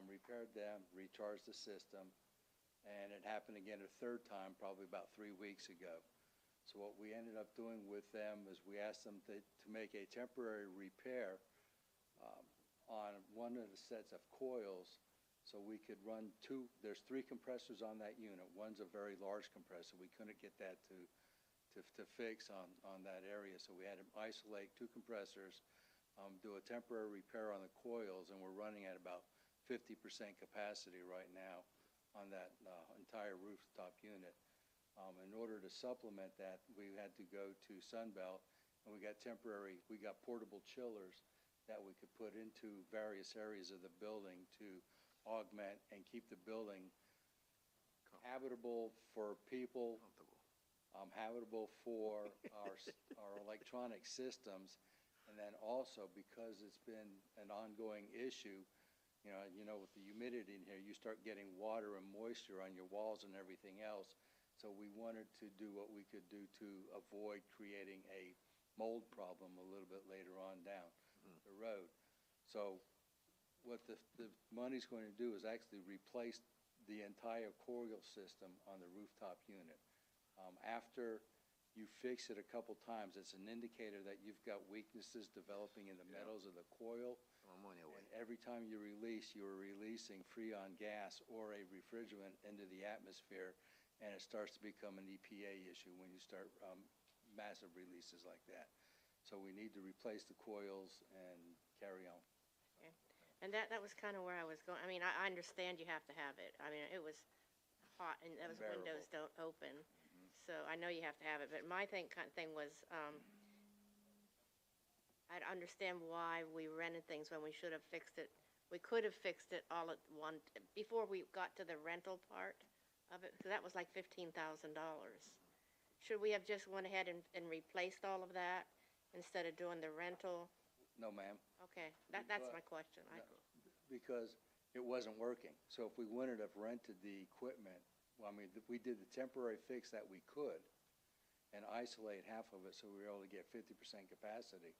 repaired them, recharged the system, and it happened again a third time, probably about 3 weeks ago. So what we ended up doing with them is we asked them to make a temporary repair on one of the sets of coils, so we could run there's 3 compressors on that unit. One's a very large compressor. We couldn't get that to fix on that area, so we had to isolate 2 compressors, do a temporary repair on the coils, and we're running at about 50% capacity right now on that entire rooftop unit. In order to supplement that, we had to go to Sunbelt, and we got portable chillers that we could put into various areas of the building to augment and keep the building habitable for people, habitable for our electronic systems, and then also because it's been an ongoing issue, with the humidity in here, you start getting water and moisture on your walls and everything else. So we wanted to do what we could do to avoid creating a mold problem a little bit later on down the road. So what the money's going to do is actually replace the entire coil system on the rooftop unit. After you fix it a couple times, it's an indicator that you've got weaknesses developing in the metals of the coil. And every time you release, you are releasing freon gas or a refrigerant into the atmosphere, and it starts to become an EPA issue when you start massive releases like that. So we need to replace the coils and carry on. Okay. And that was kind of where I was going. I mean, I understand you have to have it. I mean, it was hot and those Unbearable. windows don't open. So I know you have to have it, but my thing was, I'd understand why we rented things when we should have fixed it. We could have fixed it all at one, before we got to the rental part of it, because that was like $15,000. Should we have just went ahead and replaced all of that instead of doing the rental? No, ma'am. Okay, that's my question. Because it wasn't working. So if we wouldn't have rented the equipment, well, I mean, we did the temporary fix that we could and isolate half of it so we were able to get 50% capacity.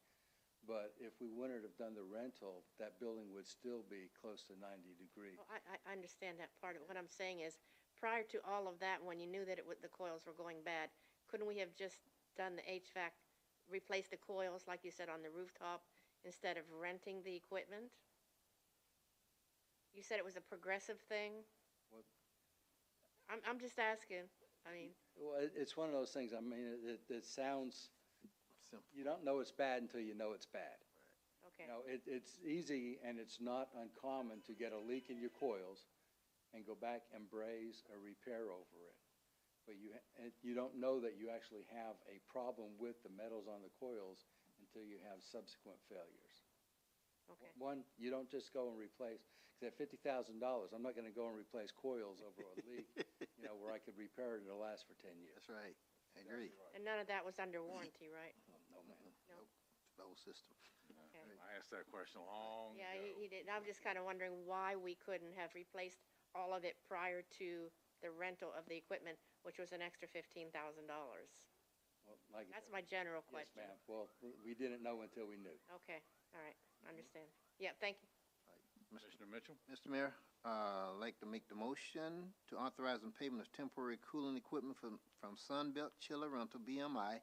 But if we wouldn't have done the rental, that building would still be close to 90 degrees. Well, I understand that part of it. What I'm saying is, prior to all of that, when you knew that the coils were going bad, couldn't we have just done the HVAC, replaced the coils, like you said, on the rooftop, instead of renting the equipment? You said it was a progressive thing? Well- I'm just asking. I mean, Well, it's one of those things, I mean, it sounds, you don't know it's bad until you know it's bad. okay. You know, it's easy and it's not uncommon to get a leak in your coils and go back and braze or repair over it. But you don't know that you actually have a problem with the metals on the coils until you have subsequent failures. Okay. One, you don't just go and replace, because at $50,000, I'm not gonna go and replace coils over a leak, you know, where I could repair it, it'll last for 10 years. That's right. I agree. And none of that was under warranty, right? No, ma'am. No. The whole system. Okay. I asked that question long Yeah, ago. he did. I'm just kind of wondering why we couldn't have replaced all of it prior to the rental of the equipment, which was an extra $15,000. Well, like I That's said, my general yes, question. ma'am. Well, we didn't know until we knew. Okay, all right, understand. Yeah, thank you. Commissioner Mitchell? Mr. Mayor, I'd like to make the motion to authorize the payment of temporary cooling equipment from Sunbelt Chiller Rental, BMI,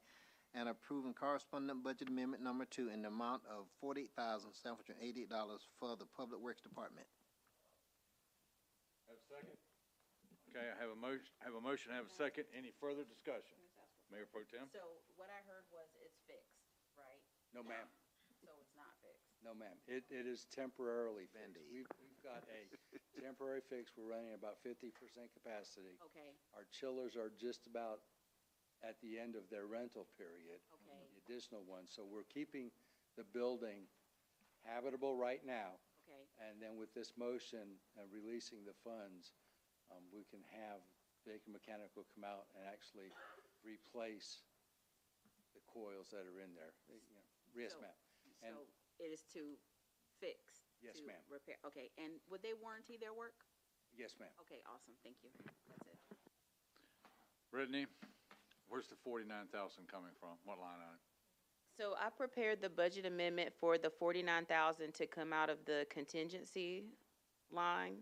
and approving corresponding budget amendment number 2 in the amount of $48,788 for the Public Works Department. Have a second? Okay, I have a motion, I have a second. Any further discussion? Mayor Pro Tem? So what I heard was it's fixed, right? No, ma'am. So it's not fixed. No, ma'am. It is temporarily fixed. We've got a temporary fix. We're running about 50% capacity. Okay, Our chillers are just about at the end of their rental period. Okay. The additional ones. So we're keeping the building habitable right now. okay. And then with this motion, releasing the funds, we can have Baker Mechanical come out and actually replace the coils that are in there. You know, yes, So- ma'am. And So it is to fix? Yes, to ma'am. Repair, okay. And would they warranty their work? yes, ma'am. Okay, awesome, thank you. That's it. Brittany, where's the 49,000 coming from? What line item? So I prepared the budget amendment for the 49,000 to come out of the contingency line.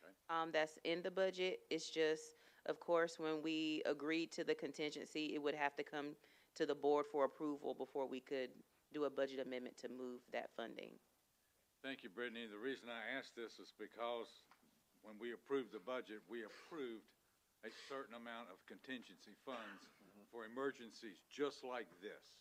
Okay. That's in the budget. It's just, of course, when we agreed to the contingency, it would have to come to the board for approval before we could do a budget amendment to move that funding. Thank you, Brittany. The reason I asked this is because when we approved the budget, we approved a certain amount of contingency funds for emergencies just like this.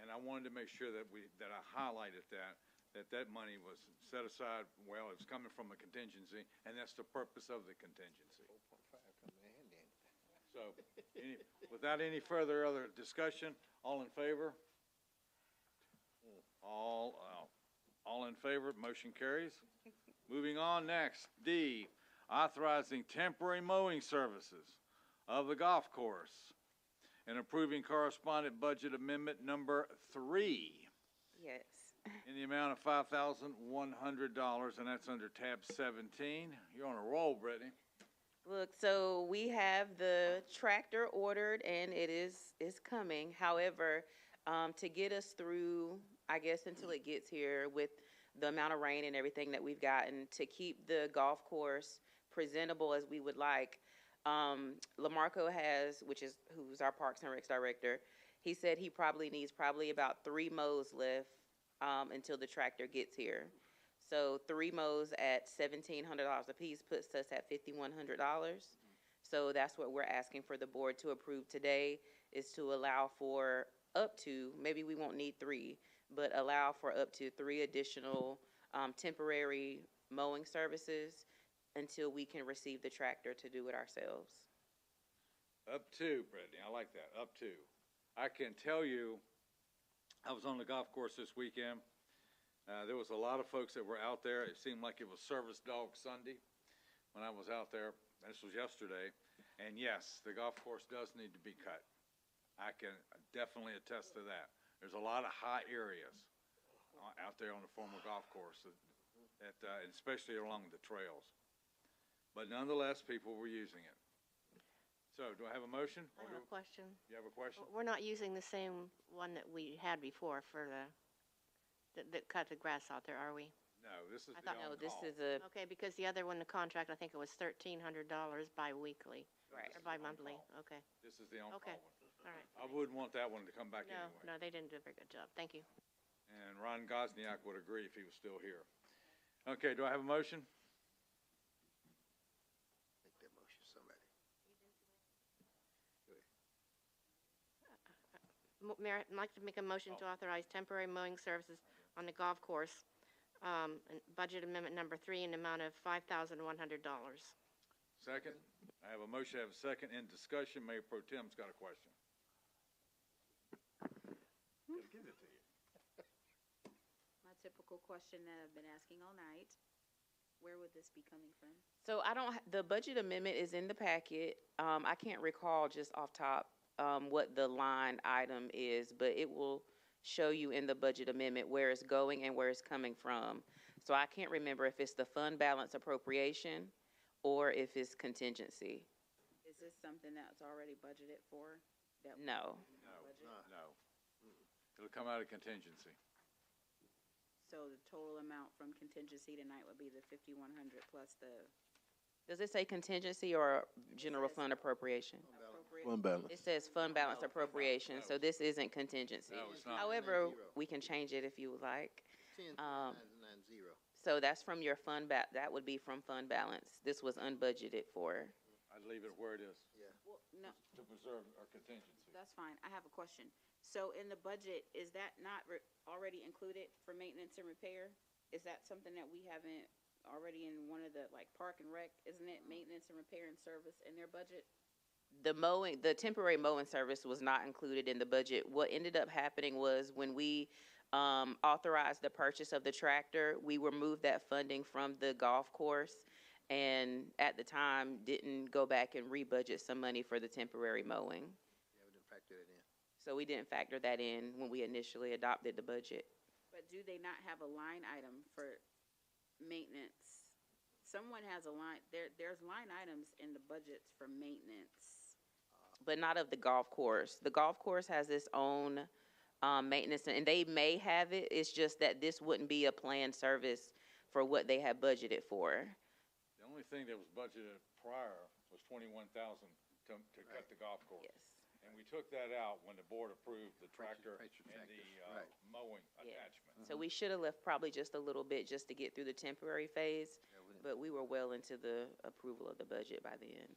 And I wanted to make sure that I highlighted that money was set aside, well, it's coming from a contingency, and that's the purpose of the contingency. So, without any further other discussion, all in favor? All in favor, motion carries. Moving on next, D, authorizing temporary mowing services of the golf course and approving correspondent budget amendment number 3 Yes. in the amount of $5,100, and that's under tab 17. You're on a roll, Brittany. Look, so we have the tractor ordered and it's coming. However, to get us through, I guess, until it gets here with the amount of rain and everything that we've gotten, to keep the golf course presentable as we would like, Lamarco who's our Parks and Recs director, he said he probably needs about 3 mows left, until the tractor gets here. So 3 mows at $1,700 a piece puts us at $5,100. So that's what we're asking for the board to approve today, is to allow for up to, maybe we won't need 3, but allow for up to 3 additional temporary mowing services until we can receive the tractor to do it ourselves. Up to, Brittany, I like that, up to. I can tell you, I was on the golf course this weekend. There was a lot of folks that were out there. It seemed like it was Service Dog Sunday when I was out there. This was yesterday. And yes, the golf course does need to be cut. I can definitely attest to that. There's a lot of high areas out there on the former golf course, especially along the trails. But nonetheless, people were using it. So, do I have a motion? I have a question. You have a question? We're not using the same one that we had before for that cut the grass out there, are we? No, this is I thought, No, this is a, Okay, because the other one, the contract, I think it was $1,300 bi-weekly. Right. Or bi-monthly, okay. This is the on-call Okay, one. all right. I wouldn't want that one to come back No, anyway. no, they didn't do a very good job. Thank you. And Ron Gosniak would agree if he was still here. Okay, do I have a motion? Make that motion, somebody. Mayor, I'd like to make a motion to authorize temporary mowing services on the golf course, and budget amendment number 3 in the amount of $5,100. Second? I have a motion, I have a second. In discussion, Mayor Pro Tem's got a question. Give it to you. My typical question that I've been asking all night, where would this be coming from? so the budget amendment is in the packet. I can't recall just off top, what the line item is, but it will show you in the budget amendment where it's going and where it's coming from. So I can't remember if it's the fund balance appropriation or if it's contingency. Is this something that's already budgeted for? No. No. It'll come out of contingency. So the total amount from contingency tonight would be the 5,100 plus the Does it say contingency or general fund appropriation? Fund balance. It says fund balance appropriation, so this isn't contingency. No, it's not. However, we can change it if you would like. 10,990. So that's from your that would be from fund balance. This was unbudgeted for. I'd leave it where it is. Well, no, To preserve our contingency. that's fine. I have a question. So in the budget, is that not already included for maintenance and repair? Is that something that we haven't already in one of the, like, Park and Rec? Isn't it maintenance and repair and service in their budget? The temporary mowing service was not included in the budget. What ended up happening was when we authorized the purchase of the tractor, we removed that funding from the golf course, and at the time didn't go back and rebudget some money for the temporary mowing. Yeah, we didn't factor that in. So we didn't factor that in when we initially adopted the budget. But do they not have a line item for maintenance? Someone has a line, there's line items in the budgets for maintenance. But not of the golf course. The golf course has its own maintenance, and they may have it. It's just that this wouldn't be a planned service for what they had budgeted for. The only thing that was budgeted prior was $21,000 to cut the golf course. Yes. And we took that out when the board approved the tractor and the Right. mowing Yeah. attachment. So we should have left probably just a little bit just to get through the temporary phase, but we were well into the approval of the budget by then.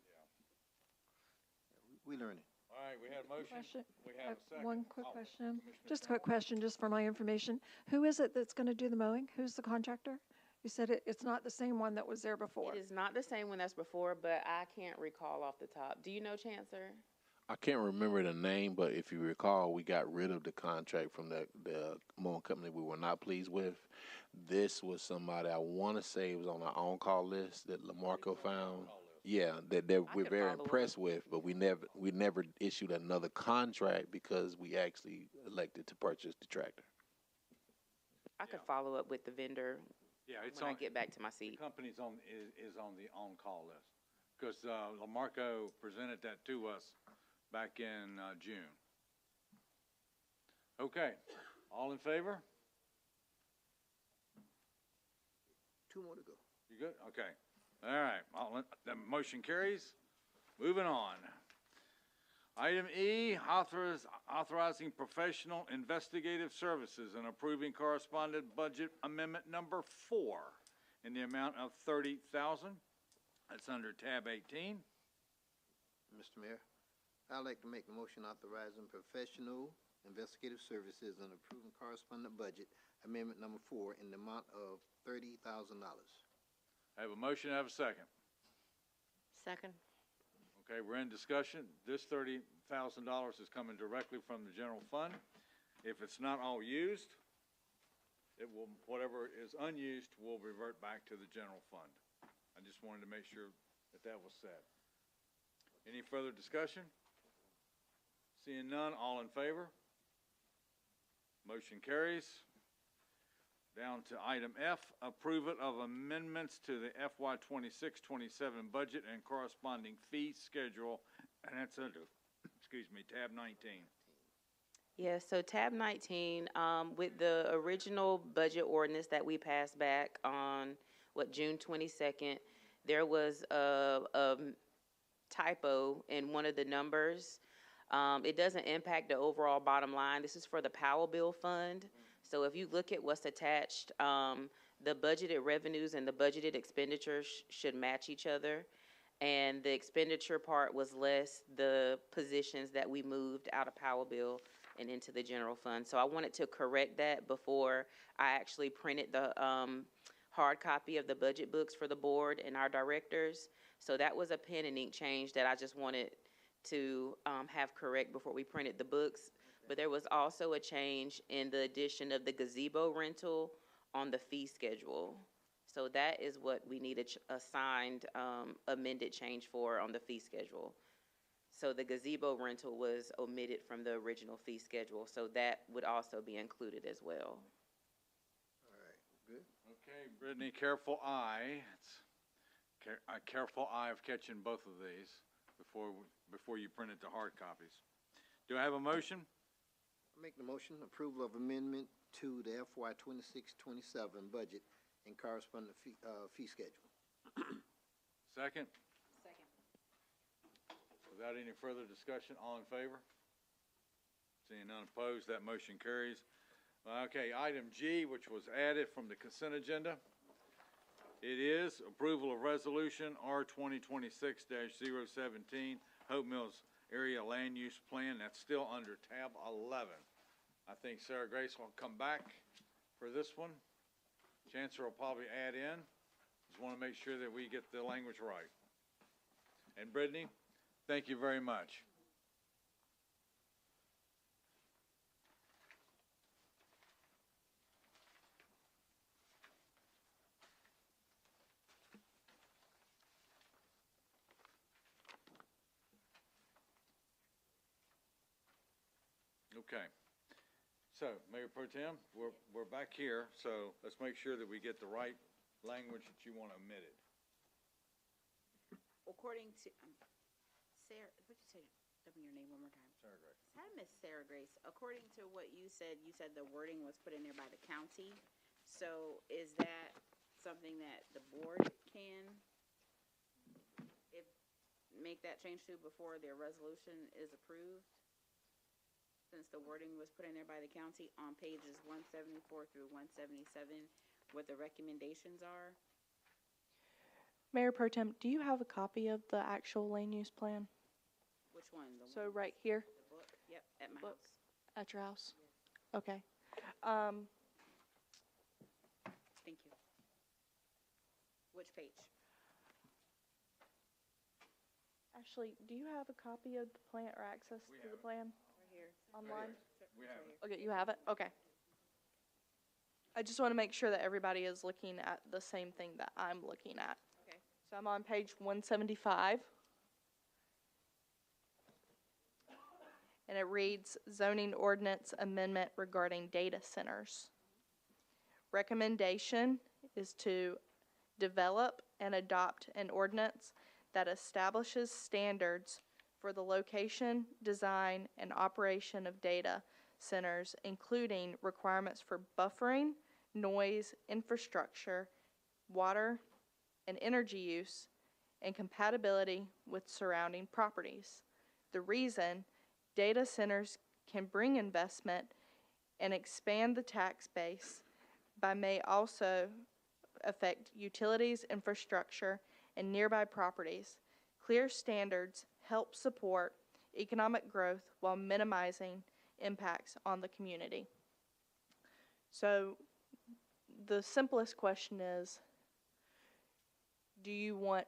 We learning. All right, we had a motion. Question. We I have have a second. one quick Oh, question. Commissioner Just a quick question, just for my information. Who is it that's going to do the mowing? Who's the contractor? You said it's not the same one that was there before. It is not the same one that's before, but I can't recall off the top. Do you know, Chancellor? I can't remember the name, but if you recall, we got rid of the contract from the mowing company we were not pleased with. This was somebody I want to say was on our on-call list that Lamarco found. Yeah, that we're could very follow up. impressed with, but we never issued another contract because we actually elected to purchase the tractor. I could follow up with the vendor Yeah, it's when I on, get back to my the seat. company's is on the on-call list. Because Lamarco presented that to us back in June. Okay, all in favor? Two more to go. You good? Okay. All right, the motion carries. Moving on. Item E, authorizing professional investigative services and approving correspondent budget amendment number 4 in the amount of $30,000. That's under tab 18. Mr. Mayor, I'd like to make the motion authorizing professional investigative services and approving correspondent budget amendment number 4 in the amount of $30,000. I have a motion, I have a second. Second. Okay, we're in discussion. This $30,000 is coming directly from the general fund. If it's not all used, it will, whatever is unused will revert back to the general fund. I just wanted to make sure that that was said. Any further discussion? Seeing none, all in favor? Motion carries. Down to item F, approval of amendments to the FY 26-27 budget and corresponding fee schedule, and that's under, excuse me, tab 19. Yes, so tab 19, with the original budget ordinance that we passed back on, June 22nd, there was a typo in one of the numbers. It doesn't impact the overall bottom line. This is for the Powell Bill Fund. So if you look at what's attached, the budgeted revenues and the budgeted expenditures should match each other. And the expenditure part was less the positions that we moved out of Powell Bill and into the general fund. So I wanted to correct that before I actually printed the hard copy of the budget books for the board and our directors. So that was a pen and ink change that I just wanted to have correct before we printed the books. But there was also a change in the addition of the gazebo rental on the fee schedule. So that is what we need a signed amended change for on the fee schedule. So the gazebo rental was omitted from the original fee schedule, so that would also be included as well. All right, good. Okay, Brittany, careful eye. It's a careful eye of catching both of these before you print it to hard copies. Do I have a motion? Make the motion, approval of amendment to the FY 26-27 budget and corresponding fee schedule. Second? Second. Without any further discussion, all in favor? Seeing none opposed, that motion carries. Okay, item G, which was added from the consent agenda. It is approval of resolution R 2026-017, Hope Mills Area Land Use Plan. That's still under tab 11. I think Sarah Grace will come back for this one. Chancellor will probably add in. Just want to make sure that we get the language right. And Brittany, thank you very much. Okay. So, Mayor Pro Tem, we're back here, so let's make sure that we get the right language that you want omitted. According to, Sarah, what'd you say? Tell me your name one more time. Sarah Grace. Hi, Miss Sarah Grace. According to what you said the wording was put in there by the county. So is that something that the board can make that change to before their resolution is approved? Since the wording was put in there by the county on pages 174 through 177, what the recommendations are? Mayor Pro Tem, do you have a copy of the actual land use plan? Which one? The So one- right here, The book? Yep, at my Book. house. at your house? Okay. Thank you. Which page? Actually, do you have a copy of the plan or access to the plan Right here. online? We have it. Okay, you have it? Okay. I just want to make sure that everybody is looking at the same thing that I'm looking at. Okay. So I'm on page 175. And it reads zoning ordinance amendment regarding data centers. Recommendation is to develop and adopt an ordinance that establishes standards for the location, design, and operation of data centers, including requirements for buffering, noise, infrastructure, water, and energy use, and compatibility with surrounding properties. The reason, data centers can bring investment and expand the tax base, but may also affect utilities, infrastructure, and nearby properties. Clear standards help support economic growth while minimizing impacts on the community. So the simplest question is, do you want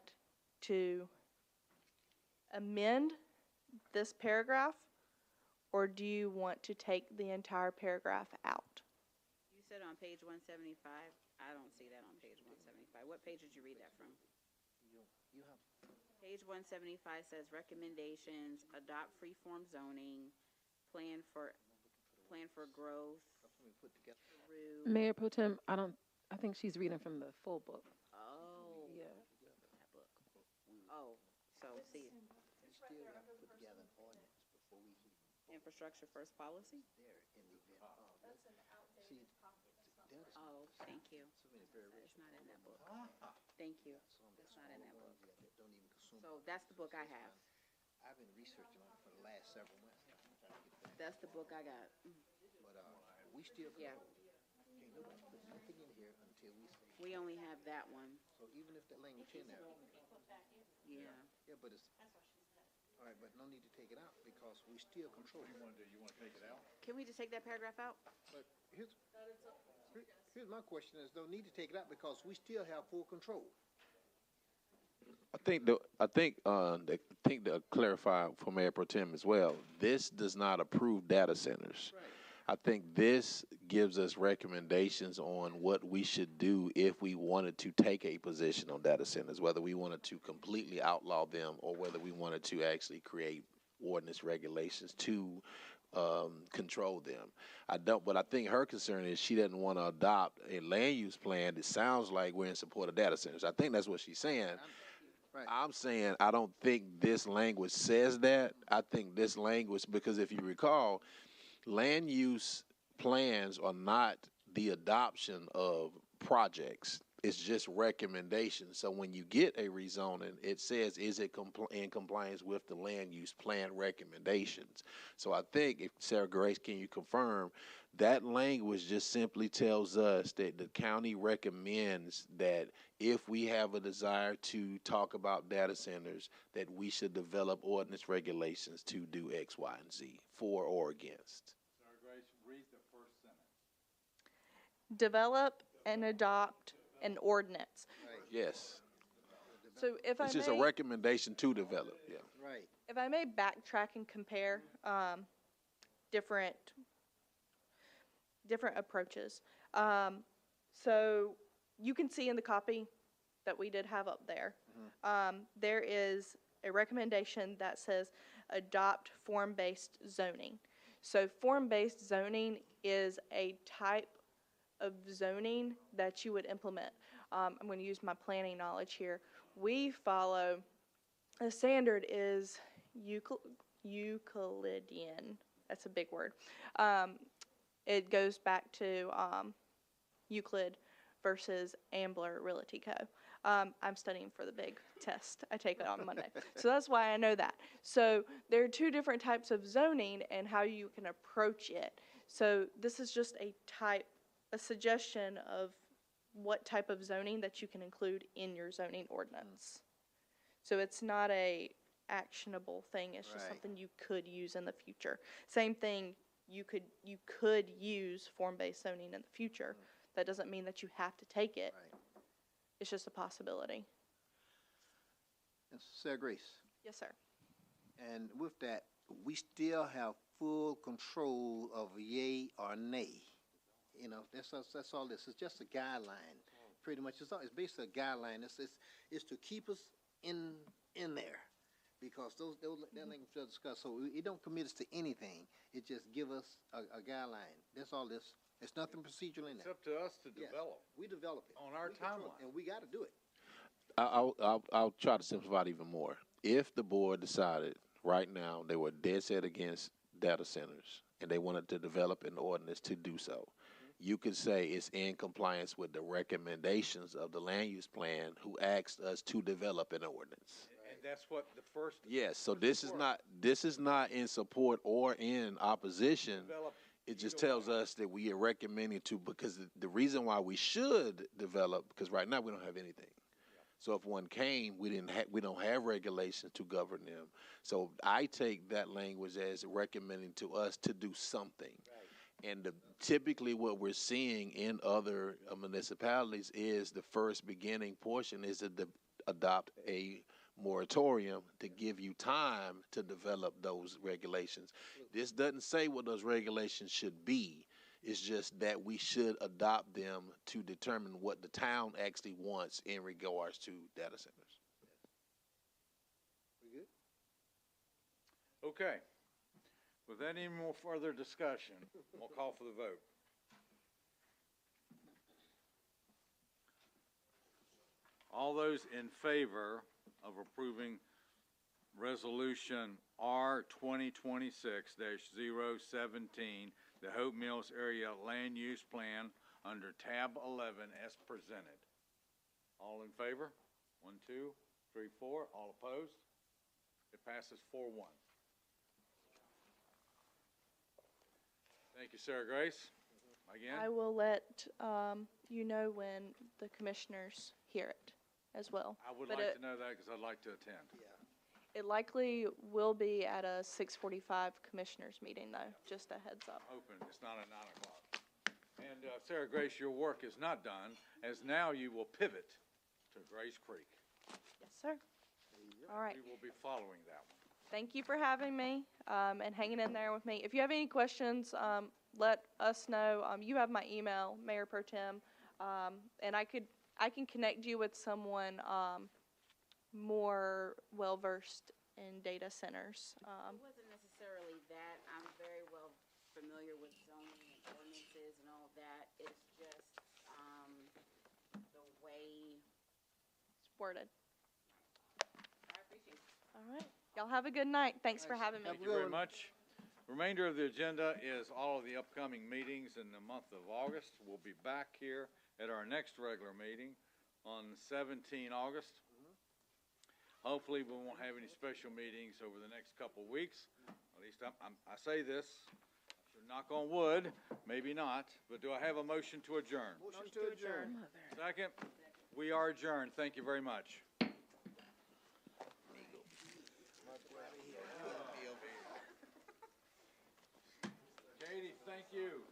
to amend this paragraph, or do you want to take the entire paragraph out? You said on page 175. I don't see that on page 175. What page did you read that from? You have. Page 175 says recommendations, adopt freeform zoning, plan for growth. Through. Mayor Pro Tem, I think she's reading from the full book. Oh. Yeah. That book. Oh, so see. Infrastructure first policy? Oh, thank you. It's not in that book. Thank you. It's not in that book. So that's the book I have. I've been researching on it for the last several months. That's the book I got. But, we still. Yeah. Can't nobody put nothing in here until we say. We only have that one. So even if that language in there. Yeah. Yeah, but it's. All right, but no need to take it out because we still control. You want to take it out? Can we just take that paragraph out? But here's my question is, don't need to take it out because we still have full control. I think to clarify for Mayor Pro Tem as well, this does not approve data centers. Right. I think this gives us recommendations on what we should do if we wanted to take a position on data centers, whether we wanted to completely outlaw them or whether we wanted to actually create ordinance regulations to control them. But I think her concern is she doesn't want to adopt a land use plan that sounds like we're in support of data centers. I think that's what she's saying. Right. I'm saying I don't think this language says that. I think this language, because if you recall, land use plans are not the adoption of projects. It's just recommendations. So when you get a rezoning, it says, is it in compliance with the land use plan recommendations? So I think, if Sarah Grace, can you confirm, that language just simply tells us that the county recommends that if we have a desire to talk about data centers, that we should develop ordinance regulations to do X, Y, and Z, for or against. Sarah Grace, read the first sentence. Develop and adopt an ordinance. Yes. So if I It's just a may, recommendation to develop, yeah. Right. if I may backtrack and compare different approaches. So you can see in the copy that we did have up there, there is a recommendation that says adopt form-based zoning. So form-based zoning is a type of zoning that you would implement. I'm going to use my planning knowledge here. We follow, the standard is Euclidean. That's a big word. It goes back to Euclid versus Ambler Realty Co. I'm studying for the big test. I take it on Monday. So that's why I know that. So there are two different types of zoning and how you can approach it. So this is just a suggestion of what type of zoning that you can include in your zoning ordinance. So it's not a actionable thing. It's just something you could use in the future. Same thing, you could use form-based zoning in the future. That doesn't mean that you have to take it. It's just a possibility. Sarah Grace. Yes, sir. And with that, we still have full control of yay or nay. You know, that's all this. It's just a guideline, pretty much. It's basically a guideline. It's to keep us in there, because that language was discussed. So it don't commit us to anything. It just give us a guideline. That's all this. It's nothing procedural in there. It's up to us to develop. We develop it on our timeline, and we got to do it. I'll try to simplify it even more. If the board decided right now they were dead set against data centers and they wanted to develop an ordinance to do so, you could say it's in compliance with the recommendations of the land use plan who asked us to develop an ordinance. And that's what the first. Yes, so this is not in support or in opposition. It just tells us that we are recommending to, because the reason why we should develop, because right now we don't have anything. So if one came, we don't have regulations to govern them. So I take that language as recommending to us to do something. And typically what we're seeing in other municipalities is the first beginning portion is to adopt a moratorium to give you time to develop those regulations. This doesn't say what those regulations should be. It's just that we should adopt them to determine what the town actually wants in regards to data centers. Okay. Without any more further discussion, we'll call for the vote. All those in favor of approving Resolution R 2026-017, the Hope Mills Area Land Use Plan under tab 11 as presented. All in favor? 1, 2, 3, 4. All opposed? It passes 4-1. Thank you, Sarah Grace. Again? I will let you know when the commissioners hear it as well. I would But like to know that because I'd like to attend. it likely will be at a 6:45 commissioners meeting, though, just a heads up. Open, it's not at 9 o'clock. And Sarah Grace, your work is not done, as now you will pivot to Grace Creek. Yes, sir. All right. We will be following that one. Thank you for having me and hanging in there with me. If you have any questions, let us know. You have my email, Mayor Pro Tem, and I can connect you with someone more well-versed in data centers. It wasn't necessarily that. I'm very well familiar with zoning and ordinances and all of that. It's just the way It's worded. I appreciate it. All right. Y'all have a good night. Thanks for having me. Thank you very much. Remainder of the agenda is all of the upcoming meetings in the month of August. We'll be back here at our next regular meeting on 17 August. Hopefully, we won't have any special meetings over the next couple weeks. At least I say this, I should knock on wood, maybe not, but do I have a motion to adjourn? Motion to adjourn. Second? We are adjourned. Thank you very much. Katie, thank you.